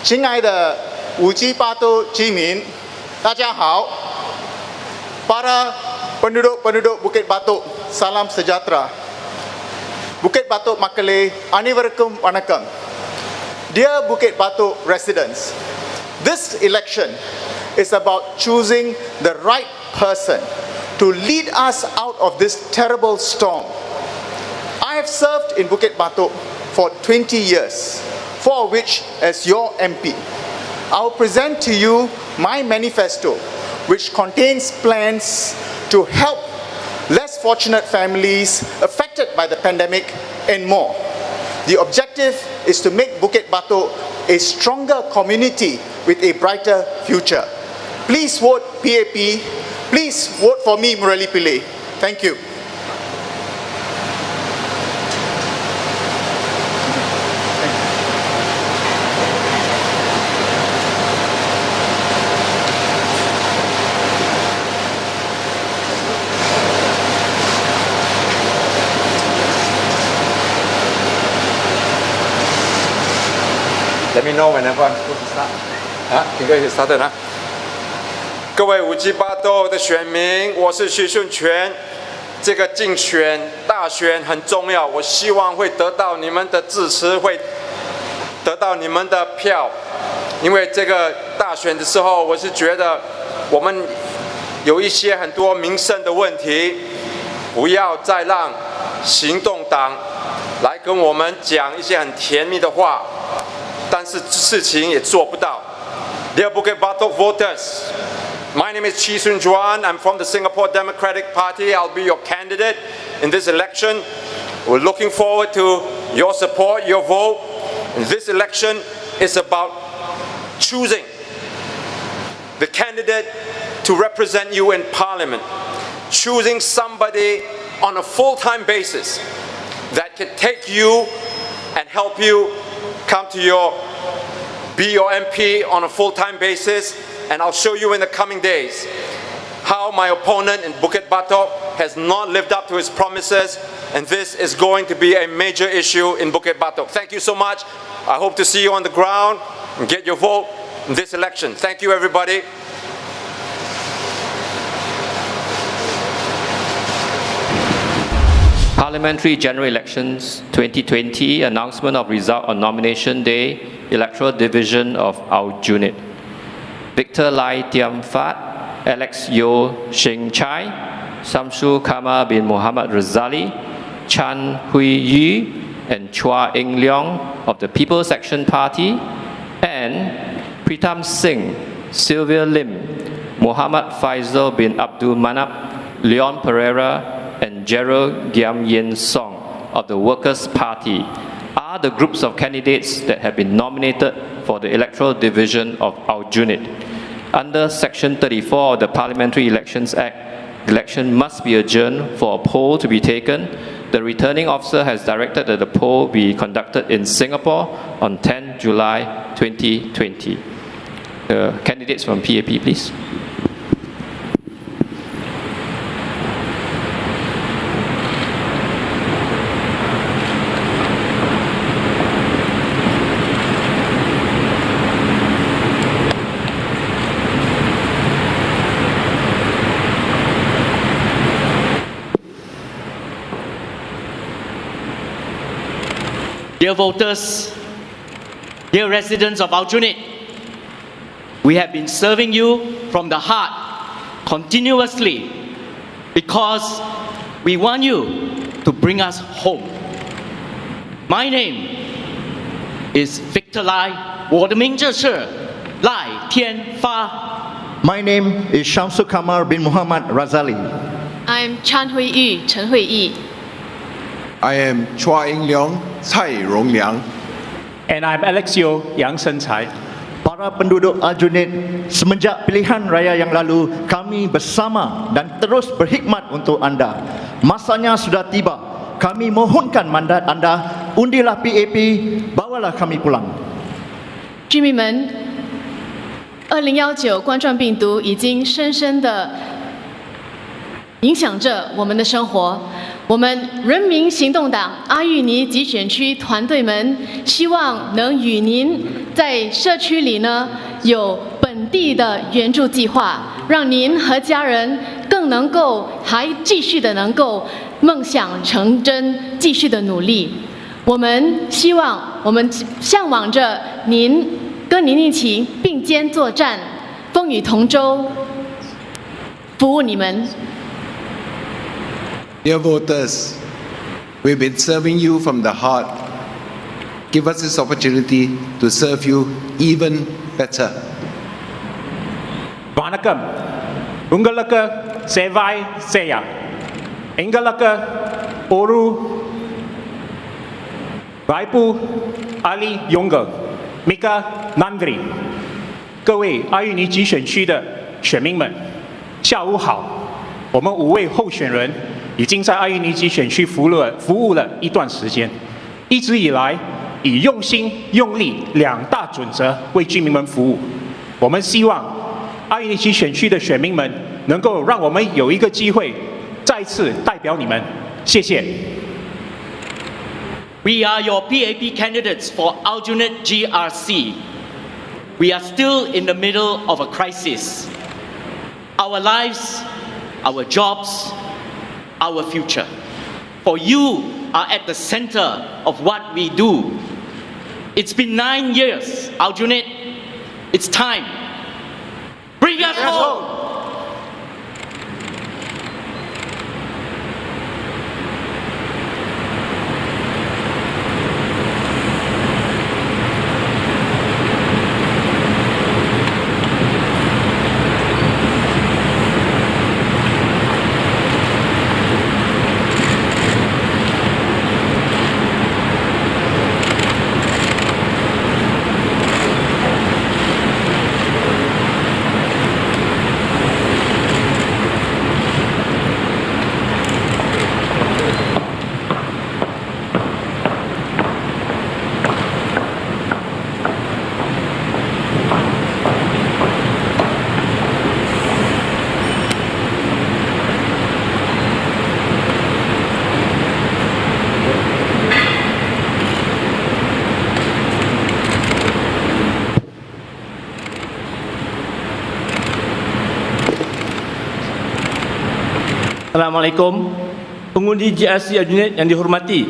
亲爱的Bukit Batok居民，大家好。Para penduduk-penduduk Bukit Batok, salam sejahtera. Bukit Batok Makale, Anivarkum Wanakam. Dear Bukit Batok residents, this election is about choosing the right person to lead us out of this terrible storm. I have served in Bukit Batok for 20 years, 4 of which as your MP. I will present to you my manifesto, which contains plans to help less fortunate families affected by the pandemic and more. The objective is to make Bukit Batok a stronger community with a brighter future. Please vote PAP. Please vote for me, Murali Pillay. Thank you. Let me know whenever I'm supposed to start. 应该是 started 啊。各位Bukit Batok的选民，我是徐顺全。这个竞选大选很重要，我希望会得到你们的支持，会得到你们的票。因为这个大选的时候，我是觉得我们有一些很多民生的问题，不要再让行动党来跟我们讲一些很甜蜜的话。但是事情也做不到。Dear Bukit Batok voters, my name is Chi Sun Juan. I'm from the Singapore Democratic Party. I'll be your candidate in this election. We're looking forward to your support, your vote. And this election is about choosing the candidate to represent you in Parliament, choosing somebody on a full-time basis that can take you and help you come to be your MP on a full-time basis, and I'll show you in the coming days how my opponent in Bukit Batok has not lived up to his promises, and this is going to be a major issue in Bukit Batok. Thank you so much. I hope to see you on the ground and get your vote in this election. Thank you, everybody. Parliamentary General Elections 2020, announcement of result on nomination day, Electoral Division of Aljunied. Victor Lai Tiam Fat, Alex Yeo Sheng Chai, Samsu Kamal bin Muhammad Razali, Chan Hui Yi, and Chua Eng Leong of the People's Action Party, and Pritam Singh, Sylvia Lim, Muhammad Faisal bin Abdul Manap, Leon Pereira, and Gerald Giam Yen Song of the Workers' Party are the groups of candidates that have been nominated for the Electoral Division of Aljunied. Under Section 34 of the Parliamentary Elections Act, the election must be adjourned for a poll to be taken. The returning officer has directed that the poll be conducted in Singapore on 10 July 2020. The candidates from PAP, please. Dear voters, dear residents of Aljunied, we have been serving you from the heart continuously because we want you to bring us home. My name is Victor Lai, 我的名字是赖天发。 My name is Shamsul Kamar bin Muhammad Razali. I'm Chan Hui Yu, Chen Hui Yi. I am Chua Ing Leong, Cai Rong Liang. And I'm Alexio Yang Sen Cai. Para penduduk Aljunied, semenjak pilihan raya yang lalu, kami bersama dan terus berkhidmat untuk anda. Masanya sudah tiba. Kami mohonkan mandat anda, undilah PAP, bawalah kami pulang. 居民们，2019冠状病毒已经深深地影响着我们的生活。我们人民行动党阿育尼集选区团队们希望能与您在社区里呢有本地的援助计划，让您和家人更能够还继续的能够梦想成真，继续的努力。我们希望，我们向往着您跟您一起并肩作战，风雨同舟，服务你们。 Dear voters, we've been serving you from the heart. Give us this opportunity to serve you even better. Vanakkam, ungalaka sevai saya, engalaka oru Raipu Ali Yonga, Mika Nandri， 各位阿育尼集选区的选民们，下午好。我们5位候选人已经在阿育尼集选区服务了一段时间，一直以来以用心用力2大准则为居民们服务。我们希望阿育尼集选区的选民们能够让我们有一个机会再次代表你们，谢谢。 We are your PAP candidates for Aljunied GRC. We are still in the middle of a crisis. Our lives, our jobs, our future. For you are at the center of what we do. It's been 9 years, Aljunied. It's time. Bring us home. Assalamualaikum. Pengundi GRC Aljunied yang dihormati.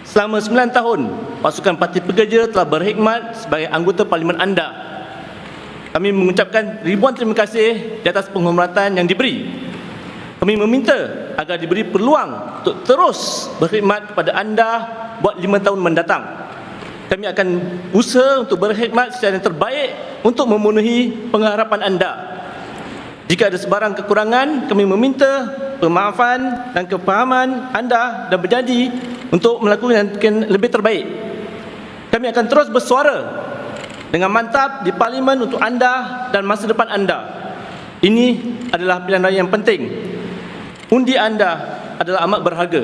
Selama 9 tahun, pasukan Parti Pekerja telah berkhidmat sebagai anggota parlimen anda. Kami mengucapkan ribuan terima kasih di atas penghormatan yang diberi. Kami meminta agar diberi peluang untuk terus berkhidmat kepada anda buat 5 tahun mendatang. Kami akan usaha untuk berkhidmat secara yang terbaik untuk memenuhi pengharapan anda. Jika ada sebarang kekurangan, kami meminta pemaafan dan kepahaman anda dan berjanji untuk melakukan yang lebih terbaik. Kami akan terus bersuara dengan mantap di parlimen untuk anda dan masa depan anda. Ini adalah pilihan raya yang penting. Undi anda adalah amat berharga.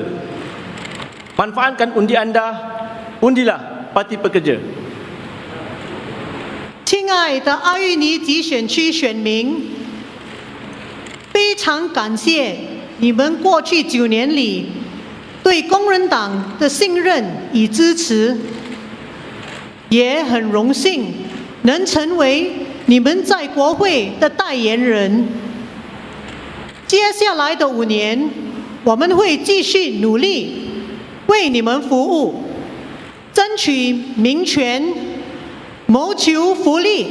Manfaatkan undi anda, undilah Parti Pekerja. 亲爱的阿育尼集选区选民，非常感谢你们过去9年里对工人党的信任与支持，也很荣幸能成为你们在国会的代言人。接下来的5年，我们会继续努力为你们服务。在争取民权，谋求福利，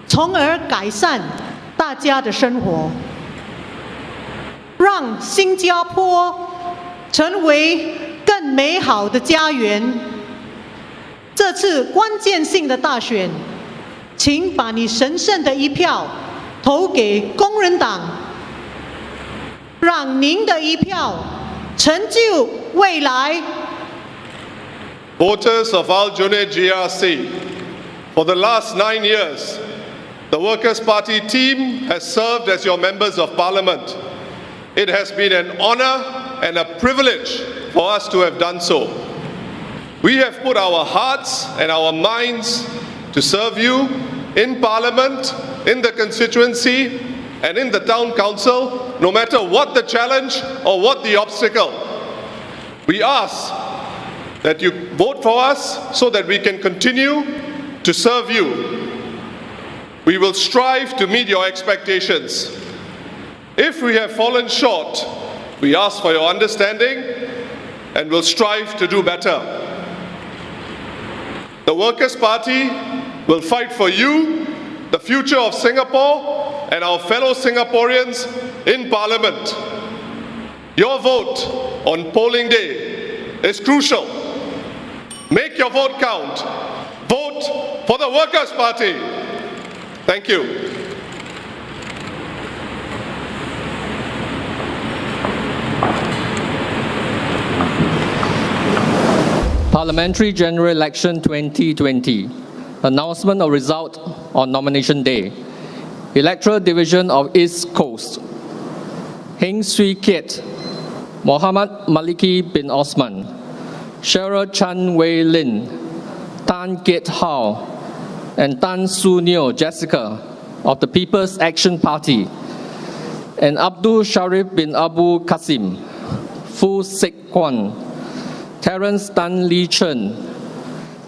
从而改善大家的生活，让新加坡成为更美好的家园。这次关键性的大选，请把你神圣的一票投给工人党，让您的一票成就未来。Voters of Aljunied GRC, for the last 9 years, the Workers' Party team has served as your members of parliament. It has been an honor and a privilege for us to have done so. We have put our hearts and our minds to serve you in parliament, in the constituency, and in the town council, no matter what the challenge or what the obstacle. We ask that you vote for us so that we can continue to serve you. We will strive to meet your expectations. If we have fallen short, we ask for your understanding and will strive to do better. The Workers' Party will fight for you, the future of Singapore, and our fellow Singaporeans in Parliament. Your vote on polling day is crucial. Make your vote count. Vote for the Workers' Party. Thank you. Parliamentary General Election 2020. Announcement of result on nomination day. Electoral Division of East Coast. Heng Swee Kiat, Muhammad Maliki bin Osman, Cheryl Chan Wei Lin, Tan Kiat Hao, and Tan Su Neo Jessica of the People's Action Party, and Abdul Sharif bin Abu Qasim, Fu Sik Kwan, Terence Tan Lee Chen,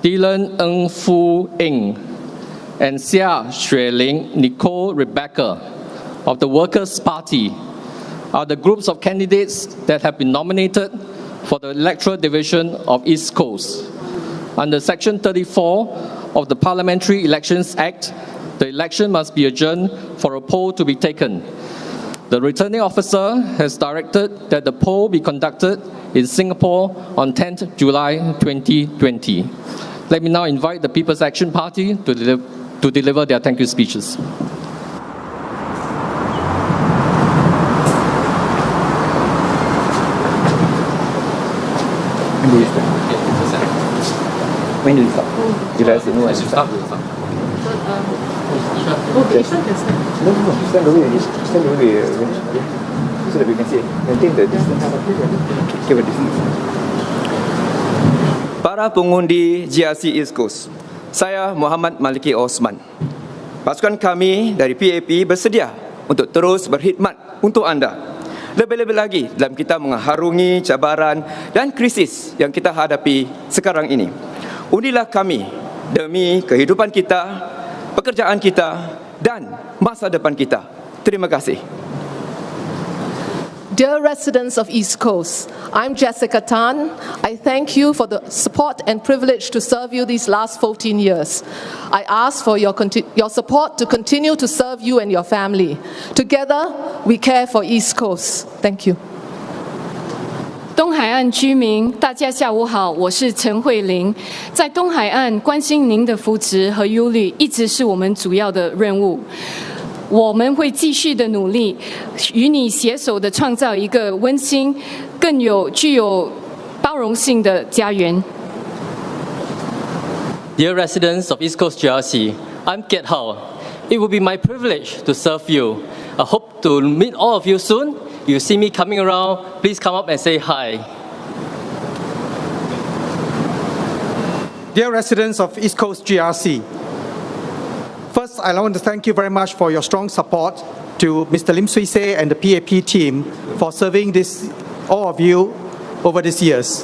Dylan Ng Fu Eng, and Xia Xueling Nicole Rebecca of the Workers' Party are the groups of candidates that have been nominated for the Electoral Division of East Coast. Under Section 34 of the Parliamentary Elections Act, the election must be adjourned for a poll to be taken. The returning officer has directed that the poll be conducted in Singapore on 10th July 2020. Let me now invite the People's Action Party to deliver their thank you speeches. When do you start? You let us know when you start. Okay, so can start. No, stand away. Stand away. So that we can see. Maintain the distance. Give a distance. Para pengundi GRC East Coast, saya Muhammad Maliki Osman. Pasukan kami dari PAP bersedia untuk terus berkhidmat untuk anda. Lebih-lebih lagi dalam kita mengharungi cabaran dan krisis yang kita hadapi sekarang ini. Undilah kami demi kehidupan kita, pekerjaan kita, dan masa depan kita. Terima kasih. Dear residents of East Coast, I'm Jessica Tan. I thank you for the support and privilege to serve you these last 14 years. I ask for your support to continue to serve you and your family. Together, we care for East Coast. Thank you. 东海岸居民，大家下午好，我是陈慧玲。在东海岸，关心您的福祉和忧虑，一直是我们主要的任务。我们会继续的努力，与你携手的创造一个温馨、更具有包容性的家园。Dear residents of East Coast GRC, I'm Kiat Hao. It will be my privilege to serve you. I hope to meet all of you soon. You see me coming around, please come up and say hi. Dear residents of East Coast GRC, first I want to thank you very much for your strong support to Mr. Lim Swee Se and the PAP team for serving all of you over these years.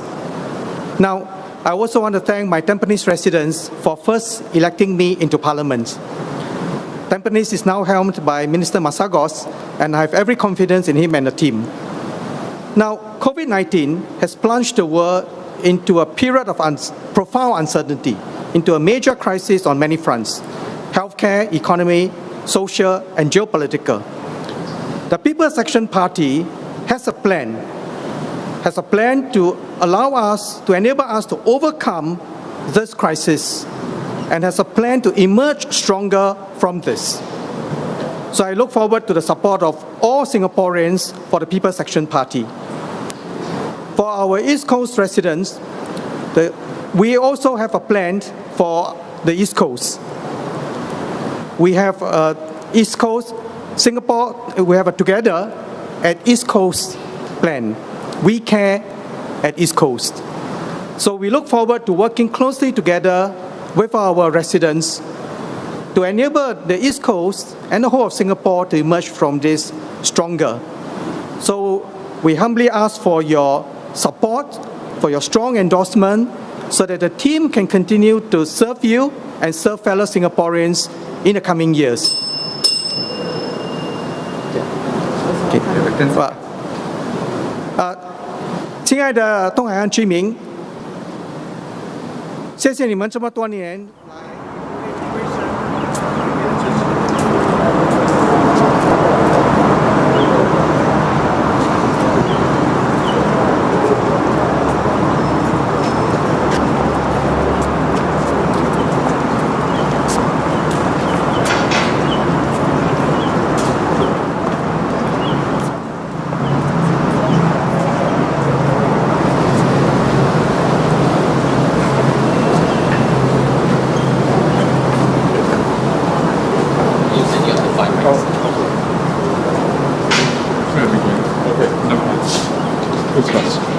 Now, I also want to thank my Tampines residents for first electing me into Parliament. Tampines is now helmed by Minister Masagos, and I have every confidence in him and the team. Now, COVID-19 has plunged the world into a period of profound uncertainty, into a major crisis on many fronts: healthcare, economy, social, and geopolitical. The People's Action Party has a plan to enable us to overcome this crisis, and has a plan to emerge stronger from this. So I look forward to the support of all Singaporeans for the People's Action Party. For our East Coast residents, we also have a plan for the East Coast. We have East Coast, Singapore, we have a Together at East Coast plan. We Care at East Coast. So we look forward to working closely together with our residents to enable the East Coast and the whole of Singapore to emerge from this stronger. So we humbly ask for your support, for your strong endorsement, so that the team can continue to serve you and serve fellow Singaporeans in the coming years. Okay. 亲爱的东海岸居民，谢谢你们这么多年。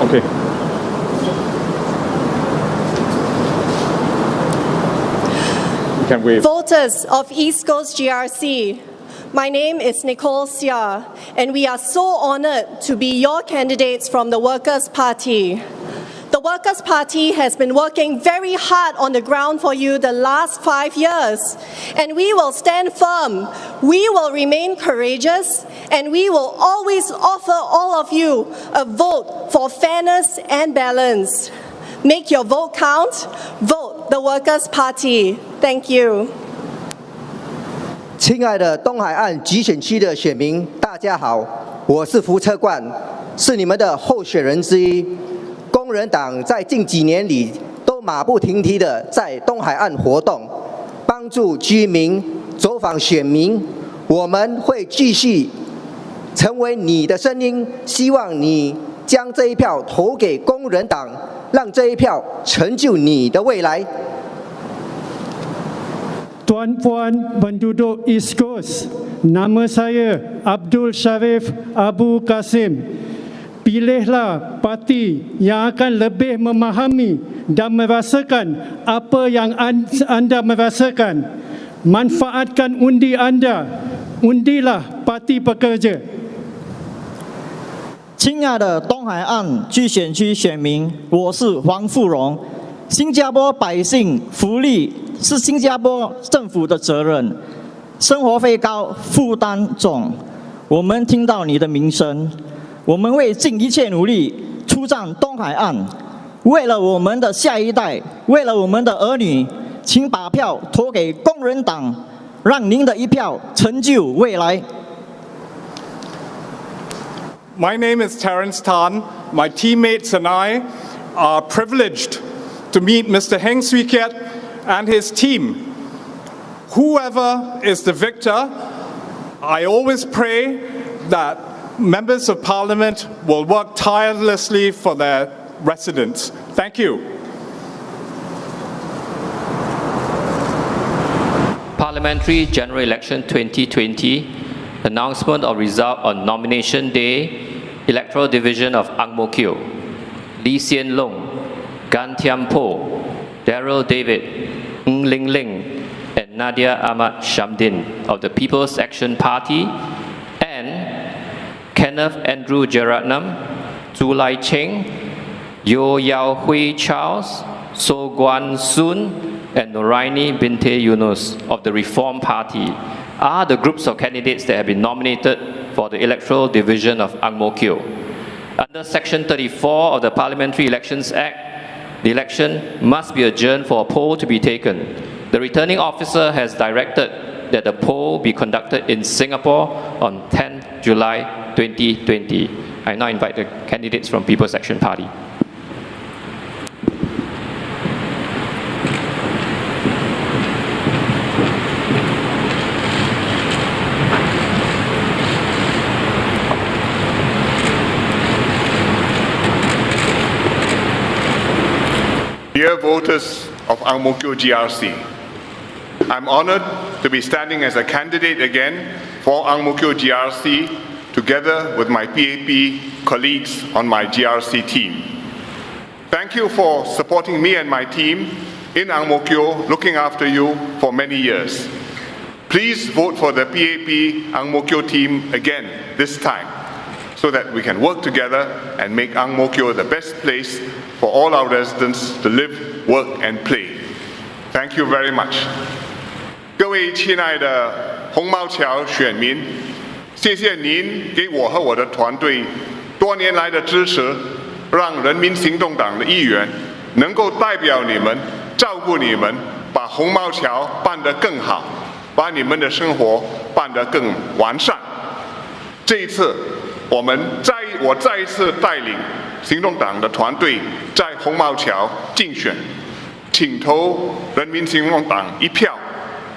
Okay. You can wave. Voters of East Coast GRC, my name is Nicole Seah, and we are so honored to be your candidates from the Workers' Party. The Workers' Party has been working very hard on the ground for you the last 5 years, and we will stand firm. We will remain courageous, and we will always offer all of you a vote for fairness and balance. Make your vote count. Vote the Workers' Party. Thank you. 亲爱的东海岸集选区的选民，大家好，我是福车冠，是你们的候选人之一。工人党在近几年里都马不停蹄地在东海岸活动，帮助居民走访选民。我们会继续成为你的声音，希望你将这一票投给工人党，让这一票成就你的未来。 Tuan-puan penduduk East Coast, nama saya Abdul Sharif Abu Kasim. Pilihlah parti yang akan lebih memahami dan merasakan apa yang anda merasakan. Manfaatkan undi anda. Undilah parti pekerja. 亲爱的东海岸居选区选民，我是黄富荣。新加坡百姓福利是新加坡政府的责任，生活费高，负担重。我们听到你的名声，我们会尽一切努力出战东海岸。为了我们的下一代，为了我们的儿女，请把票投给工人党，让您的一票成就未来。 My name is Terence Tan. My teammates and I are privileged to meet Mr. Heng Swee Keat and his team. Whoever is the victor, I always pray that members of Parliament will work tirelessly for their residents. Thank you. Parliamentary General Election 2020, announcement of result on nomination day, Electoral Division of Ang Mo Kio, Lee Hsien Loong, Gan Thiam Poh, Daryl David, Ng Ling Ling, and Nadia Ahmad Shamdin of the People's Action Party, and Kenneth Andrew Jeratnam, Zhu Lai Cheng, Yo Yao Hui Charles, So Guan Soon, and Noraini Binte Yunus of the Reform Party are the groups of candidates that have been nominated for the Electoral Division of Ang Mo Kio. Under Section 34 of the Parliamentary Elections Act, The election must be adjourned for a poll to be taken. The returning officer has directed that the poll be conducted in Singapore on 10 July 2020. I now invite the candidates from People's Action Party. Dear voters of Ang Mo Kio GRC, I'm honored to be standing as a candidate again for Ang Mo Kio GRC together with my PAP colleagues on my GRC team. Thank you for supporting me and my team in Ang Mo Kio, looking after you for many years. Please vote for the PAP Ang Mo Kio team again this time, so that we can work together and make Ang Mo Kio the best place for all our residents to live, work and play. Thank you very much. 各位亲爱的红毛桥选民，谢谢您给我和我的团队多年来的支持，让人民行动党的议员能够代表你们，照顾你们，把红毛桥办得更好，把你们的生活办得更完善。这一次，我再一次带领行动党的团队在红毛桥竞选，请投人民行动党一票，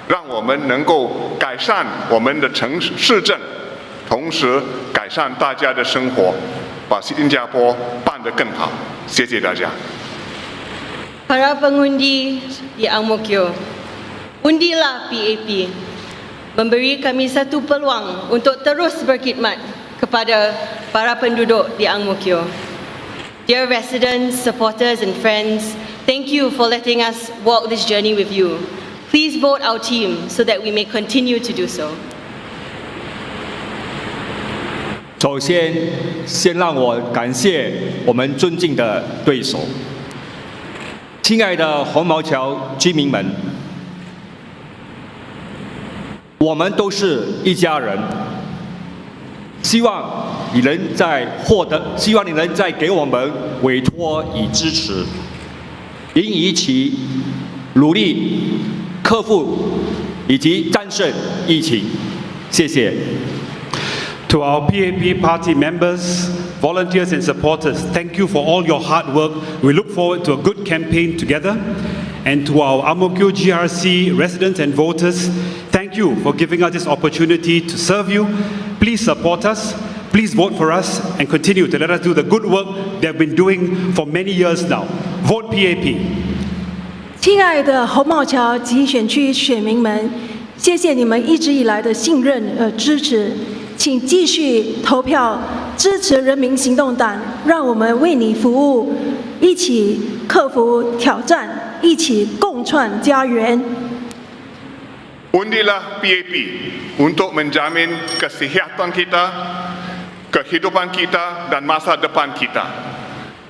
让我们能够改善我们的市政，同时改善大家的生活，把新加坡办得更好。谢谢大家。Para pengundi di Ang Mo Kio, undilah PAP, memberi kami satu peluang untuk terus berkhidmat kepada para penduduk di Ang Mo Kio. Dear residents, supporters and friends, thank you for letting us walk this journey with you. Please vote our team so that we may continue to do so. 首先让我感谢我们尊敬的对手，亲爱的红毛桥居民们，我们都是一家人。希望你能再给我们委托与支持，并一起努力克服以及战胜疫情。谢谢。To our PAP party members, volunteers and supporters, thank you for all your hard work. We look forward to a good campaign together. And to our Ang Mo Kio GRC residents and voters, thank you for giving us this opportunity to serve you. Please support us, please vote for us, and continue to let us do the good work they have been doing for many years now. Vote PAP. 亲爱的红毛桥集选区选民们，谢谢你们一直以来的信任支持，请继续投票支持人民行动党，让我们为你服务，一起克服挑战，一起共创家园。Undilah PAP untuk menjamin kesehatan kita, kehidupan kita dan masa depan kita.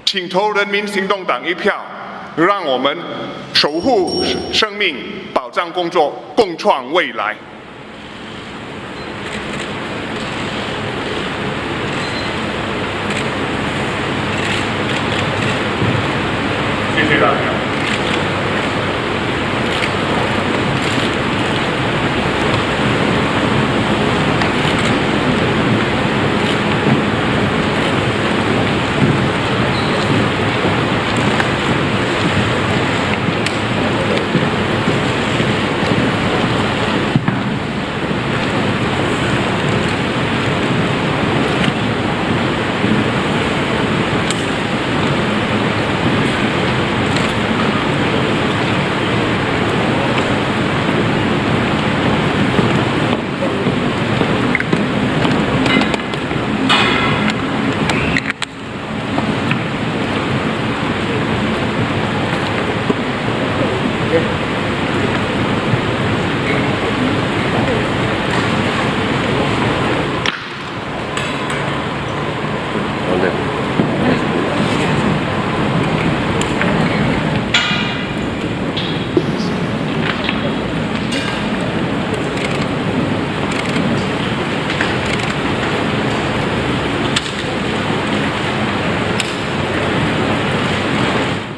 请投人民行动党一票，让我们守护生命，保障工作，共创未来。谢谢大家。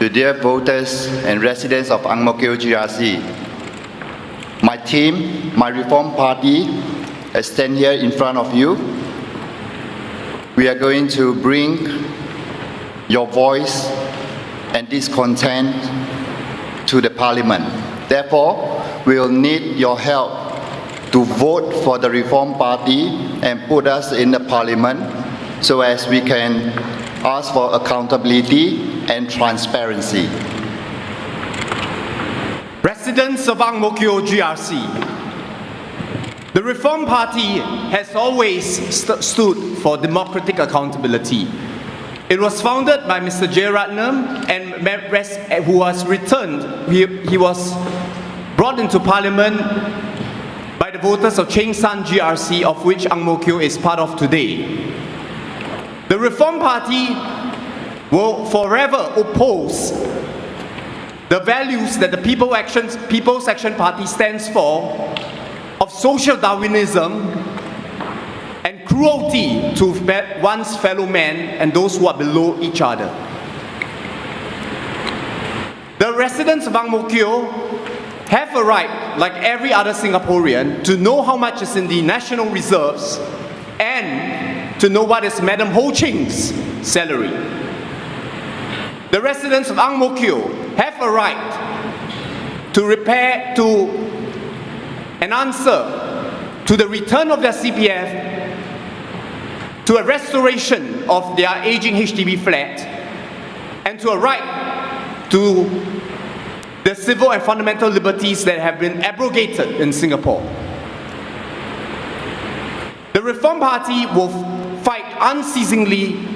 to dear voters and residents of Ang Mo Kio GRC. My team, my Reform Party, stand here in front of you. We are going to bring your voice and discontent to the Parliament. Therefore, we will need your help to vote for the Reform Party and put us in the Parliament so as we can ask for accountability and transparency. Residents of Ang Mo Kio GRC, the Reform Party has always stood for democratic accountability. It was founded by Mr. Jeyaratnam and who was returned, he was brought into Parliament by the voters of Cheng San GRC, of which Ang Mo Kio is part of today. The Reform Party will forever oppose the values that the People's Action Party stands for of social Darwinism and cruelty to one's fellow men and those who are below each other. The residents of Ang Mo Kio have a right, like every other Singaporean, to know how much is in the national reserves and to know what is Madam Ho Ching's salary. The residents of Ang Mo Kio have a right to an answer to the return of their CPF, to a restoration of their aging HDB flat, and to a right to the civil and fundamental liberties that have been abrogated in Singapore. The Reform Party will fight unceasingly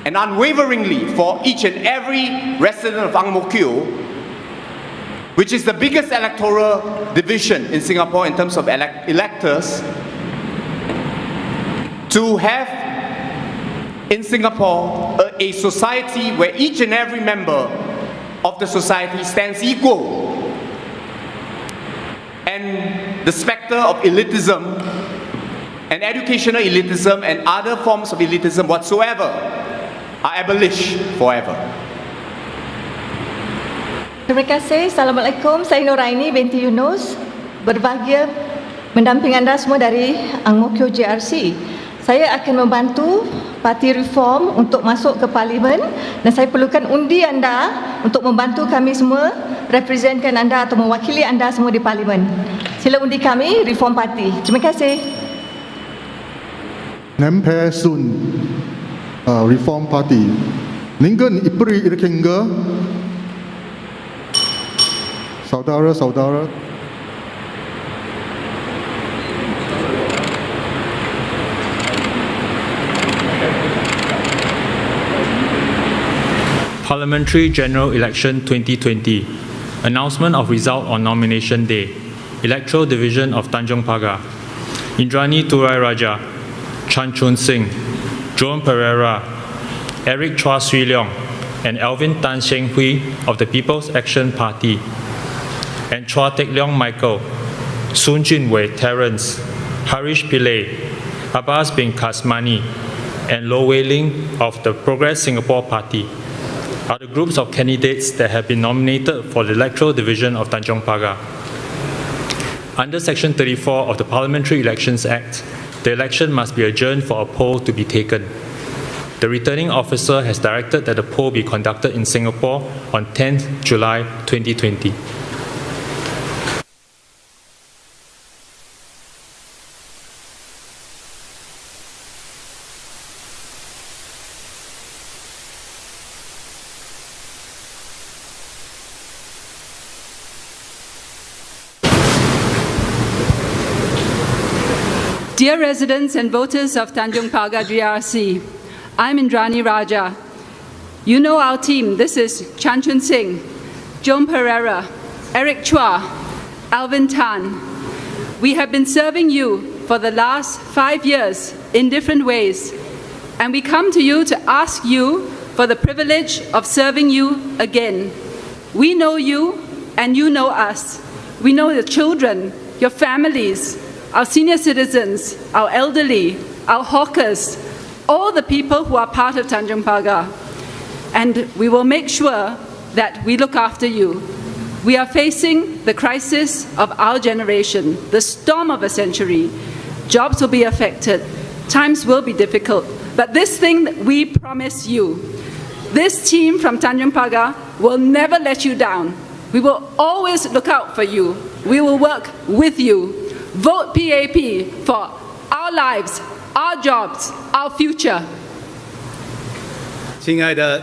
and unwaveringly for each and every resident of Ang Mo Kio, which is the biggest electoral division in Singapore in terms of electors, to have in Singapore a society where each and every member of the society stands equal, and the spectre of elitism and educational elitism and other forms of elitism whatsoever are abolished forever. Terima kasih. Assalamualaikum. Saya Nuraini binti Yunus. Berbahagia mendamping anda semua dari Ang Mo Kio GRC. Saya akan membantu Parti Reform untuk masuk ke Parlimen dan saya perlukan undi anda untuk membantu kami semua representkan anda atau mewakili anda semua di Parlimen. Sila undi kami Reform Party. Terima kasih. Nampai Sun Reform Party. Ningen Ipri Irkenga. Saudara-saudara. Parliamentary General Election 2020. Announcement of result on nomination day. Electoral Division of Tanjong Pagar. Indrani Turai Raja, Chan Chun Sing, Joan Pereira, Eric Chua Swee Leong, and Alvin Tan Sheng Hui of the People's Action Party, and Chua Teck Leong Michael, Soon Jin Wei Terence, Harish Pillay, Abbas bin Kasmani, and Loh Wei Ling of the Progress Singapore Party are the groups of candidates that have been nominated for the Electoral Division of Tanjong Pagar. Under Section 34 of the Parliamentary Elections Act, the election must be adjourned for a poll to be taken. The returning officer has directed that the poll be conducted in Singapore on 10th July 2020. Dear residents and voters of Tanjong Pagar GRC, I'm Indrani Raja. You know our team. This is Chan Chun Sing, Joan Pereira, Eric Chua, Alvin Tan. We have been serving you for the last 5 years in different ways, and we come to you to ask you for the privilege of serving you again. We know you, and you know us. We know your children, your families, our senior citizens, our elderly, our hawkers, all the people who are part of Tanjong Pagar. And we will make sure that we look after you. We are facing the crisis of our generation, the storm of a century. Jobs will be affected, times will be difficult, but this thing that we promise you, this team from Tanjung Pagar will never let you down. We will always look out for you. We will work with you. Vote PAP for our lives, our jobs, our future. 亲爱的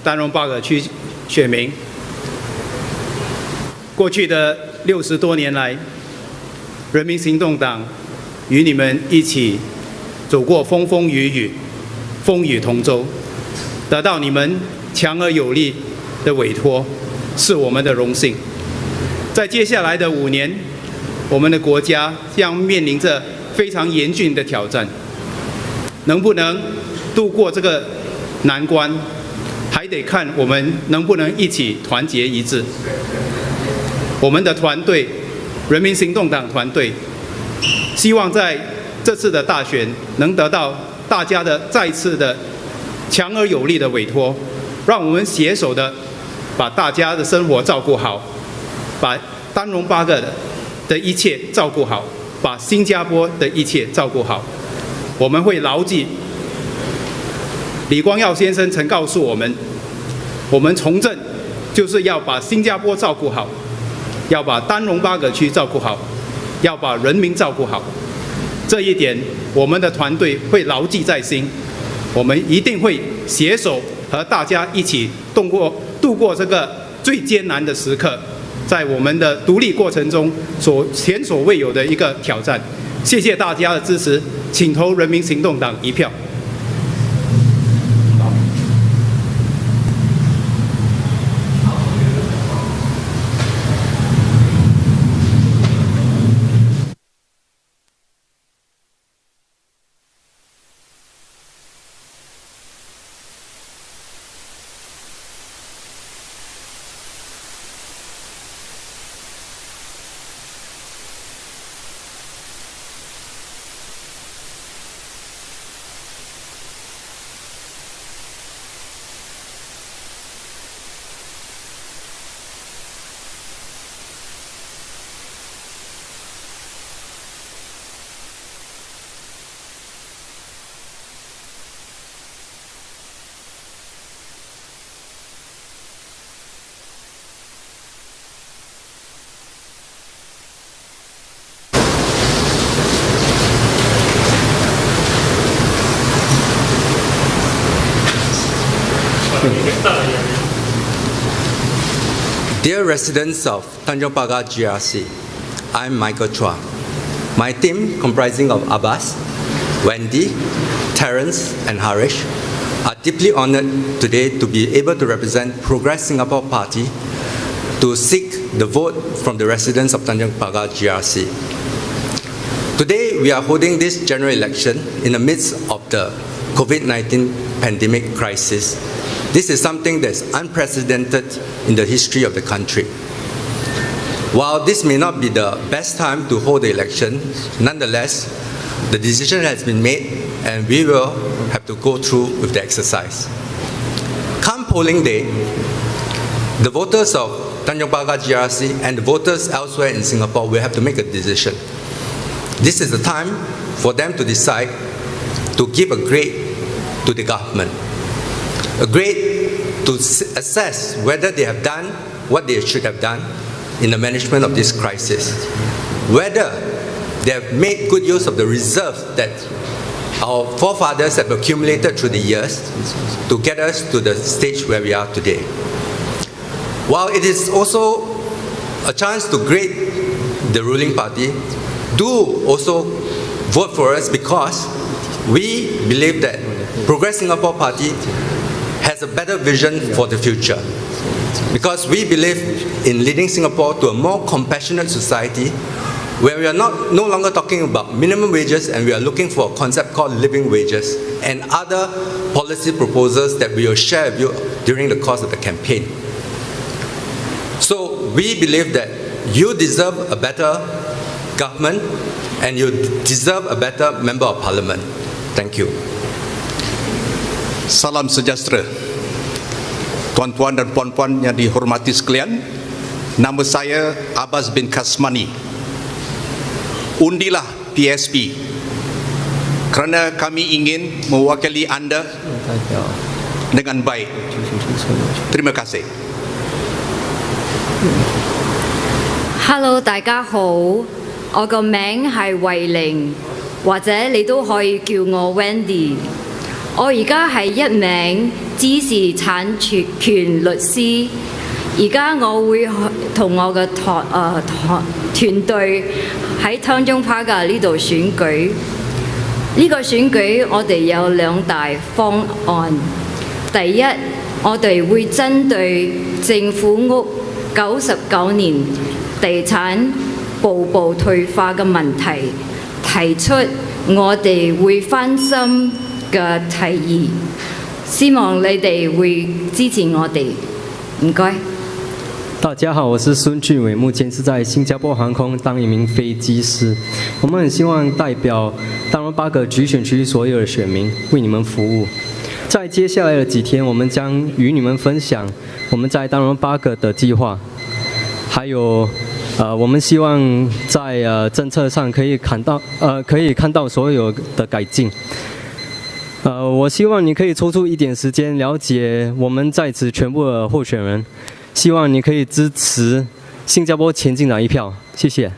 丹戎巴葛区选民，过去的60多年来，人民行动党与你们一起走过风风雨雨，风雨同舟，得到你们强而有力的委托，是我们的荣幸。在接下来的5年，我们的国家将面临着非常严峻的挑战，能不能度过这个难关，还得看我们能不能一起团结一致。我们的团队，人民行动党团队，希望在这次的大选能得到大家的再次的强而有力的委托，让我们携手的把大家的生活照顾好，把丹戎巴葛的一切照顾好，把新加坡的一切照顾好。我们会牢记李光耀先生曾告诉我们，我们从政就是要把新加坡照顾好，要把丹戎巴葛区照顾好，要把人民照顾好。这一点，我们的团队会牢记在心。我们一定会携手和大家一起度过这个最艰难的时刻，在我们的独立过程中前所未有的一个挑战。谢谢大家的支持，请投人民行动党1票。Dear residents of Tanjung Pagar GRC, I'm Michael Chua. My team, comprising of Abbas, Wendy, Terence, and Harish, are deeply honored today to be able to represent Progress Singapore Party to seek the vote from the residents of Tanjung Pagar GRC. Today, we are holding this general election in the midst of the COVID-19 pandemic crisis. This is something that's unprecedented in the history of the country. While this may not be the best time to hold the election, nonetheless, the decision has been made and we will have to go through with the exercise. Come polling day, the voters of Tanjung Pagar GRC and the voters elsewhere in Singapore will have to make a decision. This is the time for them to decide to give a grade to the government. A grade to assess whether they have done what they should have done in the management of this crisis. Whether they have made good use of the reserves that our forefathers have accumulated through the years to get us to the stage where we are today. While it is also a chance to grade the ruling party, do also vote for us because we believe that Progress Singapore Party has a better vision for the future. Because we believe in leading Singapore to a more compassionate society where we are no longer talking about minimum wages and we are looking for a concept called living wages and other policy proposals that we will share with you during the course of the campaign. So we believe that you deserve a better government and you deserve a better member of parliament. Thank you. Salam sejahtera. Tuan-tuan dan puan-puan yang dihormati sekalian, nama saya Abbas bin Kasmani. Undilah PSP kerana kami ingin mewakili anda dengan baik. Terima kasih. Hello， 大家好，我個名係慧玲，或者你都可以叫我 Wendy。我而家係一名知識產權律師，而家我會同我嘅團隊喺 Tanjong Pagar 呢度選舉。呢個選舉我哋有兩大方案。第一，我哋會針對政府屋99年地產步步退化嘅問題，提出我哋會翻新嘅提議，希望你哋會支持我哋。唔該。大家好，我是孙俊伟，目前是在新加坡航空当一名飞机师。我们很希望代表丹罗巴葛局选区所有的选民为你们服务。在接下来的几天，我们将与你们分享我们在丹罗巴葛的计划，还有我们希望在政策上可以看到所有的改进。我希望你可以抽出一点时间了解我们在此全部的候选人，希望你可以支持新加坡前进党一票，谢谢。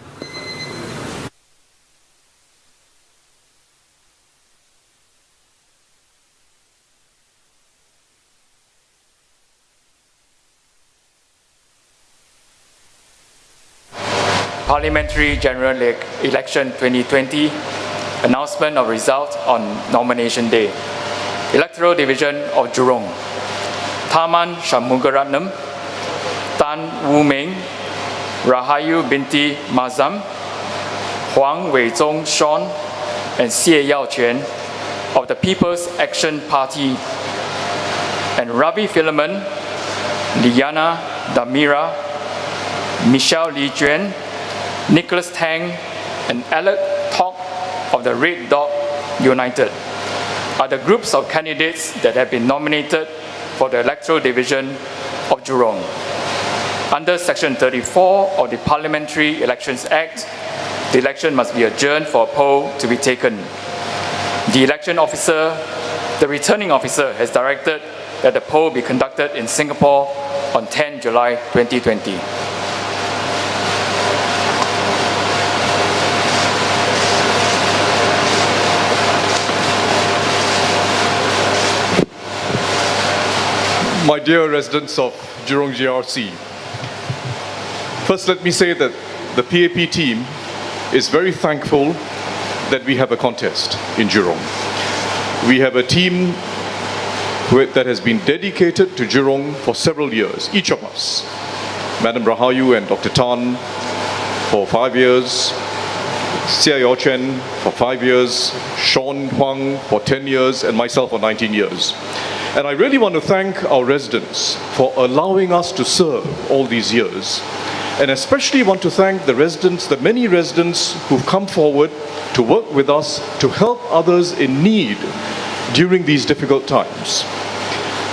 Parliamentary General Election 2020, announcement of results on nomination day. Electoral Division of Jurong, Tharman Shanmugaratnam, Tan Wu Meng, Rahayu binti Mazam, Huang Weizong Sean, and Xie Yaoquan of the People's Action Party, and Ravi Philemon, Liana Damira, Michelle Li Juan, Nicholas Tang, and Alec Tok of the Red Dog United are the groups of candidates that have been nominated for the Electoral Division of Jurong. Under Section 34 of the Parliamentary Elections Act, the election must be adjourned for a poll to be taken. The returning officer has directed that the poll be conducted in Singapore on 10 July 2020. My dear residents of Jurong GRC, first let me say that the PAP team is very thankful that we have a contest in Jurong. We have a team that has been dedicated to Jurong for several years, each of us. Madam Rahayu and Dr. Tan for 5 years, Xie Yaoquan for 5 years, Sean Huang for 10 years, and myself for 19 years. And I really want to thank our residents for allowing us to serve all these years. And especially want to thank the residents, the many residents who've come forward to work with us to help others in need during these difficult times.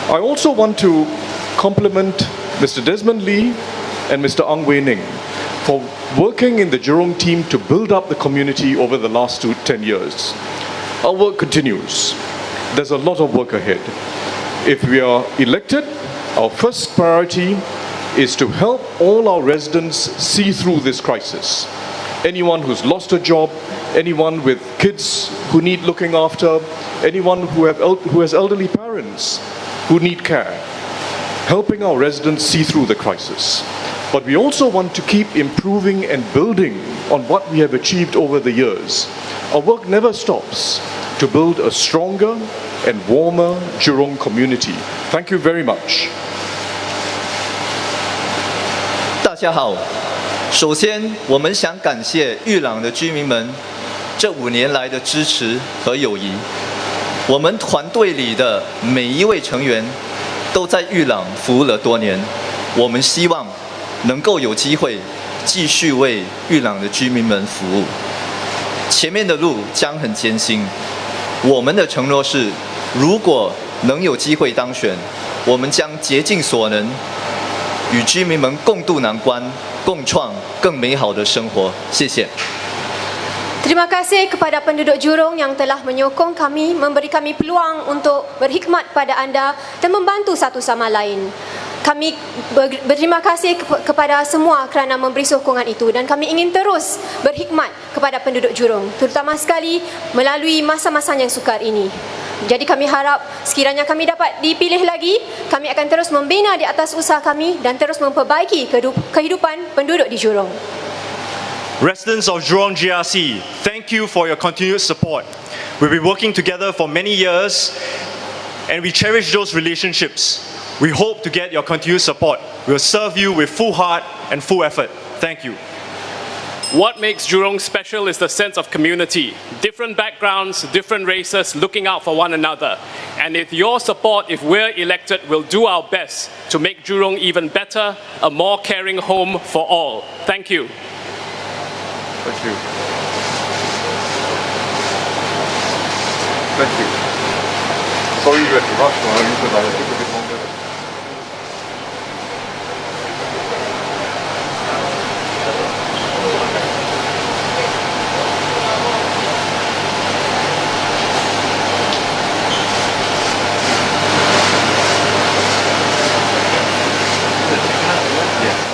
I also want to compliment Mr. Desmond Lee and Mr. Ang Wei Ning for working in the Jurong team to build up the community over the last 10 years. Our work continues. There's a lot of work ahead. If we are elected, our first priority is to help all our residents see through this crisis. Anyone who's lost a job, anyone with kids who need looking after, anyone who has elderly parents who need care, helping our residents see through the crisis. But we also want to keep improving and building on what we have achieved over the years. Our work never stops to build a stronger and warmer Jurong community. Thank you very much. 大家好，首先我们想感谢玉朗的居民们这5年来的支持和友谊。我们团队里的每一位成员都在玉朗服务了多年，我们希望能够有机会继续为玉朗的居民们服务。前面的路将很艰辛，我们的承诺是，如果能有机会当选，我们将竭尽所能，与居民们共度难关，共创更美好的生活。谢谢。Terima kasih kepada penduduk Jurong yang telah menyokong kami, memberi kami peluang untuk berkhidmat pada anda dan membantu satu sama lain. Kami berterima kasih kepada semua kerana memberi sokongan itu dan kami ingin terus berkhidmat kepada penduduk Jurong, terutama sekali melalui masa-masa yang sukar ini. Jadi kami harap sekiranya kami dapat dipilih lagi, kami akan terus membina di atas usaha kami dan terus memperbaiki kehidupan penduduk di Jurong. Residents of Jurong GRC, thank you for your continued support. We've been working together for many years and we cherish those relationships. We hope to get your continued support. We'll serve you with full heart and full effort. Thank you. What makes Jurong special is the sense of community. Different backgrounds, different races looking out for one another. And with your support, if we're elected, we'll do our best to make Jurong even better, a more caring home for all. Thank you. Thank you. Thank you. Sorry you had to rush, but I took a bit longer.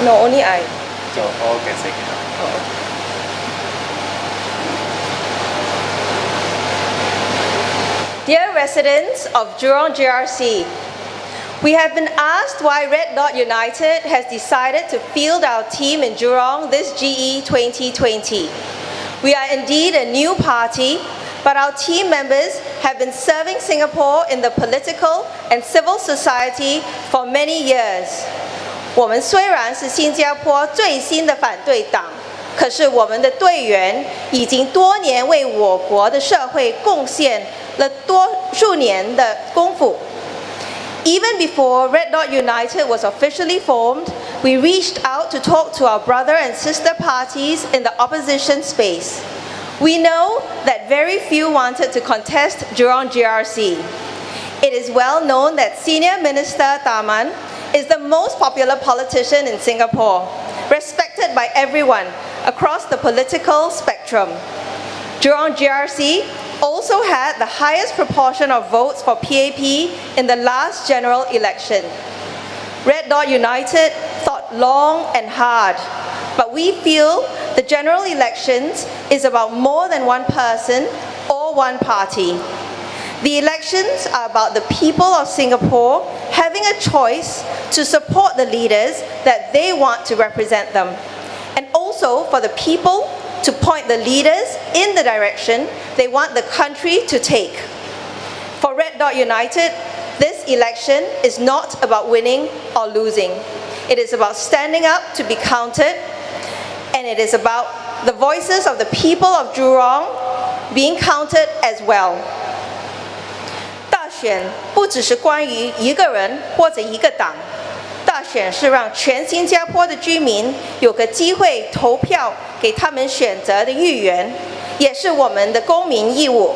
No, only I. So all can take it. Dear residents of Jurong GRC, we have been asked why Red Dot United has decided to field our team in Jurong this GE2020. We are indeed a new party, but our team members have been serving Singapore in the political and civil society for many years. 我们虽然是新加坡最新的反对党，可是我们的队员已经多年为我国的社会贡献了多数年的功夫。Even before Red Dot United was officially formed, we reached out to talk to our brother and sister parties in the opposition space. We know that very few wanted to contest Jurong GRC. It is well known that Senior Minister Taman is the most popular politician in Singapore, respected by everyone across the political spectrum. Jurong GRC also had the highest proportion of votes for PAP in the last general election. Red Dot United thought long and hard, but we feel the general elections is about more than one person or one party. The elections are about the people of Singapore having a choice to support the leaders that they want to represent them, and also for the people to point the leaders in the direction they want the country to take. For Red Dot United, this election is not about winning or losing. It is about standing up to be counted, and it is about the voices of the people of Jurong being counted as well. 大选不只是关于一个人或者一个党，大选是让全新加坡的居民有个机会投票给他们选择的议员，也是我们的公民义务。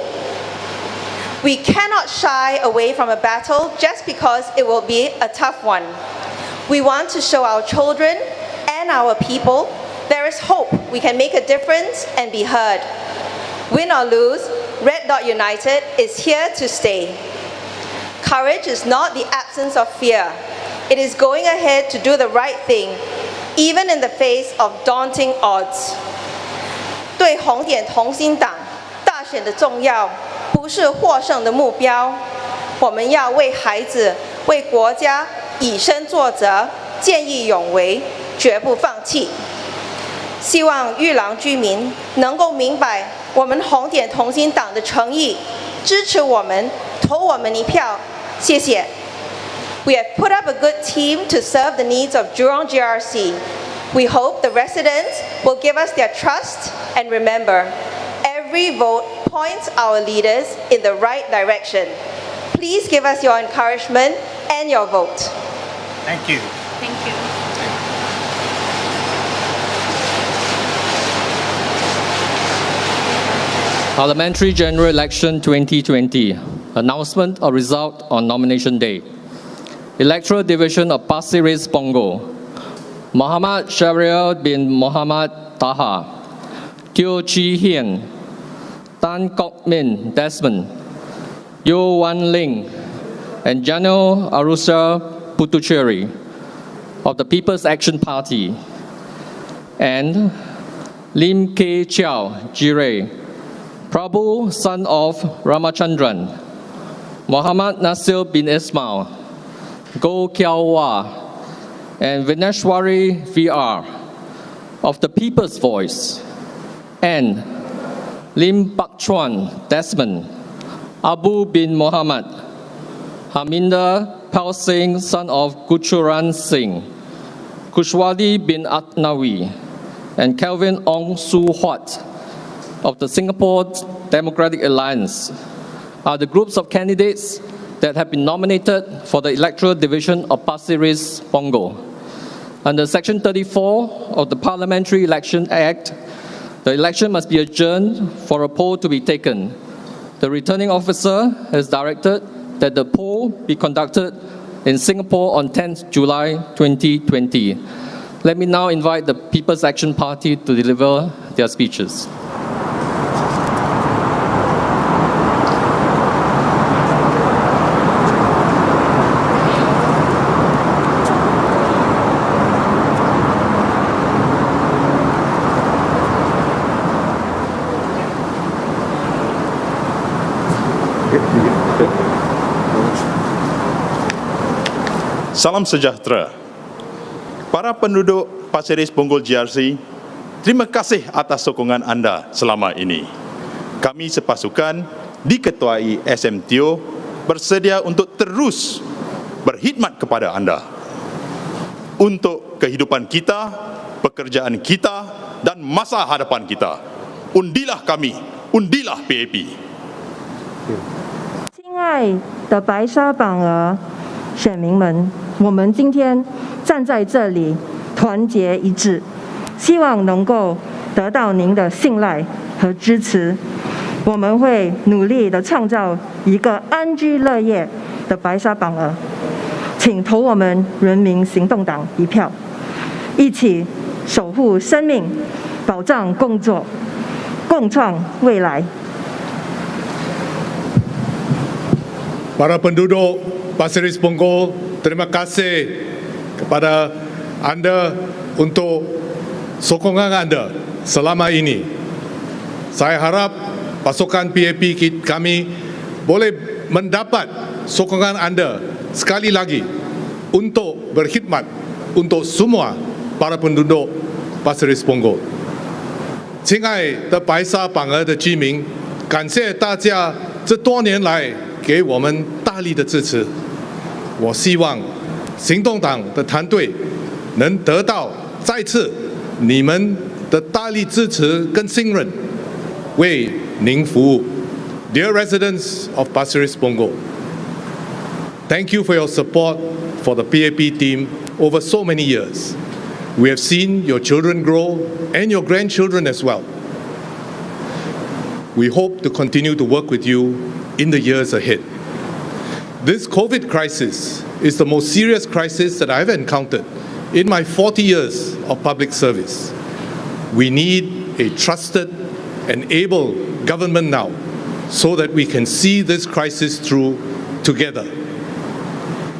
We cannot shy away from a battle just because it will be a tough one. We want to show our children and our people there is hope we can make a difference and be heard. Win or lose, Red Dot United is here to stay. Courage is not the absence of fear. It is going ahead to do the right thing, even in the face of daunting odds. 对红点同心党，大选的重要不是获胜的目标，我们要为孩子、为国家以身作则，见义勇为，绝不放弃。希望玉廊居民能够明白我们红点同心党的诚意，支持我们，投我们一票。谢谢。We have put up a good team to serve the needs of Jurong GRC. We hope the residents will give us their trust and remember, every vote points our leaders in the right direction. Please give us your encouragement and your vote. Thank you. Thank you. Parliamentary General Election 2020. Announcement of result on nomination day. Electoral Division of Pasir Ris, Pongo, Muhammad Shahrial bin Muhammad Taha, Teo Chi Hien, Tan Kok Min Desmond, Yo Wan Ling, and Janil Arusha Putucherry of the People's Action Party, and Lim K. Chiao Jire, Prabhu, son of Ramachandran, Muhammad Nasir bin Ismail, Go Kiao Wa, and Vineshwari VR of the People's Voice, and Lim Pak Chuan Desmond, Abu bin Muhammad, Haminder Pal Singh, son of Guchuran Singh, Kushwali bin Atnawi, and Kelvin Ong Su Huat of the Singapore Democratic Alliance are the groups of candidates that have been nominated for the Electoral Division of Pasir Ris, Pongo. Under Section 34 of the Parliamentary Election Act, the election must be adjourned for a poll to be taken. The returning officer has directed that the poll be conducted in Singapore on 10th July 2020. Let me now invite the People's Action Party to deliver their speeches. Salam sejahtera. Para penduduk Pasir Ris Ponggol GRC, terima kasih atas sokongan anda selama ini. Kami sepasukan diketuai SM Teo bersedia untuk terus berkhidmat kepada anda untuk kehidupan kita, pekerjaan kita, dan masa hadapan kita. Undilah kami, undilah PAP. 亲爱的白沙榜儿选民们，我们今天站在这里，团结一致，希望能够得到您的信赖和支持。我们会努力地创造一个安居乐业的白沙榜儿，请投我们人民行动党一票，一起守护生命，保障工作，共创未来。 Para penduduk Pasir Ris Ponggol, terima kasih kepada anda untuk sokongan anda selama ini. Saya harap pasukan PAP kami boleh mendapat sokongan anda sekali lagi untuk berkhidmat untuk semua para penduduk Pasir Ris Ponggol. 亲爱的白沙榜儿的居民，感谢大家这多年来 给我们大力的支持，我希望行动党的团队能得到再次你们的大力支持跟信任，为您服务。Dear residents of Pasir Ris Ponggol, thank you for your support for the PAP team over so many years. We have seen your children grow and your grandchildren as well. We hope to continue to work with you in the years ahead. This COVID crisis is the most serious crisis that I've encountered in my 40 years of public service. We need a trusted and able government now so that we can see this crisis through together.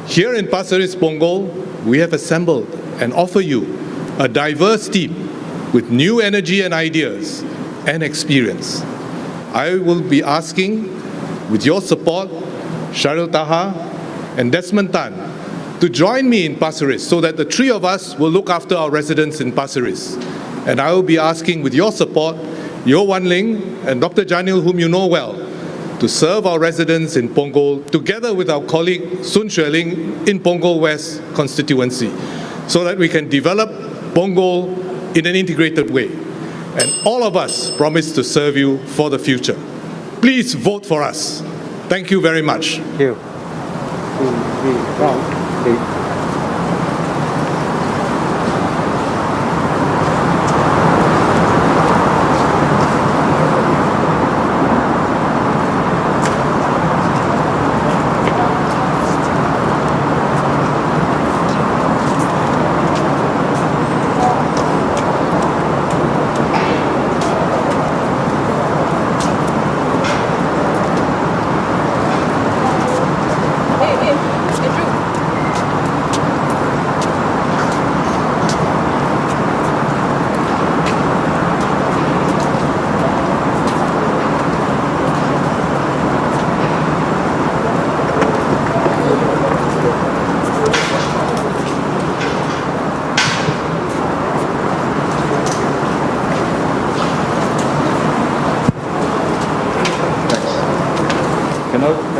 Here in Pasir Ris Ponggol, we have assembled and offer you a diverse team with new energy and ideas and experience. I will be asking, with your support, Shahrial Taha and Desmond Tan to join me in Pasir Ris so that the three of us will look after our residents in Pasir Ris. And I will be asking, with your support, Yo Wan Ling and Dr. Janil, whom you know well, to serve our residents in Ponggol together with our colleague Sun Xueling in Ponggol West constituency so that we can develop Ponggol in an integrated way. And all of us promise to serve you for the future. Please vote for us. Thank you very much. Thank you.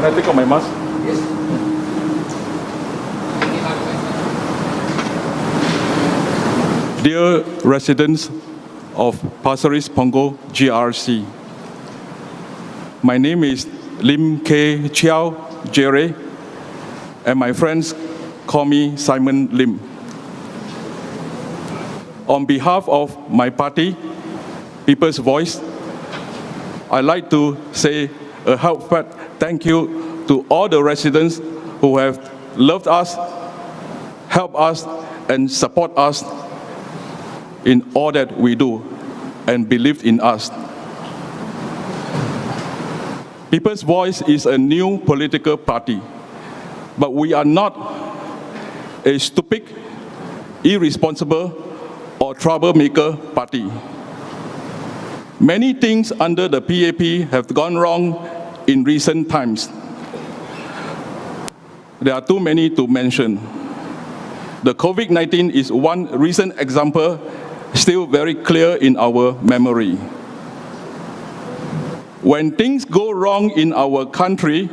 Can I take off my mask? Yes. Dear residents of Pasir Ris Punggol GRC, my name is Lim K. Chiao Jere, and my friends call me Simon Lim. On behalf of my party, People's Voice, I'd like to say a heartfelt thank you to all the residents who have loved us, helped us, and support us in all that we do and believed in us. People's Voice is a new political party, but we are not a stupid, irresponsible, or troublemaker party. Many things under the PAP have gone wrong in recent times. There are too many to mention. The COVID-19 is one recent example, still very clear in our memory. When things go wrong in our country,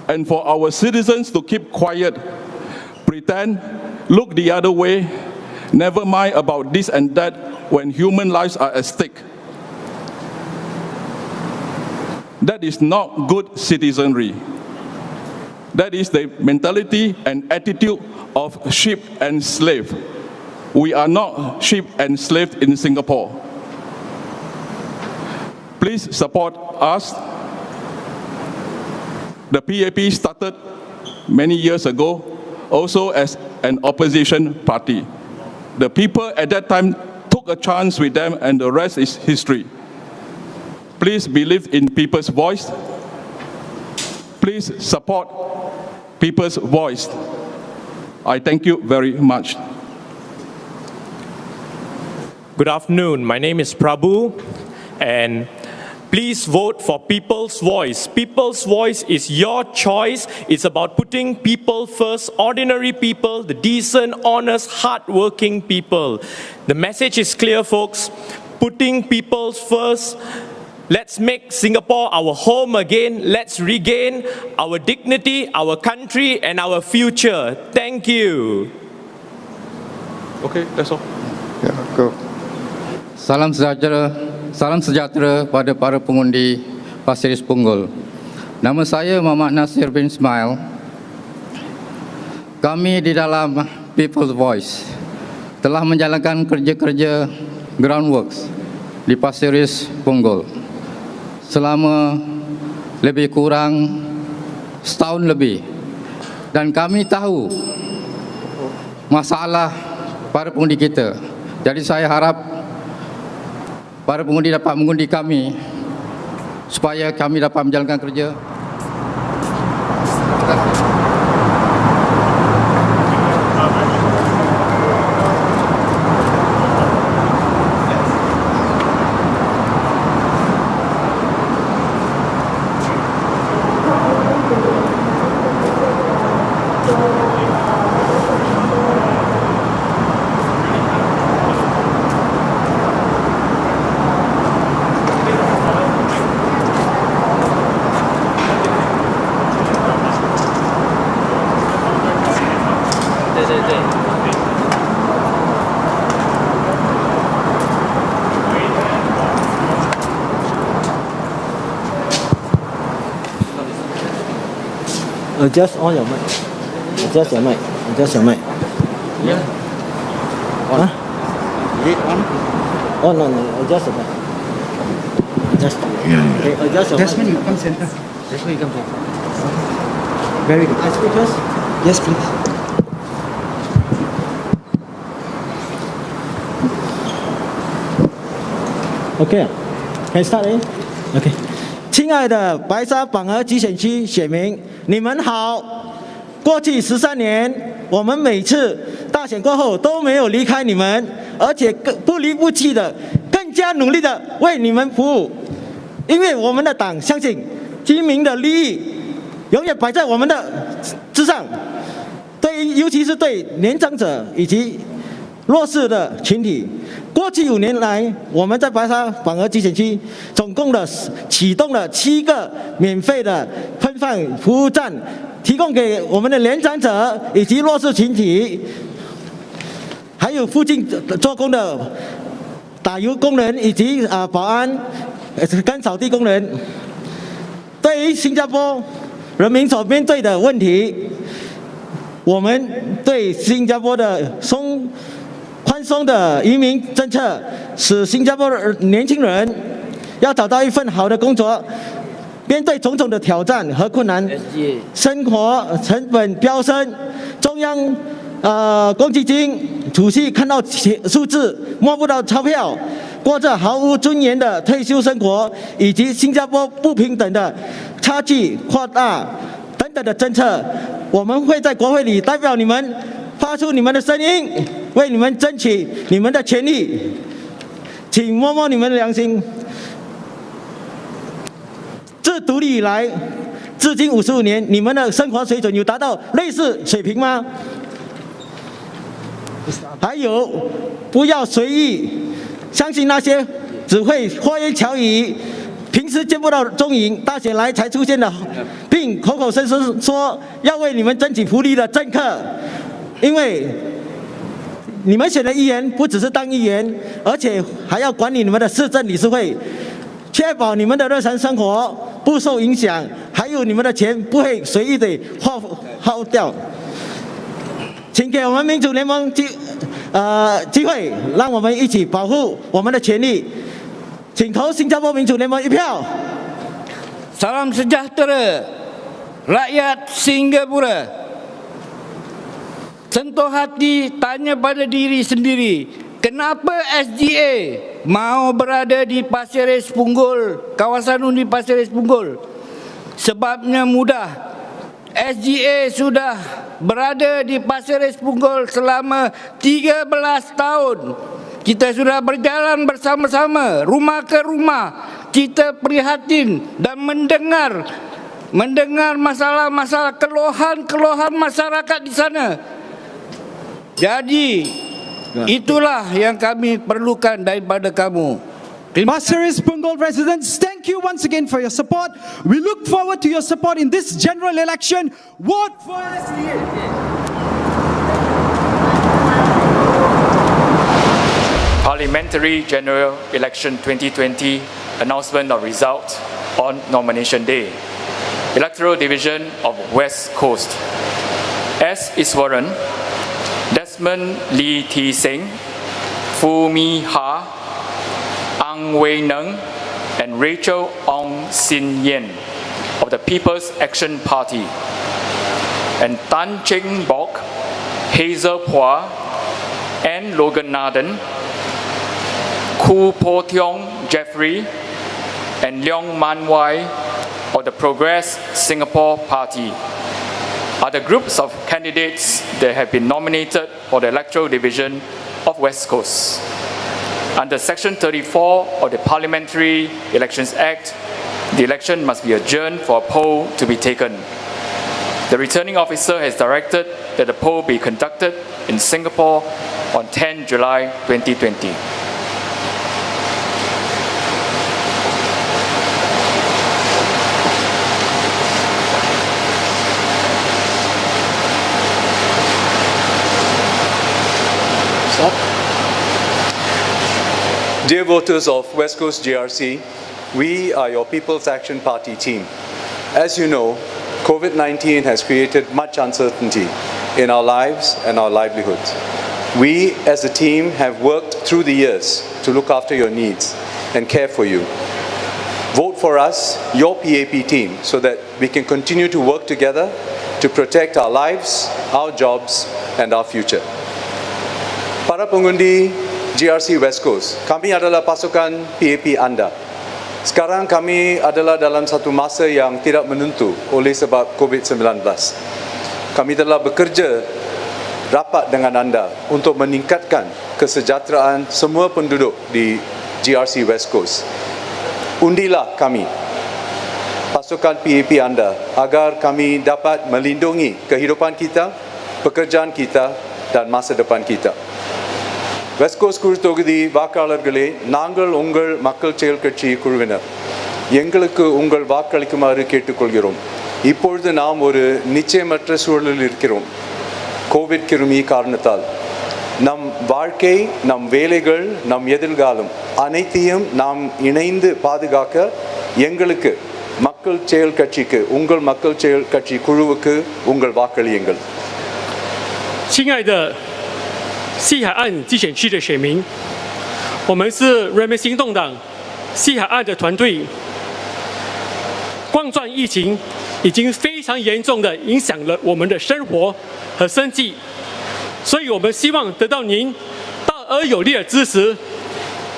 and for our citizens to keep quiet, pretend, look the other way, never mind about this and that when human lives are at stake. That is not good citizenry. That is the mentality and attitude of sheep and slave. We are not sheep and slaves in Singapore. Please support us. The PAP started many years ago, also as an opposition party. The people at that time took a chance with them, and the rest is history. Please believe in People's Voice. Please support People's Voice. I thank you very much. Good afternoon. My name is Prabhu, and please vote for People's Voice. People's Voice is your choice. It's about putting people first, ordinary people, the decent, honest, hard-working people. The message is clear, folks. Putting people first. Let's make Singapore our home again. Let's regain our dignity, our country, and our future. Thank you. Okay, that's all. Ya, go. Salam sejahtera pada para pengundi Pasir Ris Punggol. Nama saya Muhammad Nasir bin Ismail. Kami di dalam People's Voice telah menjalankan kerja-kerja groundworks di Pasir Ris Punggol selama lebih kurang setahun lebih, dan kami tahu masalah para pengundi kita. Jadi saya harap para pengundi dapat mengundi kami supaya kami dapat menjalankan kerja. Terima kasih. Adjust on your mic. Adjust your mic. Adjust your mic. Yeah. On. Huh? Is it on? Oh no no. Adjust your mic. Adjust. Yeah. Okay. Adjust your That's mic. when you come center. That's when you come center. Very good. I speak first. Yes, please. Okay. Can I start in? Okay. 亲爱的白沙榜鹅集选区选民，你们好！过去13年，我们每次大选过后都没有离开你们，而且更不离不弃的，更加努力的为你们服务。因为我们的党相信居民的利益永远摆在我们的之上，尤其是对年长者以及弱势的群体，过去5年来，我们在白沙反而集选区总共启动了7个免费的分饭服务站，提供给我们的年长者以及弱势群体，还有附近做工的打油工人以及保安跟扫地工人。对于新加坡人民所面对的问题，我们对新加坡的宽松的移民政策，使新加坡的年轻人要找到一份好的工作，面对种种的挑战和困难，生活成本飙升，中央公积金储蓄看到数字摸不到钞票，过着毫无尊严的退休生活，以及新加坡不平等的差距扩大等等的政策，我们会在国会里代表你们，发出你们的声音，为你们争取你们的权利。请摸摸你们的良心。自独立以来，至今55年，你们的生活水准有达到类似水平吗？还有，不要随意相信那些只会花言巧语，平时见不到踪影，大选来才出现的，并口口声声说要为你们争取福利的政客。因为你们选的议员不只是当议员，而且还要管理你们的市政理事会，确保你们的日常生活不受影响，还有你们的钱不会随意的耗掉。请给我们民主联盟机会，让我们一起保护我们的权利。请投新加坡民主联盟1票。Salam sejahtera, rakyat Singapura. Sentuh hati, tanya pada diri sendiri, kenapa SGA mau berada di Pasir Ris Punggol, kawasan undi Pasir Ris Punggol? Sebabnya mudah. SGA sudah berada di Pasir Ris Punggol selama 13 tahun. Kita sudah berjalan bersama-sama, rumah ke rumah. Kita prihatin dan mendengar masalah-masalah keluhan masyarakat di sana. Jadi, itulah yang kami perlukan daripada kamu. Pasir Ris Punggol residents, thank you once again for your support. We look forward to your support in this general election. Vote for SGA. Parliamentary General Election 2020 announcement of result on nomination day. Electoral Division of West Coast. S. Iswaran, Desmond Lee T. Singh, Foo Mi Ha, Ang Wei Neng, and Rachel Ong Sin Yen of the People's Action Party, and Tan Cheng Bok, Hazel Phua, and Logan Naden, Koo Po Tiong Jeffrey, and Leong Man Wai of the Progress Singapore Party are the groups of candidates that have been nominated for the Electoral Division of West Coast. Under Section 34 of the Parliamentary Elections Act, the election must be adjourned for a poll to be taken. The returning officer has directed that the poll be conducted in Singapore on 10 July 2020. Dear voters of West Coast GRC, we are your People's Action Party team. As you know, COVID-19 has created much uncertainty in our lives and our livelihoods. We as a team have worked through the years to look after your needs and care for you. Vote for us, your PAP team, so that we can continue to work together to protect our lives, our jobs, and our future. Para pengundi GRC West Coast, kami adalah pasukan PAP anda. Sekarang kami adalah dalam satu masa yang tidak menentu oleh sebab COVID-19. Kami telah bekerja rapat dengan anda untuk meningkatkan kesejahteraan semua penduduk di GRC West Coast. Undilah kami, pasukan PAP anda, agar kami dapat melindungi kehidupan kita, pekerjaan kita dan masa depan kita. West coast குழு தொகுதி வாக்காளர்களே, நாங்கள் உங்கள் மக்கள் செயல் கட்சி குழுவினர். எங்களுக்கு உங்கள் வாக்களிக்குமாறு கேட்டுக்கொள்கிறோம். இப்பொழுது நாம் ஒரு நிச்சயமற்ற சூழலில் இருக்கிறோம். கோவிட் கிருமி காரணத்தால் நம் வாழ்க்கை, நம் வேலைகள், நம் எதிர்காலம் அனைத்தையும் நாம் இணைந்து பாதுகாக்க எங்களுக்கு மக்கள் செயல் கட்சிக்கு, உங்கள் மக்கள் செயல் கட்சி குழுவுக்கு உங்கள் வாக்களியுங்கள். 亲爱的西海岸基选区的选民，我们是人民行动党西海岸的团队。冠状疫情已经非常严重地影响了我们的生活和生计，所以我们希望得到您大而有力的支持，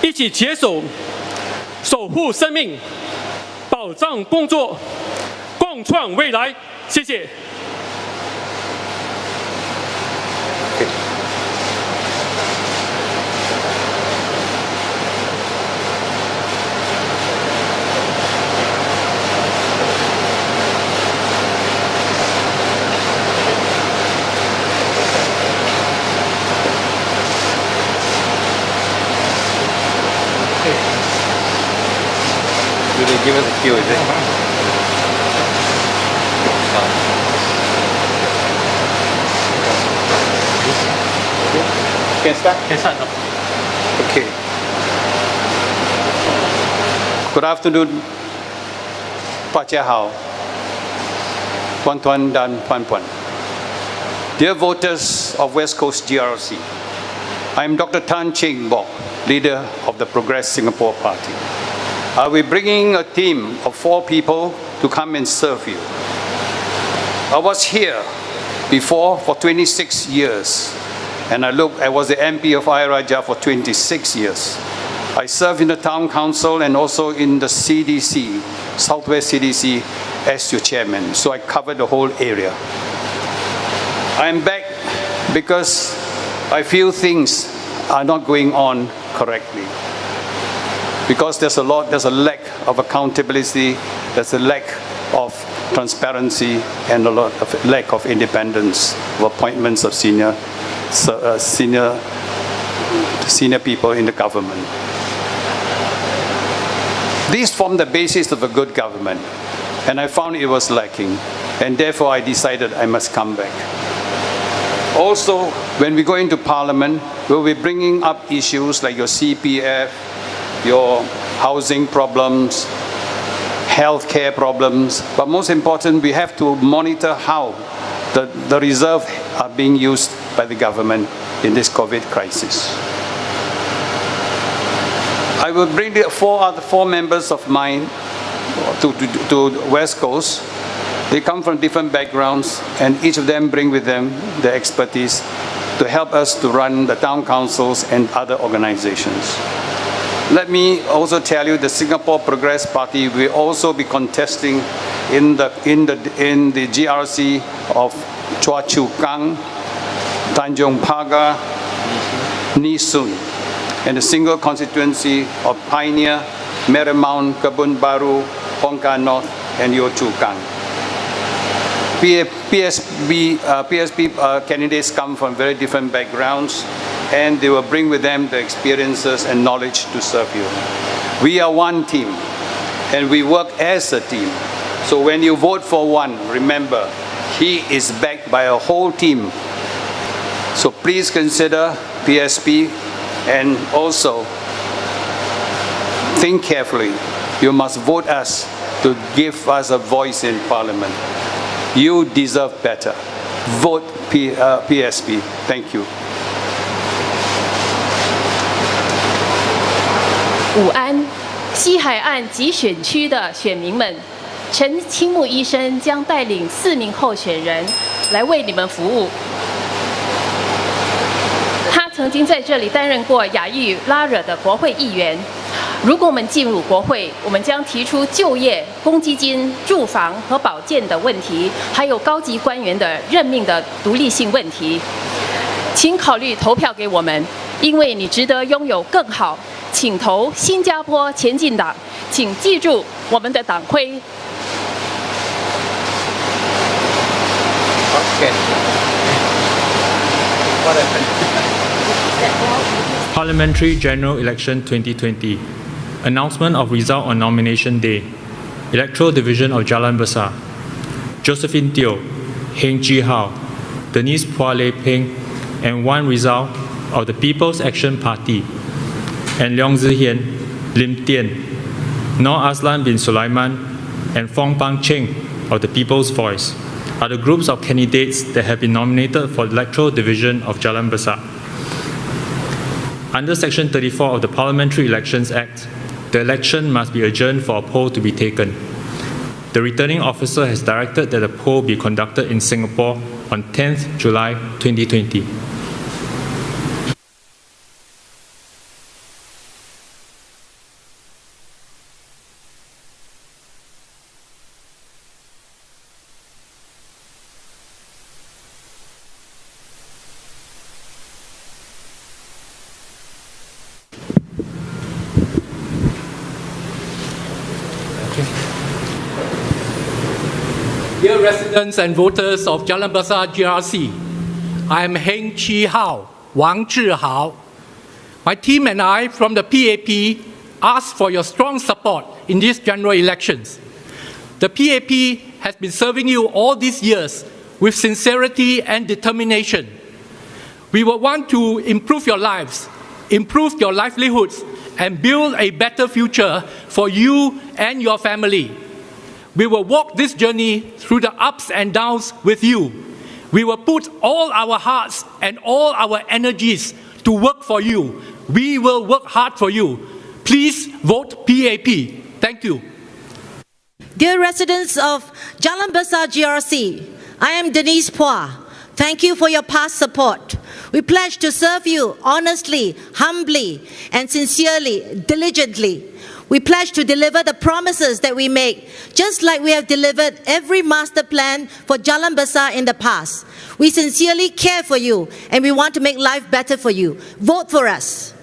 一起携手守护生命，保障工作，共创未来。谢谢。Do they give us a cue, is it? Can start? Can start. Okay. Good afternoon, Pak Chia Hao, Tuan Tuan dan Puan Puan. Dear voters of West Coast GRC, I am Dr. Tan Cheng Bok, leader of the Progress Singapore Party. I will be bringing a team of 4 people to come and serve you. I was here before for 26 years, and I was the MP of Ayer Rajah for 26 years. I served in the town council and also in the CDC, Southwest CDC, as your chairman, so I covered the whole area. I am back because I feel things are not going on correctly. Because there's a lack of accountability, there's a lack of transparency, and a lot of lack of independence of appointments of senior people in the government. These form the basis of a good government, and I found it was lacking, and therefore I decided I must come back. Also, when we go into Parliament, we'll be bringing up issues like your CPF, your housing problems, healthcare problems, but most important, we have to monitor how the reserves are being used by the government in this COVID crisis. I will bring the 4 members of mine to West Coast. They come from different backgrounds, and each of them bring with them their expertise to help us to run the town councils and other organizations. Let me also tell you the Singapore Progress Party will also be contesting in the GRC of Choa Chu Kang, Tanjong Pagar, Nisun, and the single constituency of Pioneer, Marymount, Kebun Baru, Hongkah North, and Yio Chu Kang. PSP candidates come from very different backgrounds, and they will bring with them the experiences and knowledge to serve you. We are one team, and we work as a team. So when you vote for one, remember, he is backed by a whole team. So please consider PSP, and also think carefully. You must vote us to give us a voice in Parliament. You deserve better. Vote PSP. Thank you. 午安，西海岸集选区的选民们，陈清木医生将带领4名候选人来为你们服务。他曾经在这里担任过亚裔拉惹的国会议员。如果我们进入国会，我们将提出就业、公积金、住房和保健的问题，还有高级官员的任命的独立性问题。请考虑投票给我们，因为你值得拥有更好。请投新加坡前进党，请记住我们的党徽。Okay. What happened? Parliamentary General Election 2020. Announcement of result on nomination day. Electoral Division of Jalan Besar. Josephine Teo, Heng Chi Hao, Denise Phua Lay Peng, and one result of the People's Action Party, and Leong Zi Hian, Lim Tien, Noor Aslan bin Sulaiman, and Fong Pang Cheng of the People's Voice are the groups of candidates that have been nominated for the Electoral Division of Jalan Besar. Under Section 34 of the Parliamentary Elections Act, the election must be adjourned for a poll to be taken. The returning officer has directed that a poll be conducted in Singapore on 10th July 2020. Dear residents and voters of Jalan Besar GRC, I am Heng Chi Hao, Wang Zhi Hao. My team and I from the PAP ask for your strong support in these general elections. The PAP has been serving you all these years with sincerity and determination. We will want to improve your lives, improve your livelihoods, and build a better future for you and your family. We will walk this journey through the ups and downs with you. We will put all our hearts and all our energies to work for you. We will work hard for you. Please vote PAP. Thank you. Dear residents of Jalan Besar GRC, I am Denise Phua. Thank you for your past support. We pledge to serve you honestly, humbly, and sincerely, diligently. We pledge to deliver the promises that we make, just like we have delivered every master plan for Jalan Besar in the past. We sincerely care for you, and we want to make life better for you. Vote for us.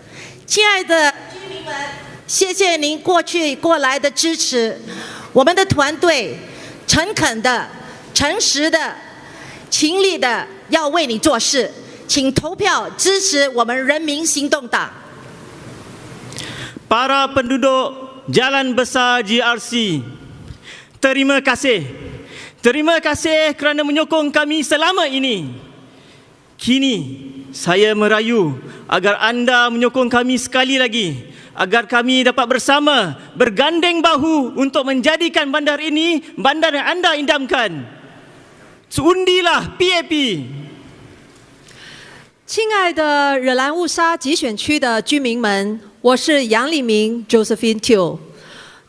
亲爱的居民们，谢谢您过来的支持。我们的团队诚恳的、诚实的、勤力的要为你做事，请投票支持我们人民行动党。 Para penduduk Jalan Besar GRC, terima kasih. Terima kasih kerana menyokong kami selama ini. Kini saya merayu agar anda menyokong kami sekali lagi, agar kami dapat bersama bergandeng bahu untuk menjadikan bandar ini bandar yang anda idamkan. Undilah PAP. 亲爱的惹兰乌沙集选区的居民们，我是杨立明 Josephine Teo，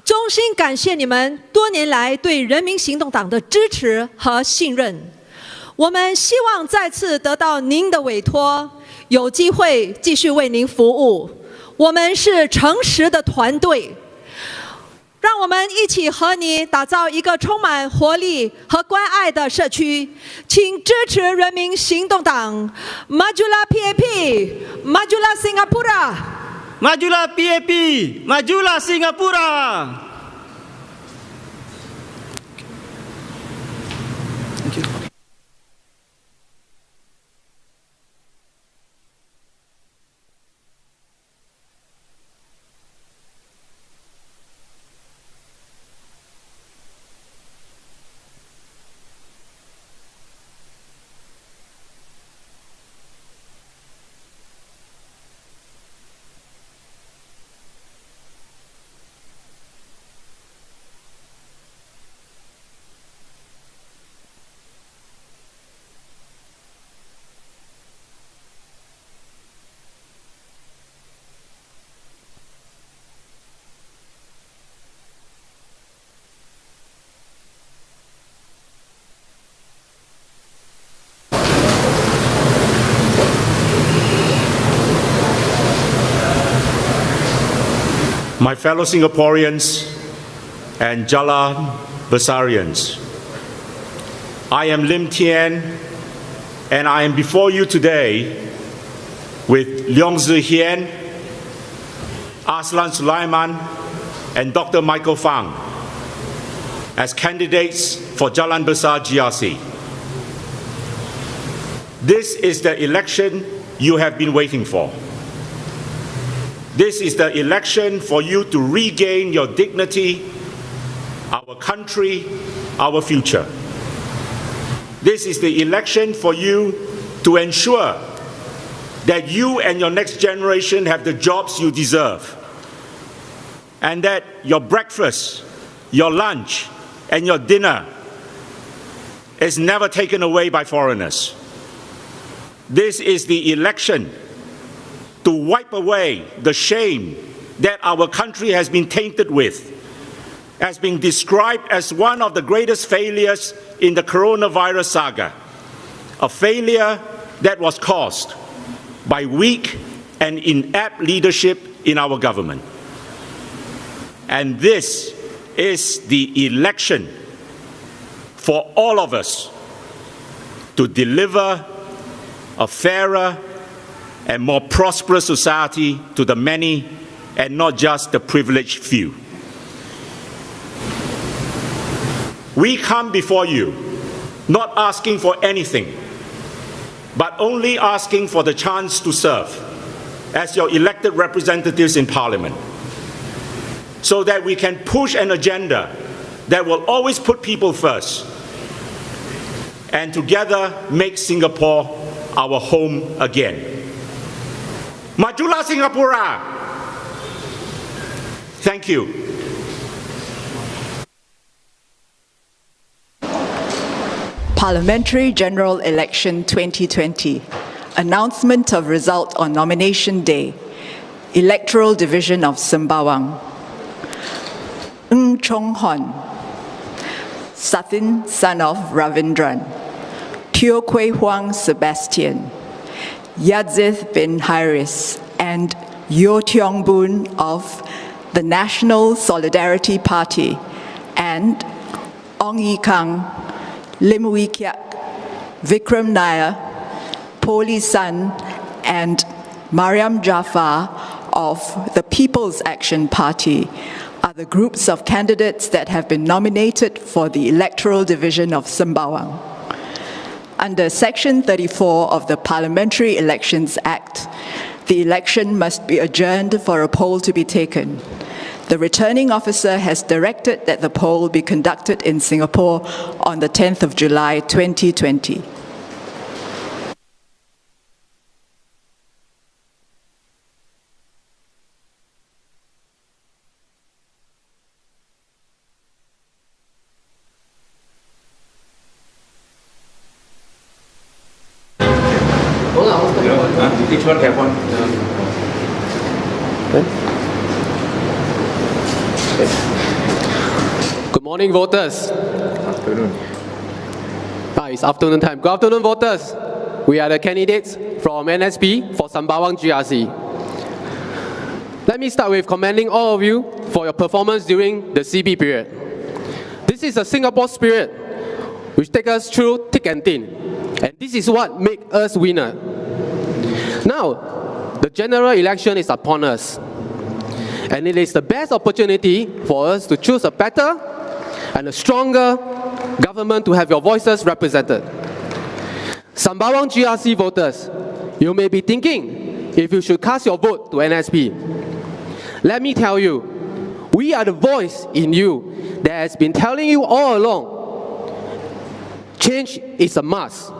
衷心感谢你们多年来对人民行动党的支持和信任。我们希望再次得到您的委托，有机会继续为您服务。我们是诚实的团队，让我们一起和你打造一个充满活力和关爱的社区。请支持人民行动党 Majulah PAP Majulah Singapura Majulah PAP Majulah Singapura. My fellow Singaporeans and Jalan Besarians, I am Lim Tien, and I am before you today with Leong Zi Hian, Aslan Sulaiman, and Dr. Michael Fang as candidates for Jalan Besar GRC. This is the election you have been waiting for. This is the election for you to regain your dignity, our country, our future. This is the election for you to ensure that you and your next generation have the jobs you deserve, and that your breakfast, your lunch, and your dinner is never taken away by foreigners. This is the election to wipe away the shame that our country has been tainted with, as being described as one of the greatest failures in the coronavirus saga, a failure that was caused by weak and inept leadership in our government. And this is the election for all of us to deliver a fairer and more prosperous society to the many and not just the privileged few. We come before you not asking for anything, but only asking for the chance to serve as your elected representatives in Parliament, so that we can push an agenda that will always put people first, and together make Singapore our home again. Majulah Singapura! Thank you. Parliamentary General Election 2020. Announcement of result on nomination day. Electoral Division of Sembawang. Ng Chong Hon. Sathin, son of Ravindran. Teo Kwei Huang Sebastian. Yadzith bin Haris and Yo Tiong Boon of the National Solidarity Party, and Ong Yi Kang, Lim Wee Kiak, Vikram Nair, Poli San, and Mariam Jafar of the People's Action Party are the groups of candidates that have been nominated for the Electoral Division of Sembawang. Under Section 34 of the Parliamentary Elections Act, the election must be adjourned for a poll to be taken. The returning officer has directed that the poll be conducted in Singapore on the 10th of July 2020. Which one have one? Good morning, voters. Afternoon. It's afternoon time. Good afternoon, voters. We are the candidates from NSP for Sembawang GRC. Let me start with commending all of you for your performance during the CB period. This is a Singapore spirit which takes us through thick and thin, and this is what makes us winner. Now, the general election is upon us, and it is the best opportunity for us to choose a better and a stronger government to have your voices represented. Sembawang GRC voters, you may be thinking if you should cast your vote to NSP. Let me tell you, we are the voice in you that has been telling you all along, change is a must,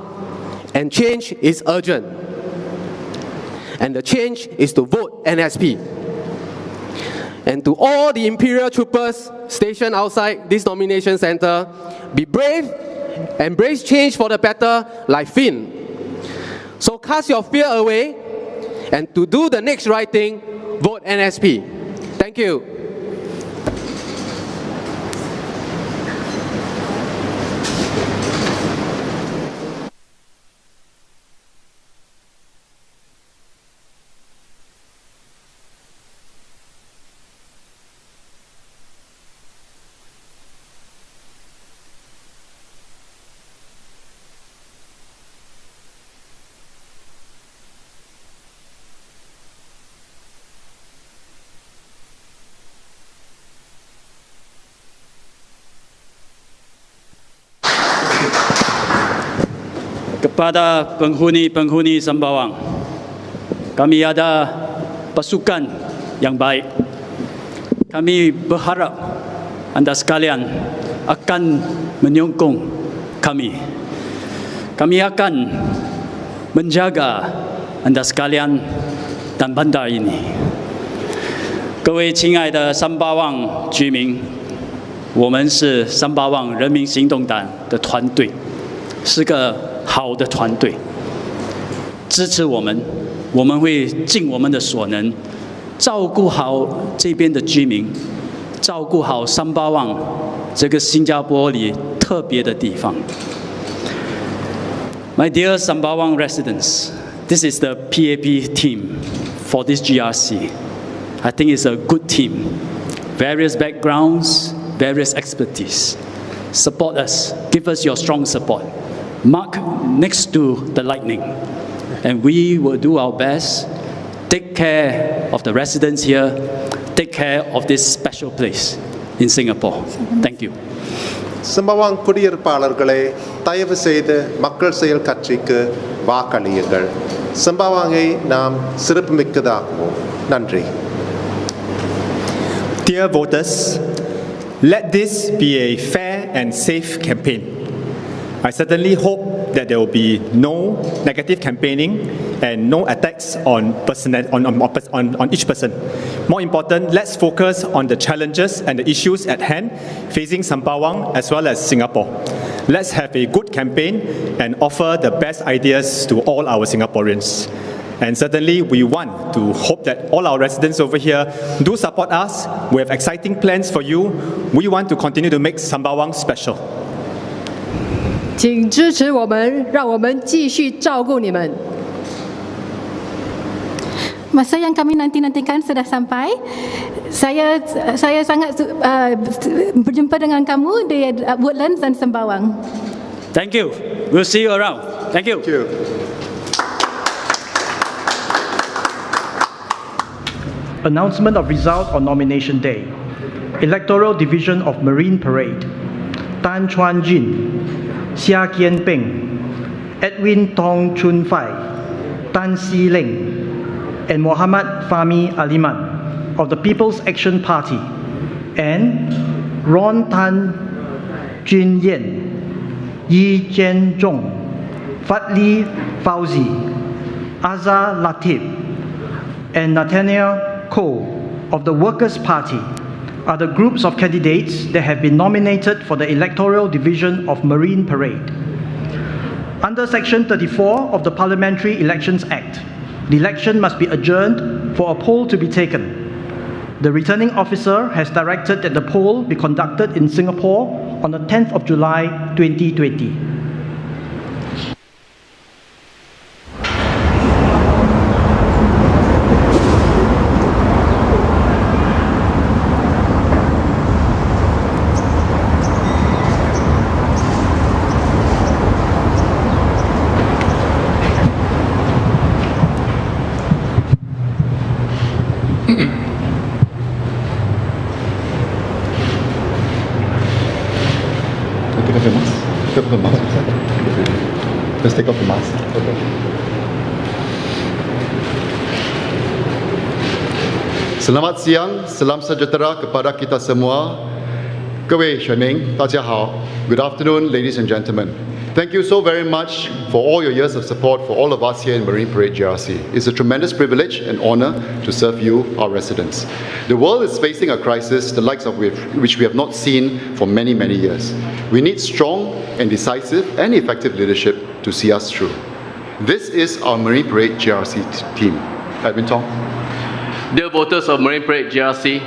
and change is urgent. And the change is to vote NSP. And to all the Imperial troopers stationed outside this nomination center, be brave, embrace change for the better like Finn. So cast your fear away, and to do the next right thing, vote NSP. Thank you. Kepada penghuni-penghuni Sembawang, kami ada pasukan yang baik. Kami berharap anda sekalian akan menyokong kami. Kami akan menjaga anda sekalian dan bandar ini. 各位亲爱的3·8万居民，我们是3·8万人民行动党的团队，是个好的团队。支持我们，我们会尽我们的所能，照顾好这边的居民，照顾好3·8万这个新加坡里特别的地方。My dear 3·8万 residents, this is the PAP team for this GRC. I think it's a good team. Various backgrounds, various expertise. Support us. Give us your strong support. Mark next to the lightning. And we will do our best. Take care of the residents here. Take care of this special place in Singapore. Thank you. சம்பவாங் குடியிருப்பாளர்களே, தயவு செய்து மக்கள் செயல் கட்சிக்கு வாக்களியுங்கள். சம்பவாங்கை நாம் சிறப்புமிக்கதாக்குவோம். நன்றி. Dear voters, let this be a fair and safe campaign. I certainly hope that there will be no negative campaigning and no attacks on each person. More important, let's focus on the challenges and the issues at hand facing Sembawang as well as Singapore. Let's have a good campaign and offer the best ideas to all our Singaporeans. And certainly we want to hope that all our residents over here do support us. We have exciting plans for you. We want to continue to make Sembawang special. 请支持我们，让我们继续照顾你们。Masa yang kami nanti-nantikan sudah sampai. Saya sangat berjumpa dengan kamu di Woodlands dan Sembawang. Thank you. We'll see you around. Thank you. Thank you. Announcement of result on nomination day. Electoral Division of Marine Parade. Tan Chuan Jin, Xia Kian Peng, Edwin Tong Chun Fai, Tan Si Leng, and Muhammad Fahmi Aliman of the People's Action Party, and Ron Tan Jin Yen, Yi Jian Zhong, Fadli Fauzi, Azhar Latif, and Nathaniel Koh of the Workers' Party are the groups of candidates that have been nominated for the Electoral Division of Marine Parade. Under Section 34 of the Parliamentary Elections Act, the election must be adjourned for a poll to be taken. The returning officer has directed that the poll be conducted in Singapore on the 10th of July 2020. Let's take off the mask. Okay. Selamat siang, salam sejahtera kepada kita semua. 各位选民，大家好. Good afternoon, ladies and gentlemen. Thank you so very much for all your years of support for all of us here in Marine Parade GRC. It's a tremendous privilege and honor to serve you, our residents. The world is facing a crisis, the likes of which we have not seen for many, many years. We need strong and decisive and effective leadership to see us through. This is our Marine Parade GRC team. Edwin Tong. Dear voters of Marine Parade GRC,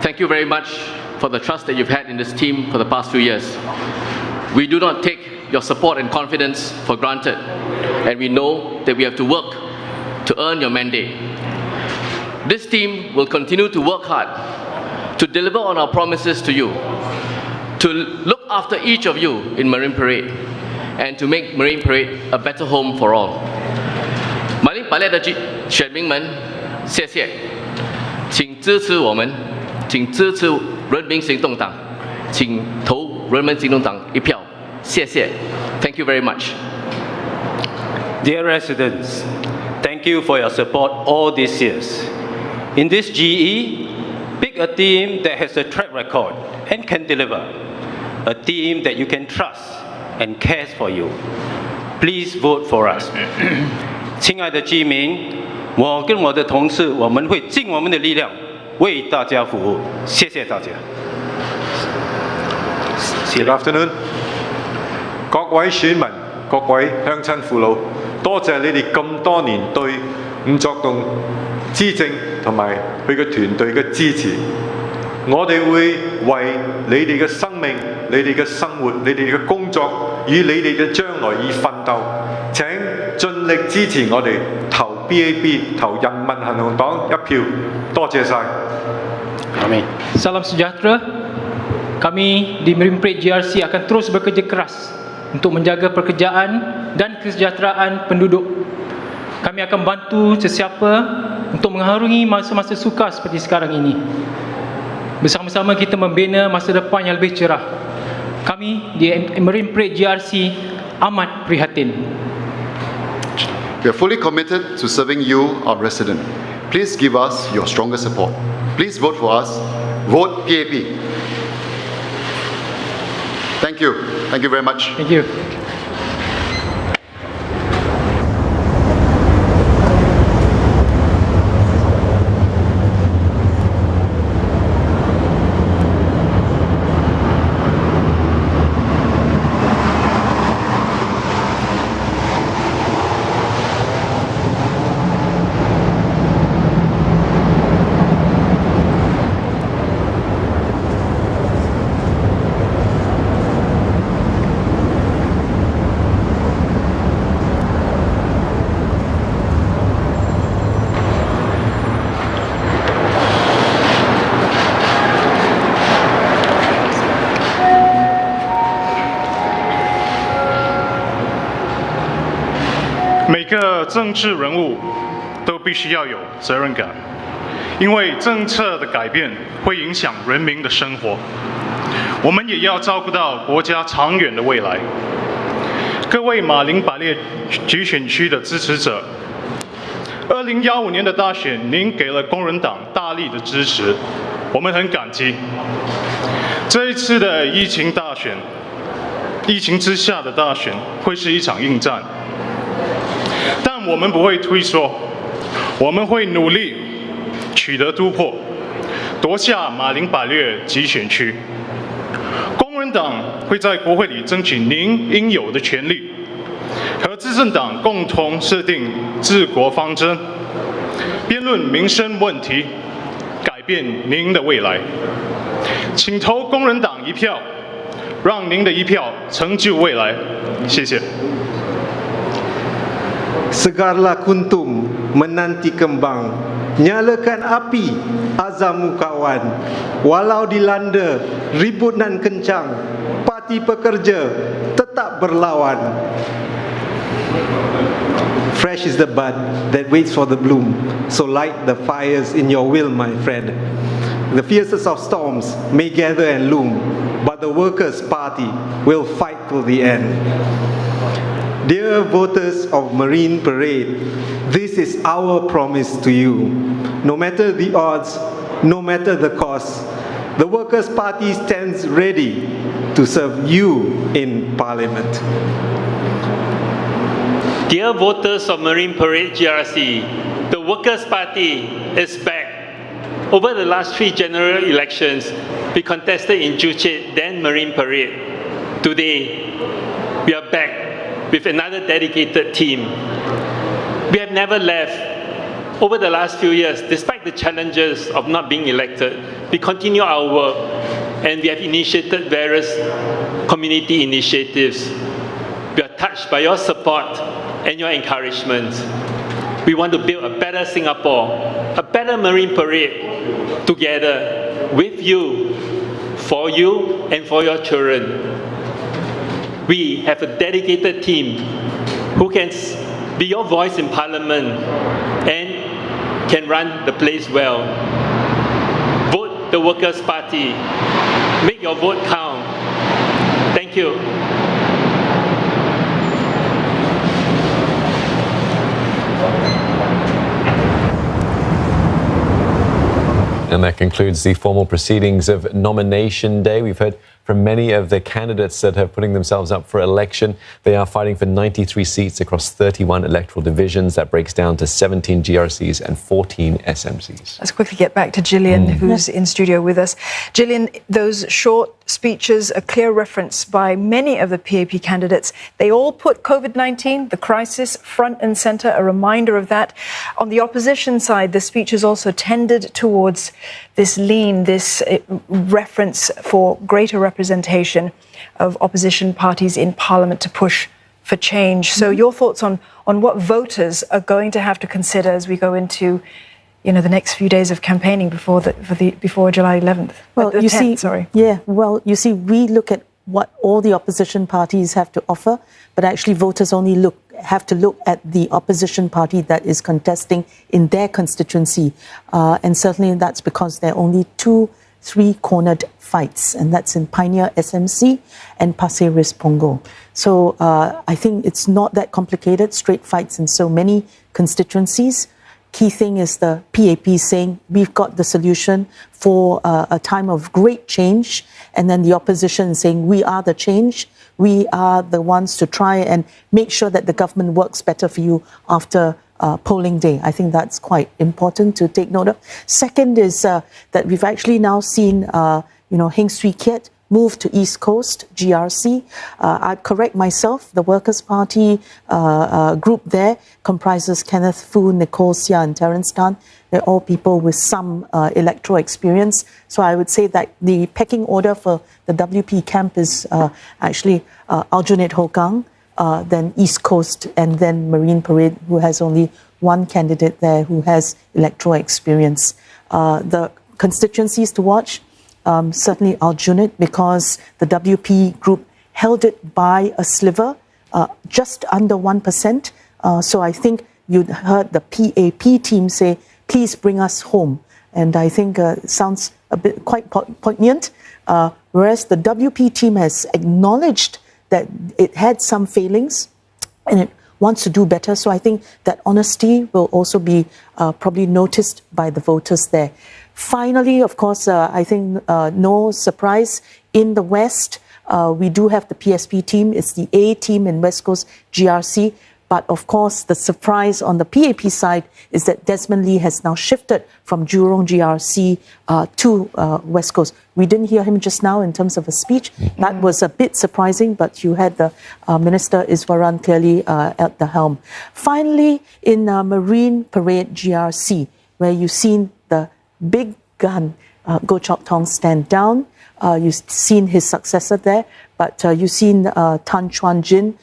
thank you very much for the trust that you've had in this team for the past few years. We do not take your support and confidence for granted, and we know that we have to work to earn your mandate. This team will continue to work hard to deliver on our promises to you, to look after each of you in Marine Parade, and to make Marine Parade a better home for all. 马林白列的选民们，谢谢，请支持我们，请支持人民行动党，请投人民行动党一票。谢谢 ，Thank you very much. Dear residents, thank Thank you for your support all these years. In this GE, pick a team that has a track record and can deliver. A team that you can trust and cares for you. Please vote for us. 亲爱的居民，我跟我的同事，我们会尽我们的力量为大家服務。謝謝大家。Good afternoon， 各位選民、各位鄉親父老，多謝你哋咁多年對伍作棟施政同埋佢嘅團隊嘅支持。我哋會為你哋嘅生命、你哋嘅生活、你哋嘅工作與你哋嘅將來而奮鬥。請盡力支持我哋投 BAB 投人民行動黨一票。多謝晒。Amin. Salam sejahtera. Kami di Marine Parade GRC akan terus bekerja keras untuk menjaga pekerjaan dan kesejahteraan penduduk. Kami akan bantu sesiapa untuk mengharungi masa-masa sukar seperti sekarang ini. Bersama-sama kita membina masa depan yang lebih cerah. Kami di Marine Parade GRC amat prihatin. We are fully committed to serving you, our resident. Please give us your strongest support. Please vote for us. Vote PAP. Thank you. Thank you very much. Thank you.每个政治人物都必须要有责任感，因为政策的改变会影响人民的生活，我们也要照顾到国家长远的未来。各位马林百列集选区的支持者，2015年的大选，您给了工人党大力的支持，我们很感激。这一次的疫情之下的大选会是一场硬战。但我们不会退缩，我们会努力取得突破，夺下马林百列集选区。工人党会在国会里争取您应有的权利，和执政党共同设定治国方针，辩论民生问题，改变您的未来。请投工人党一票，让您的一票成就未来。谢谢。Segarlah kuntum menanti kembang, nyalakan api azammu kawan. Walau dilanda ribut nan kencang, parti pekerja tetap berlawan. Fresh is the bud that waits for the bloom, so light the fires in your will, my friend. The fiercest of storms may gather and loom, but the Workers' Party will fight till the end. Dear voters of Marine Parade, this is our promise to you. No matter the odds, no matter the cost, the Workers' Party stands ready to serve you in Parliament. Dear voters of Marine Parade GRC, the Workers' Party is back. Over the last 3 general elections, we contested in Juche, then Marine Parade. Today, we are back with another dedicated team. We have never left. Over the last few years, despite the challenges of not being elected, we continue our work and we have initiated various community initiatives. We are touched by your support and your encouragement. We want to build a better Singapore, a better Marine Parade together with you, for you and for your children. We have a dedicated team who can be your voice in Parliament and can run the place well. Vote the Workers' Party. Make your vote count. Thank you. And that concludes the formal proceedings of nomination day. We've heard from many of the candidates that are putting themselves up for election. They are fighting for 93 seats across 31 electoral divisions. That breaks down to 17 GRCs and 14 SMCs. Let's quickly get back to Gillian, who's in studio with us. Gillian, those short speeches, a clear reference by many of the PAP candidates. They all put COVID-19, the crisis, front and centre, a reminder of that. On the opposition side, the speeches also tended towards this lean, this reference for greater representation of opposition parties in Parliament to push for change. So your thoughts on what voters are going to have to consider as we go into the next few days of campaigning before July 11th. Well, the 10th, you see, we look at what all the opposition parties have to offer, but actually voters only have to look at the opposition party that is contesting in their constituency. And certainly that's because there are only 2 three-cornered fights, and that's in Pioneer SMC and Pasir Ris Punggol. So I think it's not that complicated, straight fights in so many constituencies. Key thing is the PAP saying we've got the solution for a time of great change, and then the opposition saying we are the change. We are the ones to try and make sure that the government works better for you after polling day. I think that's quite important to take note of. Second is that we've actually now seen, Heng Swee Keat move to East Coast, GRC. I'd correct myself, the Workers' Party group there comprises Kenneth Foo, Nicole Seah and Terence Tan. They're all people with some electoral experience. So I would say that the pecking order for the WP camp is actually Aljunied Hougang, then East Coast, and then Marine Parade, who has only one candidate there who has electoral experience. The constituencies to watch, certainly Aljunied, because the WP group held it by a sliver, just under 1%. So I think you heard the PAP team say, please bring us home. And I think it sounds a bit quite poignant, whereas the WP team has acknowledged that it had some failings and it wants to do better. So I think that honesty will also be probably noticed by the voters there. Finally, of course, I think no surprise, in the West, we do have the PSP team. It's the A team in West Coast GRC. But of course, the surprise on the PAP side is that Desmond Lee has now shifted from Jurong GRC to West Coast. We didn't hear him just now in terms of a speech. That was a bit surprising, but you had the Minister Iswaran clearly at the helm. Finally, in Marine Parade GRC, where you've seen the big gun, Goh Chok Tong, stand down. You've seen his successor there, but you've seen Tan Chuan Jin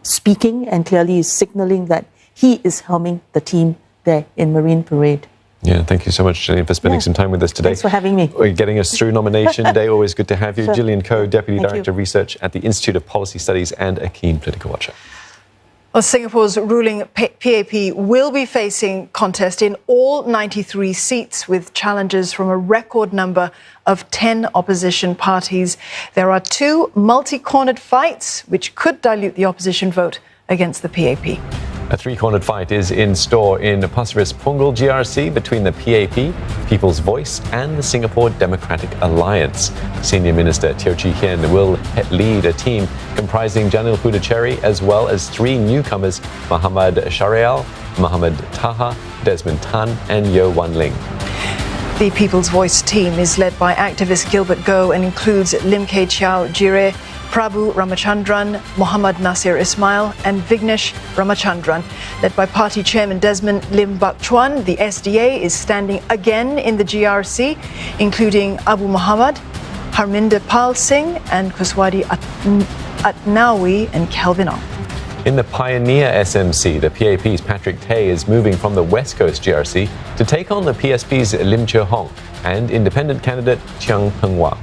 speaking and clearly signalling that he is helming the team there in Marine Parade. Yeah, thank you so much, Gillian, for spending some time with us today. Thanks for having me. Getting us through nomination day. Always good to have you. Sure. Gillian Koh, Deputy Thank Director of Research at the Institute of Policy Studies and a keen political watcher. Well, Singapore's ruling PAP will be facing contest in all 93 seats with challenges from a record number of 10 opposition parties. There are 2 multi-cornered fights which could dilute the opposition vote against the PAP. A 3-cornered fight is in store in Pasir Ris Punggol GRC between the PAP, People's Voice and the Singapore Democratic Alliance. Senior Minister Teo Chee Hean will lead a team comprising Janil Pudacheri as well as 3 newcomers, Muhammad Shahrial, Muhammad Taha, Desmond Tan and Yeo Wan Ling. The People's Voice team is led by activist Gilbert Goh and includes Lim Kay Chiao Jire, Prabhu Ramachandran, Muhammad Nasir Ismail and Vignesh Ramachandran. Led by party chairman Desmond Lim Bak Chuan, the SDA is standing again in the GRC, including Abu Muhammad, Harminder Pal Singh and Kuswati Atnawi and Kelvin Ong. In the Pioneer SMC, the PAP's Patrick Tay is moving from the West Coast GRC to take on the PSP's Lim Chee Hong and independent candidate Chiang Peng-Wah.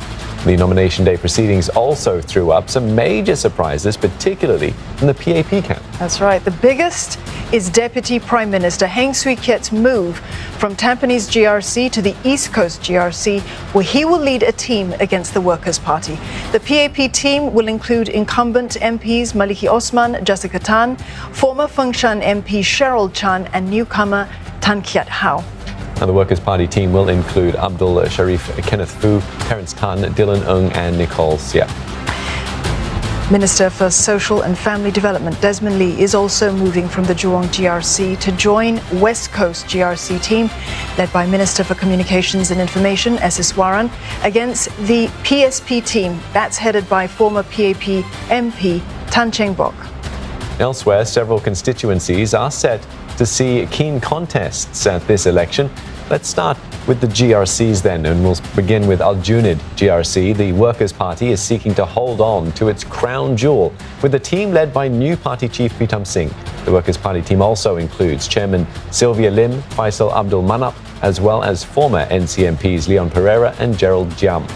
The nomination day proceedings also threw up some major surprises, particularly from the PAP camp. That's right. The biggest is Deputy Prime Minister Heng Swee Keat's move from Tampines GRC to the East Coast GRC, where he will lead a team against the Workers' Party. The PAP team will include incumbent MPs Maliki Osman, Jessica Tan, former Fengshan MP Cheryl Chan and newcomer Tan Kiat Hao. Now, the Workers' Party team will include Abdul Sharif, Kenneth Fu, Terence Tan, Dylan Ng and Nicole Sia. Minister for Social and Family Development Desmond Lee is also moving from the Jurong GRC to join West Coast GRC team, led by Minister for Communications and Information S. Iswaran, against the PSP team that's headed by former PAP MP Tan Cheng Bok. Elsewhere, several constituencies are set to see keen contests at this election. Let's start with the GRCs then, and we'll begin with Aljunied GRC. The Workers' Party is seeking to hold on to its crown jewel with a team led by new party chief Pritam Singh. The Workers' Party team also includes Chairman Sylvia Lim, Faisal Abdul Manap, as well as former NCMPs Leon Pereira and Gerald Giam.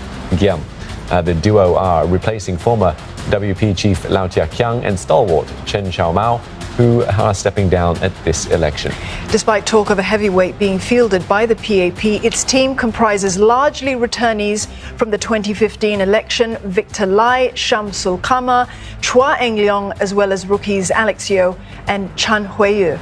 The duo are replacing former WP chief Lau Tia Kiang and stalwart Chen Chao Mao, who are stepping down at this election. Despite talk of a heavyweight being fielded by the PAP, its team comprises largely returnees from the 2015 election: Victor Lai, Shamsul Kama, Chua Eng Leong, as well as rookies Alex Yeo and Chan Huiyu.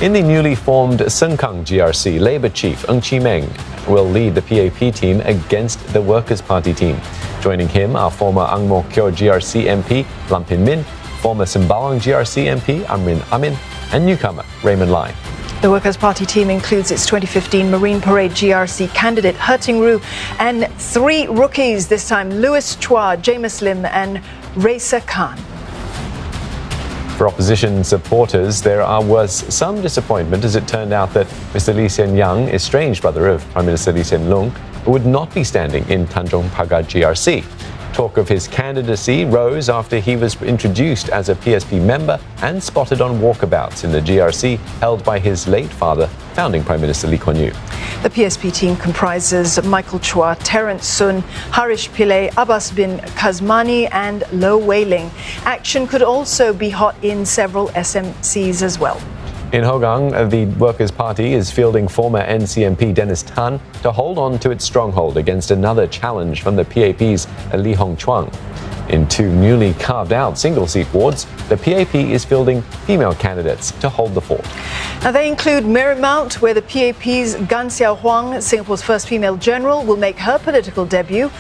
In the newly formed Sengkang GRC, Labour Chief Ng Chi Meng will lead the PAP team against the Workers' Party team. Joining him are former Ang Mo Kio GRC MP Lam Pin Min, former Sembawang GRC MP Amrin Amin, and newcomer Raymond Lai. The Workers' Party team includes its 2015 Marine Parade GRC candidate He Ting-ru and 3 rookies, this time Louis Chua, James Lim and Raisa Khan. For opposition supporters, there was some disappointment as it turned out that Mr. Lee Hsien Yang, estranged brother of Prime Minister Lee Hsien Loong, would not be standing in Tanjong Pagar GRC. Talk of his candidacy rose after he was introduced as a PSP member and spotted on walkabouts in the GRC held by his late father, founding Prime Minister Lee Kuan Yew. The PSP team comprises Michael Chua, Terence Sun, Harish Pillay, Abbas bin Kazmani and Lo Wei Ling. Action could also be hot in several SMCs as well. In Hougang, the Workers' Party is fielding former NCMP Dennis Tan to hold on to its stronghold against another challenge from the PAP's Li Hongchuang. In 2 newly carved-out single-seat wards, the PAP is fielding female candidates to hold the fort. Now, they include Marymount, where the PAP's Gan Xiao Huang, Singapore's first female general, will make her political debut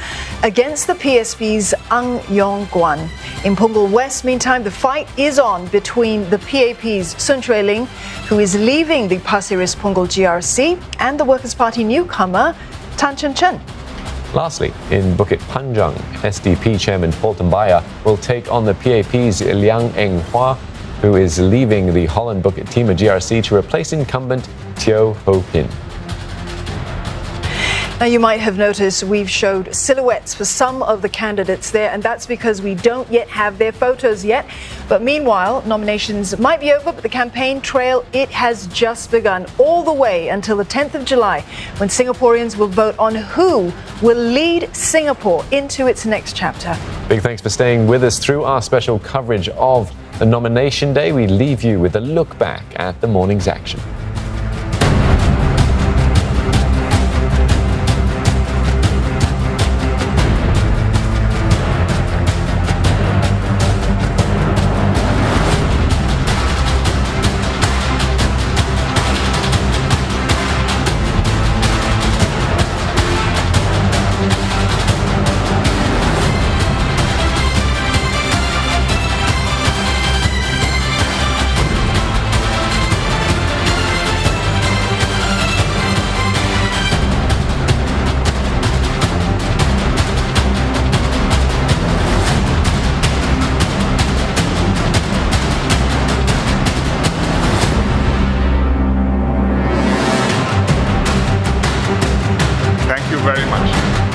against the PSP's Ang Yong Guan. In Punggol West, meantime, the fight is on between the PAP's Sun Chue Ling, who is leaving the Pasir Ris Punggol GRC, and the Workers' Party newcomer Tan Chen Chen. Lastly, in Bukit Panjang, SDP Chairman Paul Tambaya will take on the PAP's Liang Eng Hua, who is leaving the Holland Bukit Timah GRC to replace incumbent Teo Ho Pin. Now, you might have noticed we've showed silhouettes for some of the candidates there, and that's because we don't yet have their photos yet. But meanwhile, nominations might be over, but the campaign trail, it has just begun all the way until the 10th of July, when Singaporeans will vote on who will lead Singapore into its next chapter. Big thanks for staying with us through our special coverage of the nomination day. We leave you with a look back at the morning's action. Thank you very much.